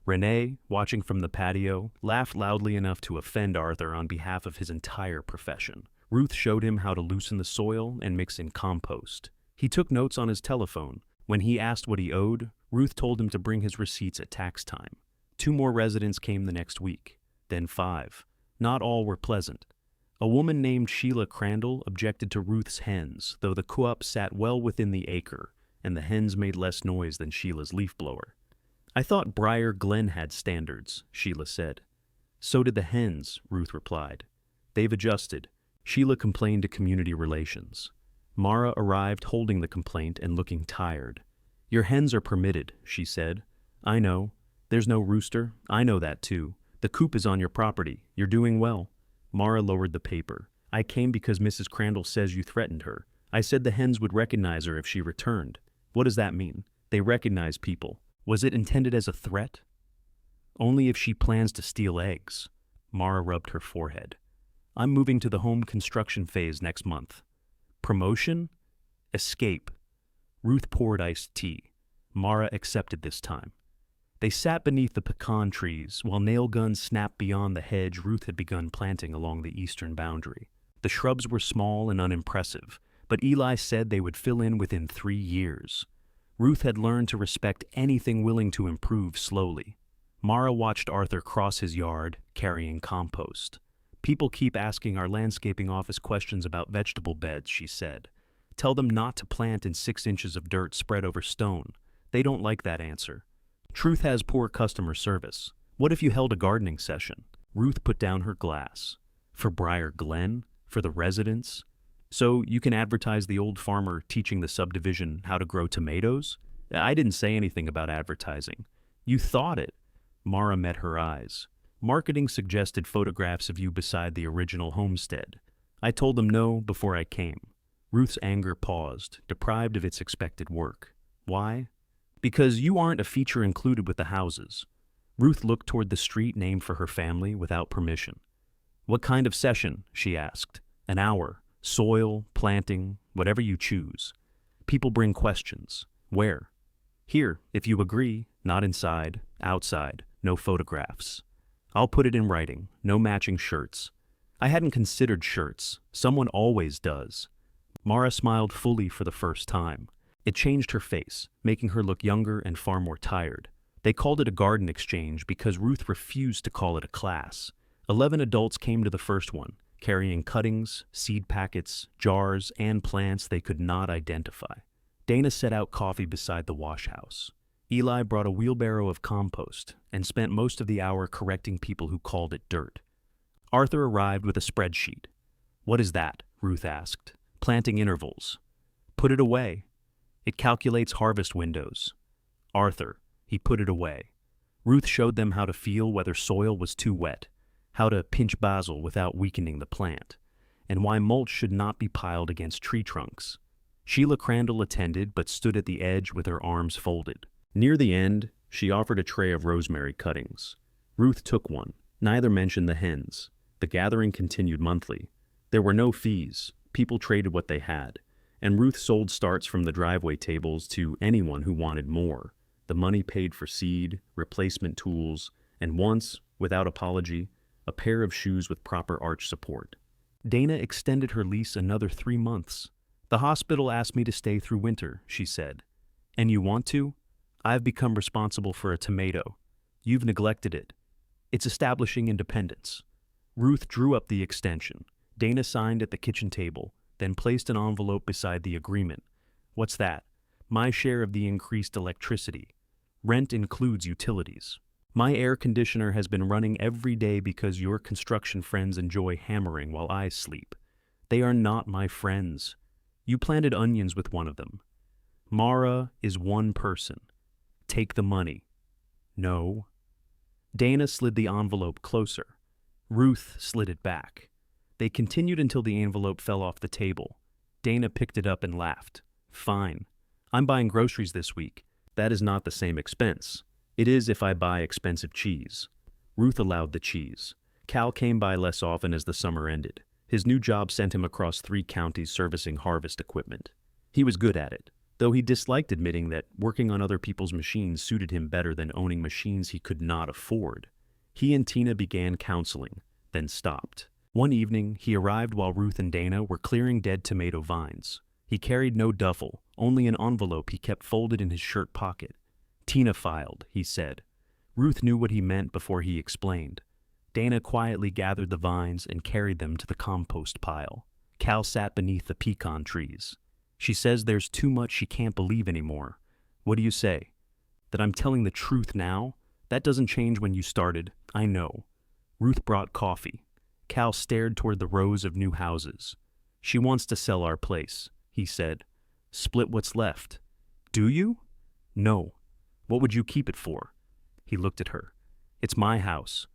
Renee, watching from the patio, laughed loudly enough to offend Arthur on behalf of his entire profession. Ruth showed him how to loosen the soil and mix in compost. He took notes on his telephone. When he asked what he owed, Ruth told him to bring his receipts at tax time. 2 more residents came the next week, then 5. Not all were pleasant. A woman named Sheila Crandall objected to Ruth's hens, though the co-op sat well within the acre, and the hens made less noise than Sheila's leaf blower. "I thought Briar Glen had standards," Sheila said. "So did the hens," Ruth replied. "They've adjusted." Sheila complained to community relations. Mara arrived holding the complaint and looking tired. "Your hens are permitted," she said. "I know. There's no rooster. I know that too. The coop is on your property. You're doing well." Mara lowered the paper. "I came because Mrs. Crandall says you threatened her. I said the hens would recognize her if she returned." "What does that mean?" "They recognize people." "Was it intended as a threat?" "Only if she plans to steal eggs." Mara rubbed her forehead. "I'm moving to the home construction phase next month." "Promotion?" "Escape." Ruth poured iced tea. Mara accepted this time. They sat beneath the pecan trees while nail guns snapped beyond the hedge Ruth had begun planting along the eastern boundary. The shrubs were small and unimpressive, but Eli said they would fill in within 3 years. Ruth had learned to respect anything willing to improve slowly. Mara watched Arthur cross his yard, carrying compost. "People keep asking our landscaping office questions about vegetable beds," she said. "Tell them not to plant in 6 inches of dirt spread over stone. They don't like that answer. Truth has poor customer service. What if you held a gardening session?" Ruth put down her glass. "For Briar Glen? For the residents? So you can advertise the old farmer teaching the subdivision how to grow tomatoes?" "I didn't say anything about advertising." "You thought it." Mara met her eyes. "Marketing suggested photographs of you beside the original homestead. I told them no before I came." Ruth's anger paused, deprived of its expected work. "Why?" "Because you aren't a feature included with the houses." Ruth looked toward the street named for her family without permission. "What kind of session?" she asked. "An hour. Soil, planting, whatever you choose. People bring questions. Where?" "Here, if you agree. Not inside. Outside. No photographs." "I'll put it in writing. No matching shirts." "I hadn't considered shirts. Someone always does." Mara smiled fully for the first time. It changed her face, making her look younger and far more tired. They called it a garden exchange because Ruth refused to call it a class. 11 adults came to the first one, carrying cuttings, seed packets, jars, and plants they could not identify. Dana set out coffee beside the wash house. Eli brought a wheelbarrow of compost and spent most of the hour correcting people who called it dirt. Arthur arrived with a spreadsheet. What is that? Ruth asked. Planting intervals. Put it away. It calculates harvest windows. Arthur, he put it away. Ruth showed them how to feel whether soil was too wet, how to pinch basil without weakening the plant, and why mulch should not be piled against tree trunks. Sheila Crandall attended but stood at the edge with her arms folded. Near the end, she offered a tray of rosemary cuttings. Ruth took one. Neither mentioned the hens. The gathering continued monthly. There were no fees. People traded what they had. And Ruth sold starts from the driveway tables to anyone who wanted more. The money paid for seed, replacement tools, and once, without apology, a pair of shoes with proper arch support. Dana extended her lease another 3 months. The hospital asked me to stay through winter, she said. And you want to? I've become responsible for a tomato. You've neglected it. It's establishing independence. Ruth drew up the extension. Dana signed at the kitchen table, then placed an envelope beside the agreement. What's that? My share of the increased electricity. Rent includes utilities. My air conditioner has been running every day because your construction friends enjoy hammering while I sleep. They are not my friends. You planted onions with one of them. Mara is one person. Take the money. No. Dana slid the envelope closer. Ruth slid it back. They continued until the envelope fell off the table. Dana picked it up and laughed. Fine. I'm buying groceries this week. That is not the same expense. It is if I buy expensive cheese. Ruth allowed the cheese. Cal came by less often as the summer ended. His new job sent him across 3 counties servicing harvest equipment. He was good at it, though he disliked admitting that working on other people's machines suited him better than owning machines he could not afford. He and Tina began counseling, then stopped. One evening, he arrived while Ruth and Dana were clearing dead tomato vines. He carried no duffel, only an envelope he kept folded in his shirt pocket. Tina filed, he said. Ruth knew what he meant before he explained. Dana quietly gathered the vines and carried them to the compost pile. Cal sat beneath the pecan trees. She says there's too much she can't believe anymore. What do you say? That I'm telling the truth now? That doesn't change when you started, I know. Ruth brought coffee. Cal stared toward the rows of new houses. She wants to sell our place, he said. Split what's left. Do you? No. What would you keep it for? He looked at her. It's my house.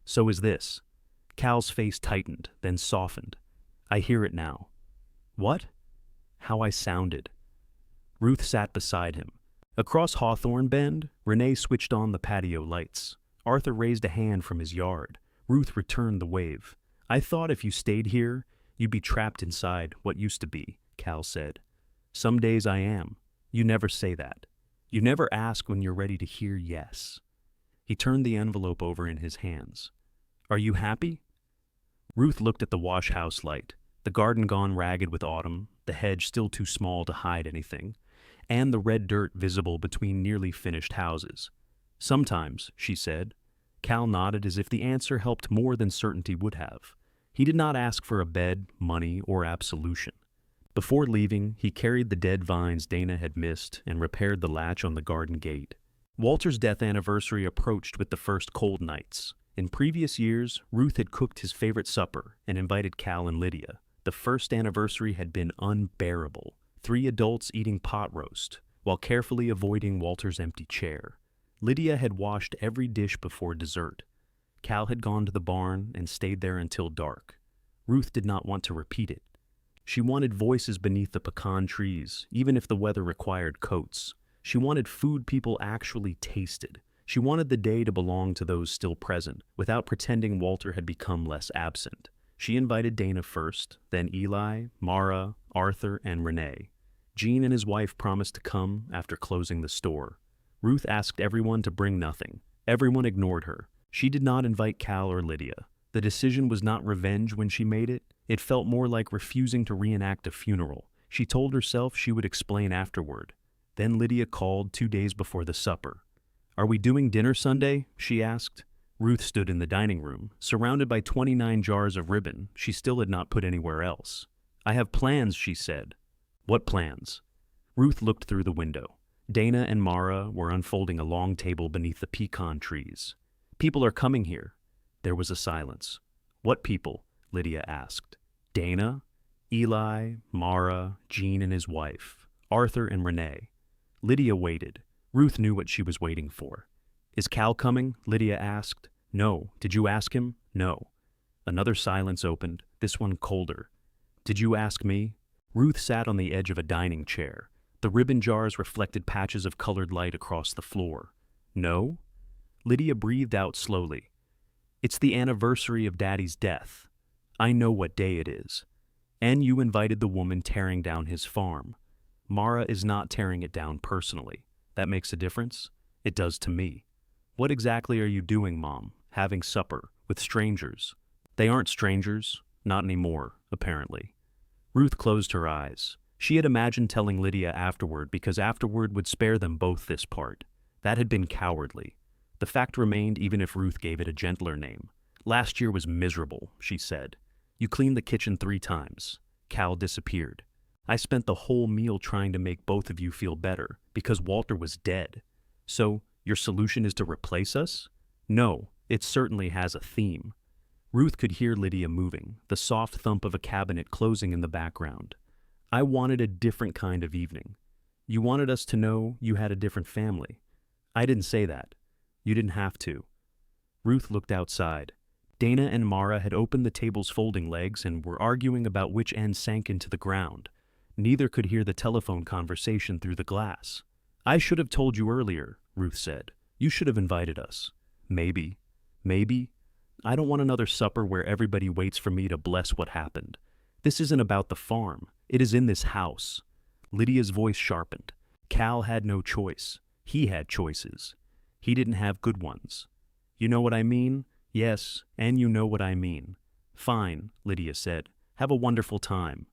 So is this. Cal's face tightened, then softened. I hear it now. What? How I sounded. Ruth sat beside him. Across Hawthorne Bend, Renee switched on the patio lights. Arthur raised a hand from his yard. Ruth returned the wave. I thought if you stayed here, you'd be trapped inside what used to be, Cal said. Some days I am. You never say that. You never ask when you're ready to hear yes. He turned the envelope over in his hands. Are you happy? Ruth looked at the wash house light, the garden gone ragged with autumn, the hedge still too small to hide anything, and the red dirt visible between nearly finished houses. Sometimes, she said. Cal nodded as if the answer helped more than certainty would have. He did not ask for a bed, money, or absolution. Before leaving, he carried the dead vines Dana had missed and repaired the latch on the garden gate. Walter's death anniversary approached with the first cold nights. In previous years, Ruth had cooked his favorite supper and invited Cal and Lydia. The first anniversary had been unbearable. 3 adults eating pot roast, while carefully avoiding Walter's empty chair. Lydia had washed every dish before dessert. Cal had gone to the barn and stayed there until dark. Ruth did not want to repeat it. She wanted voices beneath the pecan trees, even if the weather required coats. She wanted food people actually tasted. She wanted the day to belong to those still present, without pretending Walter had become less absent. She invited Dana first, then Eli, Mara, Arthur, and Renee. Gene and his wife promised to come after closing the store. Ruth asked everyone to bring nothing. Everyone ignored her. She did not invite Cal or Lydia. The decision was not revenge when she made it. It felt more like refusing to reenact a funeral. She told herself she would explain afterward. Then Lydia called 2 days before the supper. Are we doing dinner Sunday? She asked. Ruth stood in the dining room, surrounded by 29 jars of ribbon she still had not put anywhere else. I have plans, she said. What plans? Ruth looked through the window. Dana and Mara were unfolding a long table beneath the pecan trees. People are coming here. There was a silence. What people? Lydia asked. Dana, Eli, Mara, Jean and his wife, Arthur and Renee. Lydia waited. Ruth knew what she was waiting for. Is Cal coming? Lydia asked. No. Did you ask him? No. Another silence opened, this one colder. Did you ask me? Ruth sat on the edge of a dining chair. The ribbon jars reflected patches of colored light across the floor. No? Lydia breathed out slowly. It's the anniversary of Daddy's death. I know what day it is. And you invited the woman tearing down his farm. Mara is not tearing it down personally. That makes a difference? It does to me. What exactly are you doing, Mom? Having supper with strangers? They aren't strangers. Not anymore, apparently. Ruth closed her eyes. She had imagined telling Lydia afterward because afterward would spare them both this part. That had been cowardly. The fact remained even if Ruth gave it a gentler name. Last year was miserable, she said. You cleaned the kitchen 3 times. Cal disappeared. I spent the whole meal trying to make both of you feel better because Walter was dead. So, your solution is to replace us? No, it certainly has a theme. Ruth could hear Lydia moving, the soft thump of a cabinet closing in the background. I wanted a different kind of evening. You wanted us to know you had a different family. I didn't say that. You didn't have to. Ruth looked outside. Dana and Mara had opened the table's folding legs and were arguing about which end sank into the ground. Neither could hear the telephone conversation through the glass. I should have told you earlier, Ruth said. You should have invited us. Maybe. Maybe. I don't want another supper where everybody waits for me to bless what happened. This isn't about the farm. It is in this house. Lydia's voice sharpened. Cal had no choice. He had choices. He didn't have good ones. You know what I mean? Yes, and you know what I mean. Fine, Lydia said. Have a wonderful time.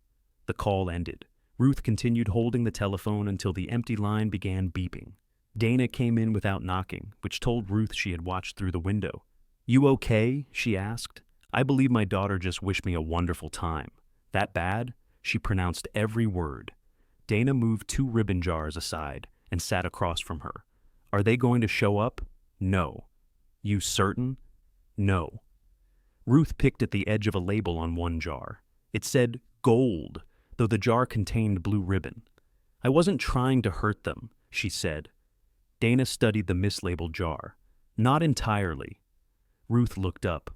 The call ended. Ruth continued holding the telephone until the empty line began beeping. Dana came in without knocking, which told Ruth she had watched through the window. You okay? She asked. I believe my daughter just wished me a wonderful time. That bad? She pronounced every word. Dana moved 2 ribbon jars aside and sat across from her. Are they going to show up? No. You certain? No. Ruth picked at the edge of a label on one jar. It said gold, though the jar contained blue ribbon. I wasn't trying to hurt them, she said. Dana studied the mislabeled jar. Not entirely. Ruth looked up.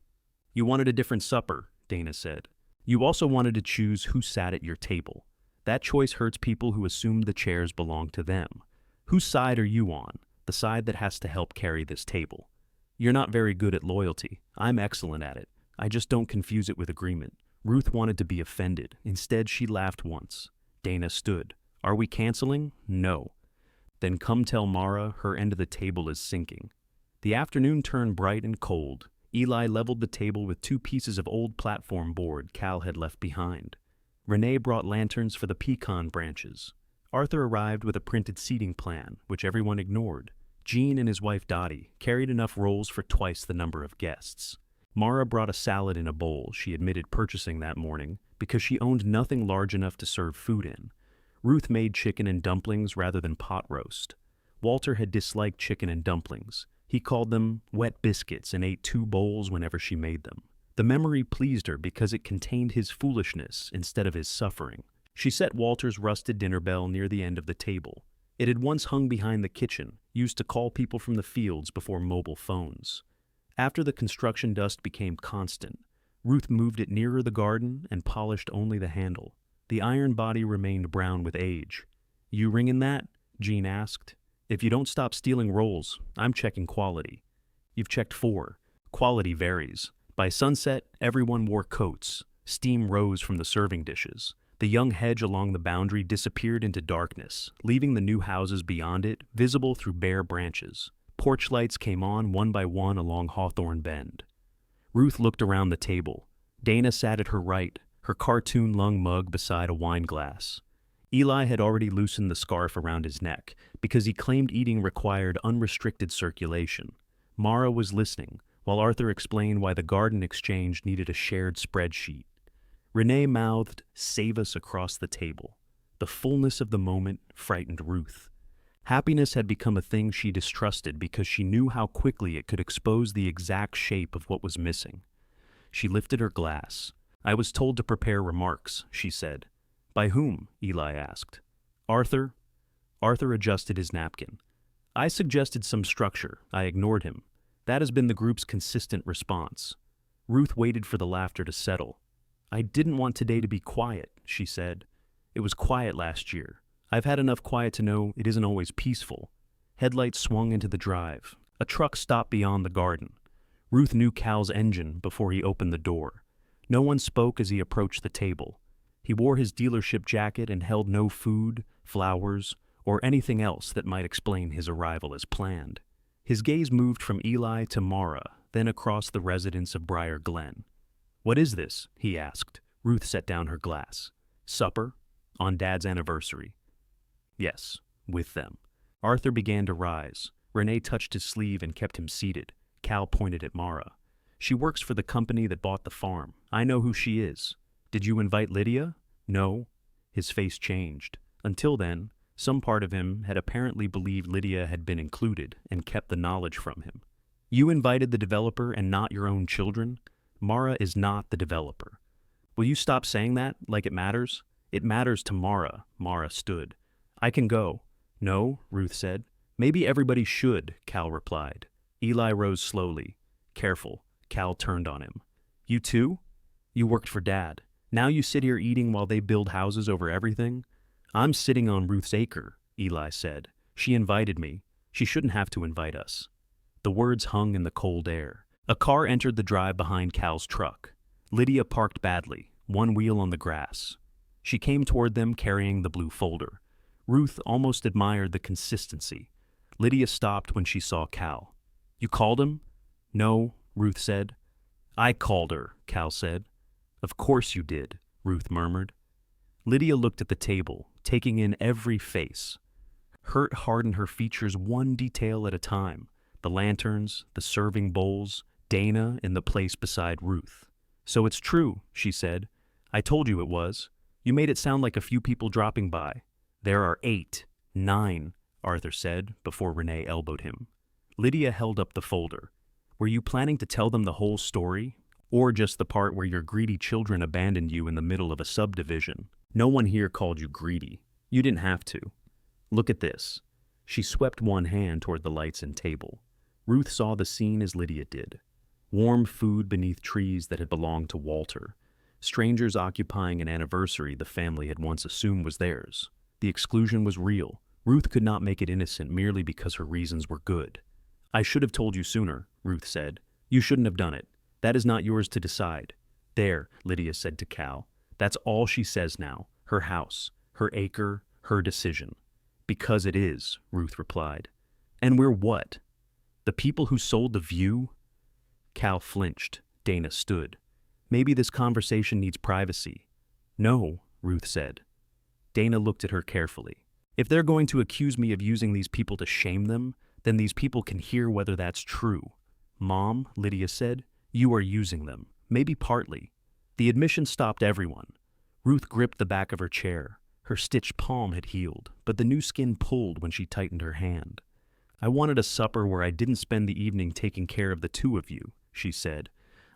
You wanted a different supper, Dana said. You also wanted to choose who sat at your table. That choice hurts people who assume the chairs belong to them. Whose side are you on? The side that has to help carry this table. You're not very good at loyalty. I'm excellent at it. I just don't confuse it with agreement. Ruth wanted to be offended. Instead, she laughed once. Dana stood. Are we canceling? No. Then come tell Mara her end of the table is sinking. The afternoon turned bright and cold. Eli leveled the table with 2 pieces of old platform board Cal had left behind. Renee brought lanterns for the pecan branches. Arthur arrived with a printed seating plan, which everyone ignored. Jean and his wife Dottie carried enough rolls for twice the number of guests. Mara brought a salad in a bowl she admitted purchasing that morning because she owned nothing large enough to serve food in. Ruth made chicken and dumplings rather than pot roast. Walter had disliked chicken and dumplings. He called them wet biscuits and ate 2 bowls whenever she made them. The memory pleased her because it contained his foolishness instead of his suffering. She set Walter's rusted dinner bell near the end of the table. It had once hung behind the kitchen, used to call people from the fields before mobile phones. After the construction dust became constant, Ruth moved it nearer the garden and polished only the handle. The iron body remained brown with age. You ringing that? Jean asked. If you don't stop stealing rolls, I'm checking quality. You've checked 4. Quality varies. By sunset, everyone wore coats. Steam rose from the serving dishes. The young hedge along the boundary disappeared into darkness, leaving the new houses beyond it visible through bare branches. Porch lights came on one by one along Hawthorne Bend. Ruth looked around the table. Dana sat at her right, her cartoon lung mug beside a wine glass. Eli had already loosened the scarf around his neck because he claimed eating required unrestricted circulation. Mara was listening, while Arthur explained why the garden exchange needed a shared spreadsheet. Renee mouthed, "Save us," across the table. The fullness of the moment frightened Ruth. Happiness had become a thing she distrusted because she knew how quickly it could expose the exact shape of what was missing. She lifted her glass. I was told to prepare remarks, she said. By whom? Eli asked. Arthur. Arthur adjusted his napkin. I suggested some structure. I ignored him. That has been the group's consistent response. Ruth waited for the laughter to settle. I didn't want today to be quiet, she said. It was quiet last year. I've had enough quiet to know it isn't always peaceful. Headlights swung into the drive. A truck stopped beyond the garden. Ruth knew Cal's engine before he opened the door. No one spoke as he approached the table. He wore his dealership jacket and held no food, flowers, or anything else that might explain his arrival as planned. His gaze moved from Eli to Mara, then across the residence of Briar Glen. What is this? He asked. Ruth set down her glass. Supper? On Dad's anniversary. Yes, with them. Arthur began to rise. Renee touched his sleeve and kept him seated. Cal pointed at Mara. She works for the company that bought the farm. I know who she is. Did you invite Lydia? No. His face changed. Until then, some part of him had apparently believed Lydia had been included and kept the knowledge from him. You invited the developer and not your own children? Mara is not the developer. Will you stop saying that, like it matters? It matters to Mara. Mara stood. I can go. No, Ruth said. Maybe everybody should, Cal replied. Eli rose slowly. Careful. Cal turned on him. You too? You worked for Dad. Now you sit here eating while they build houses over everything? I'm sitting on Ruth's acre, Eli said. She invited me. She shouldn't have to invite us. The words hung in the cold air. A car entered the drive behind Cal's truck. Lydia parked badly, one wheel on the grass. She came toward them carrying the blue folder. Ruth almost admired the consistency. Lydia stopped when she saw Cal. You called him? No, Ruth said. I called her, Cal said. Of course you did, Ruth murmured. Lydia looked at the table, taking in every face. Hurt hardened her features one detail at a time. The lanterns, the serving bowls, Dana in the place beside Ruth. So it's true, she said. I told you it was. You made it sound like a few people dropping by. There are 8, 9, Arthur said before Renee elbowed him. Lydia held up the folder. Were you planning to tell them the whole story? Or just the part where your greedy children abandoned you in the middle of a subdivision? No one here called you greedy. You didn't have to. Look at this. She swept one hand toward the lights and table. Ruth saw the scene as Lydia did. Warm food beneath trees that had belonged to Walter. Strangers occupying an anniversary the family had once assumed was theirs. The exclusion was real. Ruth could not make it innocent merely because her reasons were good. I should have told you sooner, Ruth said. You shouldn't have done it. That is not yours to decide. There, Lydia said to Cal. That's all she says now. Her house, her acre, her decision. Because it is, Ruth replied. And we're what? The people who sold the view? Cal flinched. Dana stood. Maybe this conversation needs privacy. No, Ruth said. Dana looked at her carefully. If they're going to accuse me of using these people to shame them, then these people can hear whether that's true. Mom, Lydia said, you are using them. Maybe partly. The admission stopped everyone. Ruth gripped the back of her chair. Her stitched palm had healed, but the new skin pulled when she tightened her hand. I wanted a supper where I didn't spend the evening taking care of the two of you, she said.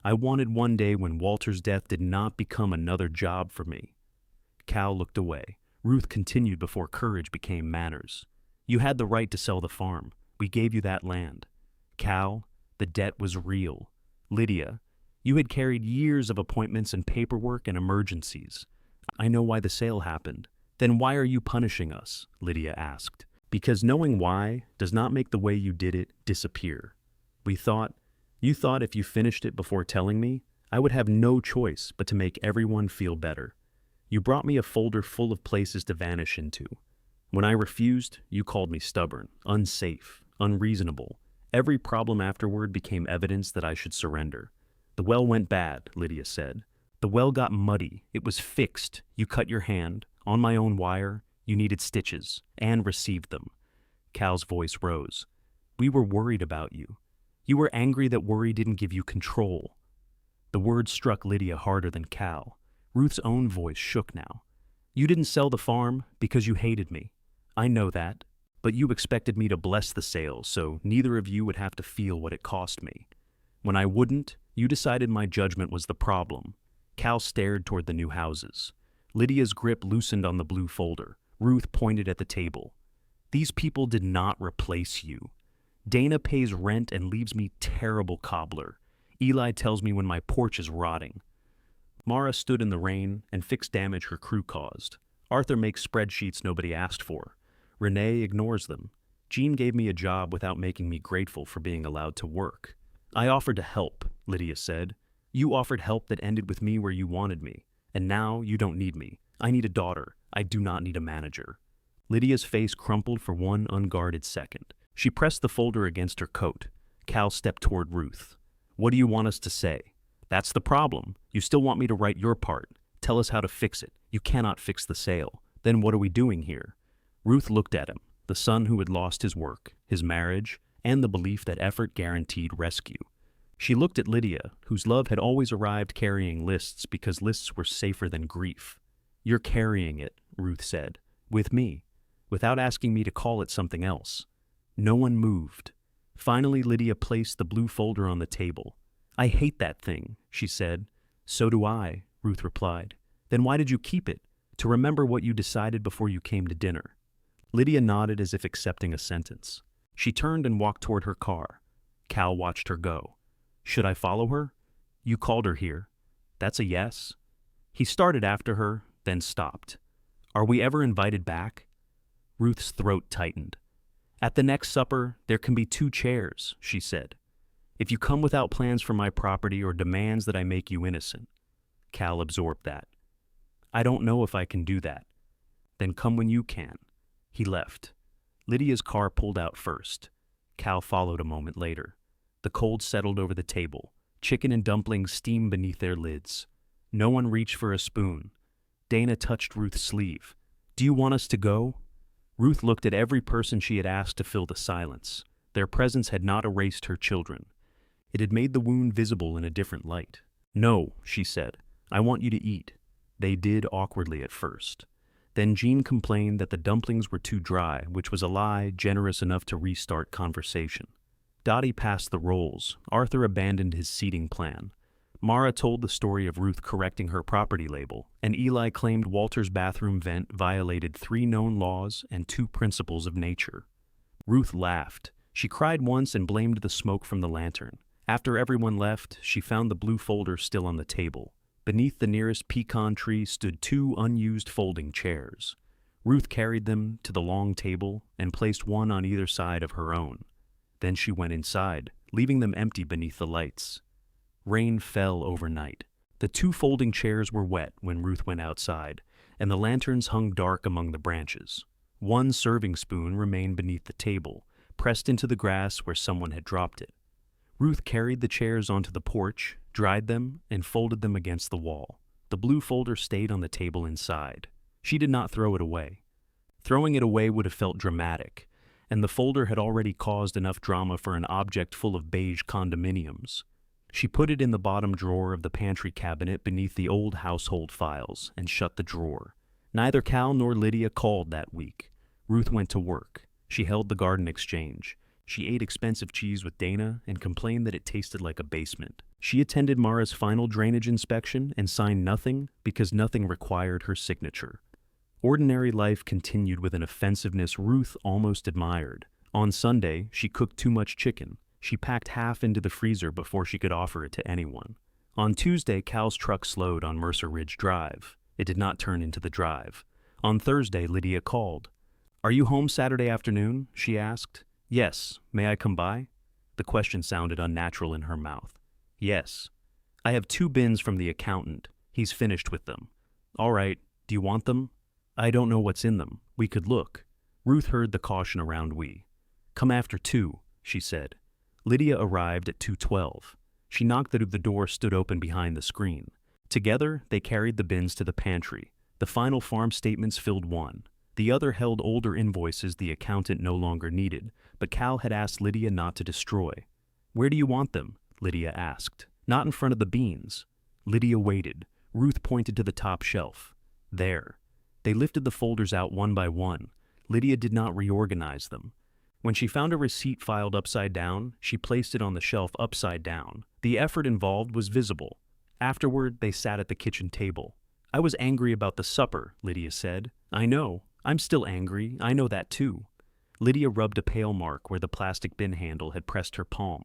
I wanted one day when Walter's death did not become another job for me. Cal looked away. Ruth continued before courage became manners. You had the right to sell the farm. We gave you that land. Cal, the debt was real. Lydia, you had carried years of appointments and paperwork and emergencies. I know why the sale happened. Then why are you punishing us? Lydia asked. Because knowing why does not make the way you did it disappear. You thought if you finished it before telling me, I would have no choice but to make everyone feel better. You brought me a folder full of places to vanish into. When I refused, you called me stubborn, unsafe, unreasonable. Every problem afterward became evidence that I should surrender. The well went bad, Lydia said. The well got muddy. It was fixed. You cut your hand. On my own wire, you needed stitches, and received them. Cal's voice rose. We were worried about you. You were angry that worry didn't give you control. The words struck Lydia harder than Cal. Ruth's own voice shook now. You didn't sell the farm because you hated me. I know that. But you expected me to bless the sale, so neither of you would have to feel what it cost me. When I wouldn't, you decided my judgment was the problem. Cal stared toward the new houses. Lydia's grip loosened on the blue folder. Ruth pointed at the table. These people did not replace you. Dana pays rent and leaves me terrible cobbler. Eli tells me when my porch is rotting. Mara stood in the rain and fixed damage her crew caused. Arthur makes spreadsheets nobody asked for. Renee ignores them. Jean gave me a job without making me grateful for being allowed to work. I offered to help, Lydia said. You offered help that ended with me where you wanted me. And now you don't need me. I need a daughter. I do not need a manager. Lydia's face crumpled for one unguarded second. She pressed the folder against her coat. Cal stepped toward Ruth. What do you want us to say? That's the problem. You still want me to write your part. Tell us how to fix it. You cannot fix the sale. Then what are we doing here? Ruth looked at him, the son who had lost his work, his marriage, and the belief that effort guaranteed rescue. She looked at Lydia, whose love had always arrived carrying lists because lists were safer than grief. You're carrying it, Ruth said, with me, without asking me to call it something else. No one moved. Finally, Lydia placed the blue folder on the table. I hate that thing, she said. So do I, Ruth replied. Then why did you keep it? To remember what you decided before you came to dinner. Lydia nodded as if accepting a sentence. She turned and walked toward her car. Cal watched her go. Should I follow her? You called her here. That's a yes. He started after her, then stopped. Are we ever invited back? Ruth's throat tightened. At the next supper, there can be 2 chairs, she said. If you come without plans for my property or demands that I make you innocent. Cal absorbed that. I don't know if I can do that. Then come when you can. He left. Lydia's car pulled out first. Cal followed a moment later. The cold settled over the table. Chicken and dumplings steamed beneath their lids. No one reached for a spoon. Dana touched Ruth's sleeve. Do you want us to go? Ruth looked at every person she had asked to fill the silence. Their presence had not erased her children. It had made the wound visible in a different light. No, she said. I want you to eat. They did awkwardly at first. Then Jean complained that the dumplings were too dry, which was a lie generous enough to restart conversation. Dottie passed the rolls. Arthur abandoned his seating plan. Mara told the story of Ruth correcting her property label, and Eli claimed Walter's bathroom vent violated 3 known laws and 2 principles of nature. Ruth laughed. She cried once and blamed the smoke from the lantern. After everyone left, she found the blue folder still on the table. Beneath the nearest pecan tree stood 2 unused folding chairs. Ruth carried them to the long table and placed one on either side of her own. Then she went inside, leaving them empty beneath the lights. Rain fell overnight. The 2 folding chairs were wet when Ruth went outside, and the lanterns hung dark among the branches. 1 serving spoon remained beneath the table, pressed into the grass where someone had dropped it. Ruth carried the chairs onto the porch, dried them, and folded them against the wall. The blue folder stayed on the table inside. She did not throw it away. Throwing it away would have felt dramatic, and the folder had already caused enough drama for an object full of beige condominiums. She put it in the bottom drawer of the pantry cabinet beneath the old household files and shut the drawer. Neither Cal nor Lydia called that week. Ruth went to work. She held the garden exchange. She ate expensive cheese with Dana and complained that it tasted like a basement. She attended Mara's final drainage inspection and signed nothing because nothing required her signature. Ordinary life continued with an offensiveness Ruth almost admired. On Sunday, she cooked too much chicken. She packed half into the freezer before she could offer it to anyone. On Tuesday, Cal's truck slowed on Mercer Ridge Drive. It did not turn into the drive. On Thursday, Lydia called. Are you home Saturday afternoon? She asked. Yes. May I come by? The question sounded unnatural in her mouth. Yes. I have 2 bins from the accountant. He's finished with them. All right. Do you want them? I don't know what's in them. We could look. Ruth heard the caution around we. Come after 2, she said. Lydia arrived at 2:12. She knocked through the door stood open behind the screen. Together, they carried the bins to the pantry. The final farm statements filled one. The other held older invoices the accountant no longer needed, but Cal had asked Lydia not to destroy. Where do you want them? Lydia asked. Not in front of the beans. Lydia waited. Ruth pointed to the top shelf. There. They lifted the folders out one by one. Lydia did not reorganize them. When she found a receipt filed upside down, she placed it on the shelf upside down. The effort involved was visible. Afterward, they sat at the kitchen table. I was angry about the supper, Lydia said. I know. I'm still angry. I know that too. Lydia rubbed a pale mark where the plastic bin handle had pressed her palm.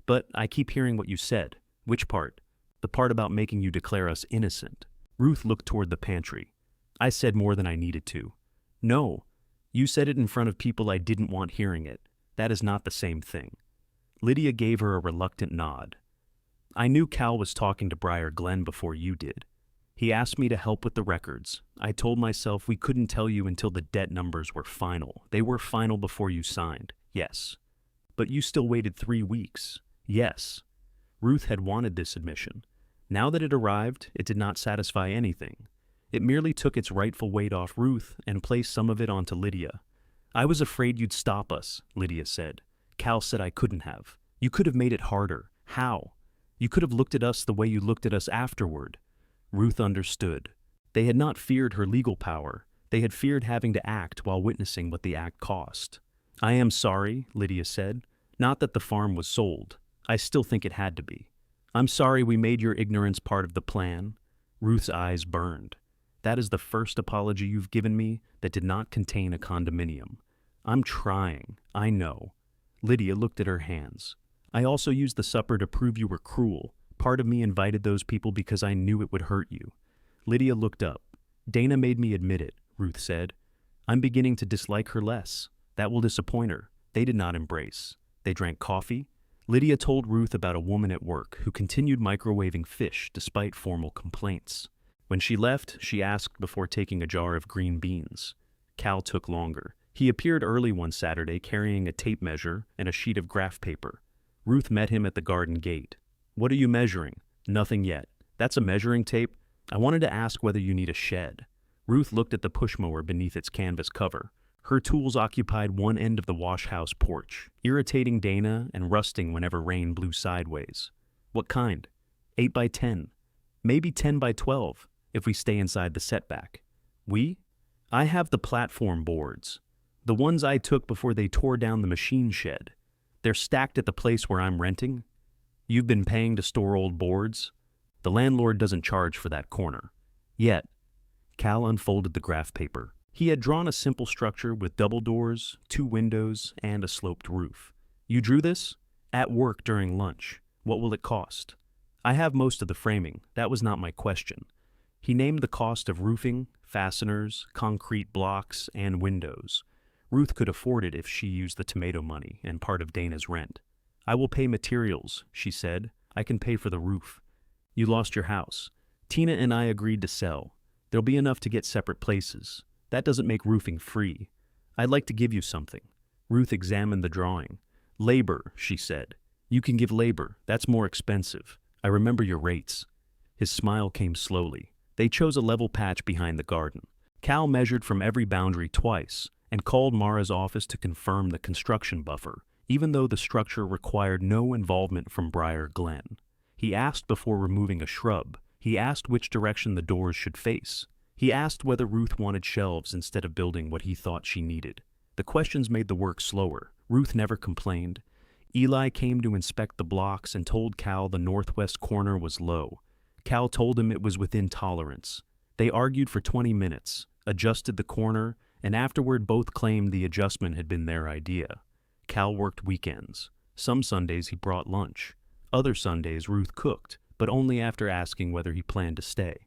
But I keep hearing what you said. Which part? The part about making you declare us innocent. Ruth looked toward the pantry. I said more than I needed to. No. You said it in front of people I didn't want hearing it. That is not the same thing. Lydia gave her a reluctant nod. I knew Cal was talking to Briar Glen before you did. He asked me to help with the records. I told myself we couldn't tell you until the debt numbers were final. They were final before you signed. Yes. But you still waited 3 weeks. Yes. Ruth had wanted this admission. Now that it arrived, it did not satisfy anything. It merely took its rightful weight off Ruth and placed some of it onto Lydia. I was afraid you'd stop us, Lydia said. Cal said I couldn't have. You could have made it harder. How? You could have looked at us the way you looked at us afterward. Ruth understood. They had not feared her legal power. They had feared having to act while witnessing what the act cost. I am sorry, Lydia said. Not that the farm was sold. I still think it had to be. I'm sorry we made your ignorance part of the plan. Ruth's eyes burned. That is the first apology you've given me that did not contain a condominium. I'm trying, I know. Lydia looked at her hands. I also used the supper to prove you were cruel. Part of me invited those people because I knew it would hurt you. Lydia looked up. Dana made me admit it, Ruth said. I'm beginning to dislike her less. That will disappoint her. They did not embrace. They drank coffee. Lydia told Ruth about a woman at work who continued microwaving fish despite formal complaints. When she left, she asked before taking a jar of green beans. Cal took longer. He appeared early one Saturday carrying a tape measure and a sheet of graph paper. Ruth met him at the garden gate. What are you measuring? Nothing yet. That's a measuring tape? I wanted to ask whether you need a shed. Ruth looked at the push mower beneath its canvas cover. Her tools occupied one end of the wash house porch, irritating Dana and rusting whenever rain blew sideways. What kind? 8 by 10. Maybe 10 by 12, if we stay inside the setback. We? I have the platform boards. The ones I took before they tore down the machine shed. They're stacked at the place where I'm renting. You've been paying to store old boards? The landlord doesn't charge for that corner. Yet. Cal unfolded the graph paper. He had drawn a simple structure with double doors, 2 windows, and a sloped roof. You drew this? At work during lunch. What will it cost? I have most of the framing. That was not my question. He named the cost of roofing, fasteners, concrete blocks, and windows. Ruth could afford it if she used the tomato money and part of Dana's rent. I will pay materials, she said. I can pay for the roof. You lost your house. Tina and I agreed to sell. There'll be enough to get separate places. That doesn't make roofing free. I'd like to give you something. Ruth examined the drawing. Labor, she said. You can give labor. That's more expensive. I remember your rates. His smile came slowly. They chose a level patch behind the garden. Cal measured from every boundary twice and called Mara's office to confirm the construction buffer, even though the structure required no involvement from Briar Glen. He asked before removing a shrub. He asked which direction the doors should face. He asked whether Ruth wanted shelves instead of building what he thought she needed. The questions made the work slower. Ruth never complained. Eli came to inspect the blocks and told Cal the northwest corner was low. Cal told him it was within tolerance. They argued for 20 minutes, adjusted the corner, and afterward both claimed the adjustment had been their idea. Cal worked weekends. Some Sundays he brought lunch. Other Sundays Ruth cooked, but only after asking whether he planned to stay.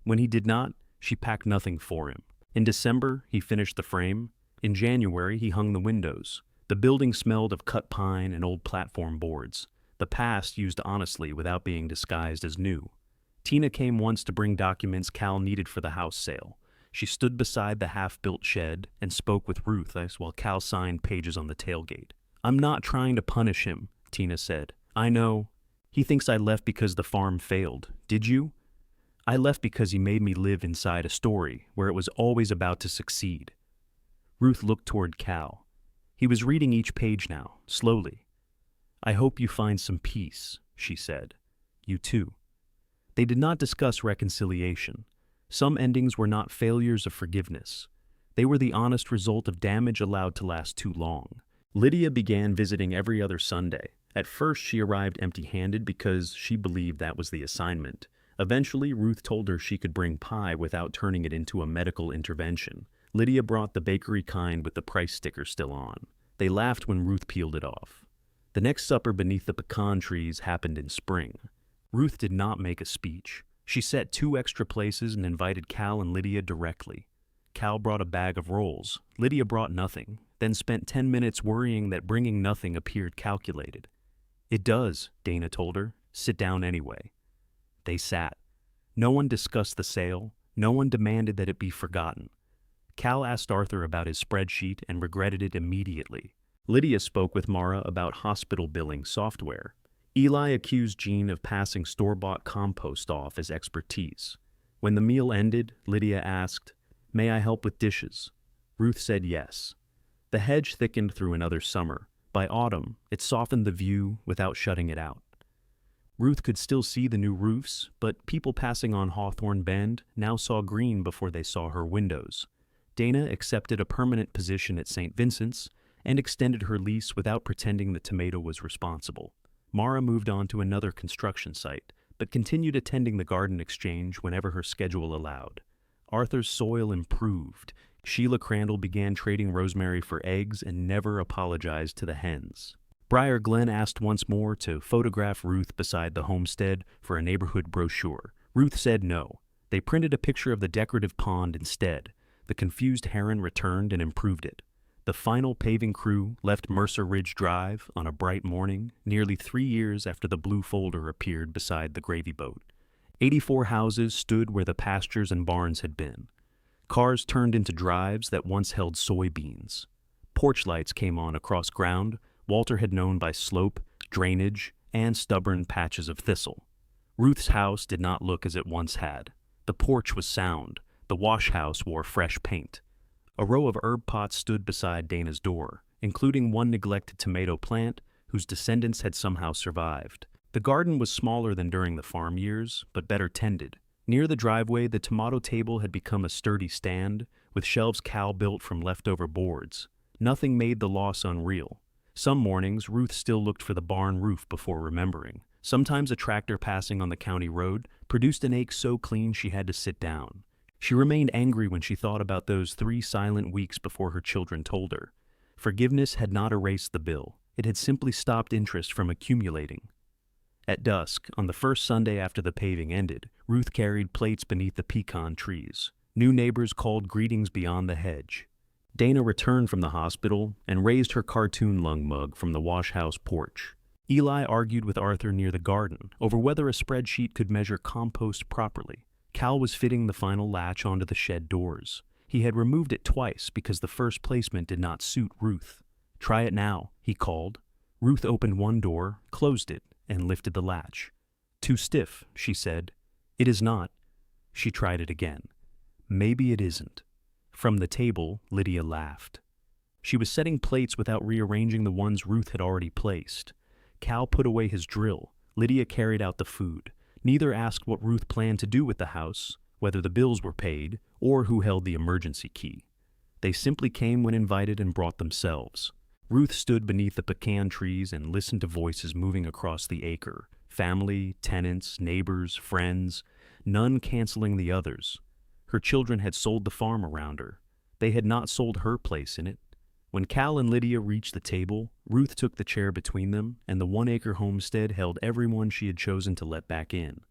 When he did not, she packed nothing for him. In December, he finished the frame. In January, he hung the windows. The building smelled of cut pine and old platform boards, the past used honestly without being disguised as new. Tina came once to bring documents Cal needed for the house sale. She stood beside the half-built shed and spoke with Ruth while Cal signed pages on the tailgate. I'm not trying to punish him, Tina said. I know. He thinks I left because the farm failed. Did you? I left because he made me live inside a story where it was always about to succeed. Ruth looked toward Cal. He was reading each page now, slowly. I hope you find some peace, she said. You too. They did not discuss reconciliation. Some endings were not failures of forgiveness. They were the honest result of damage allowed to last too long. Lydia began visiting every other Sunday. At first, she arrived empty-handed because she believed that was the assignment. Eventually, Ruth told her she could bring pie without turning it into a medical intervention. Lydia brought the bakery kind with the price sticker still on. They laughed when Ruth peeled it off. The next supper beneath the pecan trees happened in spring. Ruth did not make a speech. She set 2 extra places and invited Cal and Lydia directly. Cal brought a bag of rolls. Lydia brought nothing, then spent 10 minutes worrying that bringing nothing appeared calculated. "It does," Dana told her. "Sit down anyway." They sat. No one discussed the sale. No one demanded that it be forgotten. Cal asked Arthur about his spreadsheet and regretted it immediately. Lydia spoke with Mara about hospital billing software. Eli accused Jean of passing store-bought compost off as expertise. When the meal ended, Lydia asked, "May I help with dishes?" Ruth said yes. The hedge thickened through another summer. By autumn, it softened the view without shutting it out. Ruth could still see the new roofs, but people passing on Hawthorne Bend now saw green before they saw her windows. Dana accepted a permanent position at St. Vincent's and extended her lease without pretending the tomato was responsible. Mara moved on to another construction site, but continued attending the garden exchange whenever her schedule allowed. Arthur's soil improved. Sheila Crandall began trading rosemary for eggs and never apologized to the hens. Briar Glen asked once more to photograph Ruth beside the homestead for a neighborhood brochure. Ruth said no. They printed a picture of the decorative pond instead. The confused heron returned and improved it. The final paving crew left Mercer Ridge Drive on a bright morning, nearly 3 years after the blue folder appeared beside the gravy boat. 84 houses stood where the pastures and barns had been. Cars turned into drives that once held soybeans. Porch lights came on across ground Walter had known by slope, drainage, and stubborn patches of thistle. Ruth's house did not look as it once had. The porch was sound. The wash house wore fresh paint. A row of herb pots stood beside Dana's door, including one neglected tomato plant whose descendants had somehow survived. The garden was smaller than during the farm years, but better tended. Near the driveway, the tomato table had become a sturdy stand, with shelves Cal built from leftover boards. Nothing made the loss unreal. Some mornings, Ruth still looked for the barn roof before remembering. Sometimes a tractor passing on the county road produced an ache so clean she had to sit down. She remained angry when she thought about those 3 silent weeks before her children told her. Forgiveness had not erased the bill. It had simply stopped interest from accumulating. At dusk, on the first Sunday after the paving ended, Ruth carried plates beneath the pecan trees. New neighbors called greetings beyond the hedge. Dana returned from the hospital and raised her cartoon lung mug from the wash house porch. Eli argued with Arthur near the garden over whether a spreadsheet could measure compost properly. Cal was fitting the final latch onto the shed doors. He had removed it twice because the first placement did not suit Ruth. "Try it now," he called. Ruth opened one door, closed it, and lifted the latch. "Too stiff," she said. "It is not." She tried it again. "Maybe it isn't." From the table, Lydia laughed. She was setting plates without rearranging the ones Ruth had already placed. Cal put away his drill. Lydia carried out the food. Neither asked what Ruth planned to do with the house, whether the bills were paid, or who held the emergency key. They simply came when invited and brought themselves. Ruth stood beneath the pecan trees and listened to voices moving across the acre. Family, tenants, neighbors, friends, none canceling the others. Her children had sold the farm around her. They had not sold her place in it. When Cal and Lydia reached the table, Ruth took the chair between them, and the One-Acre homestead held everyone she had chosen to let back in.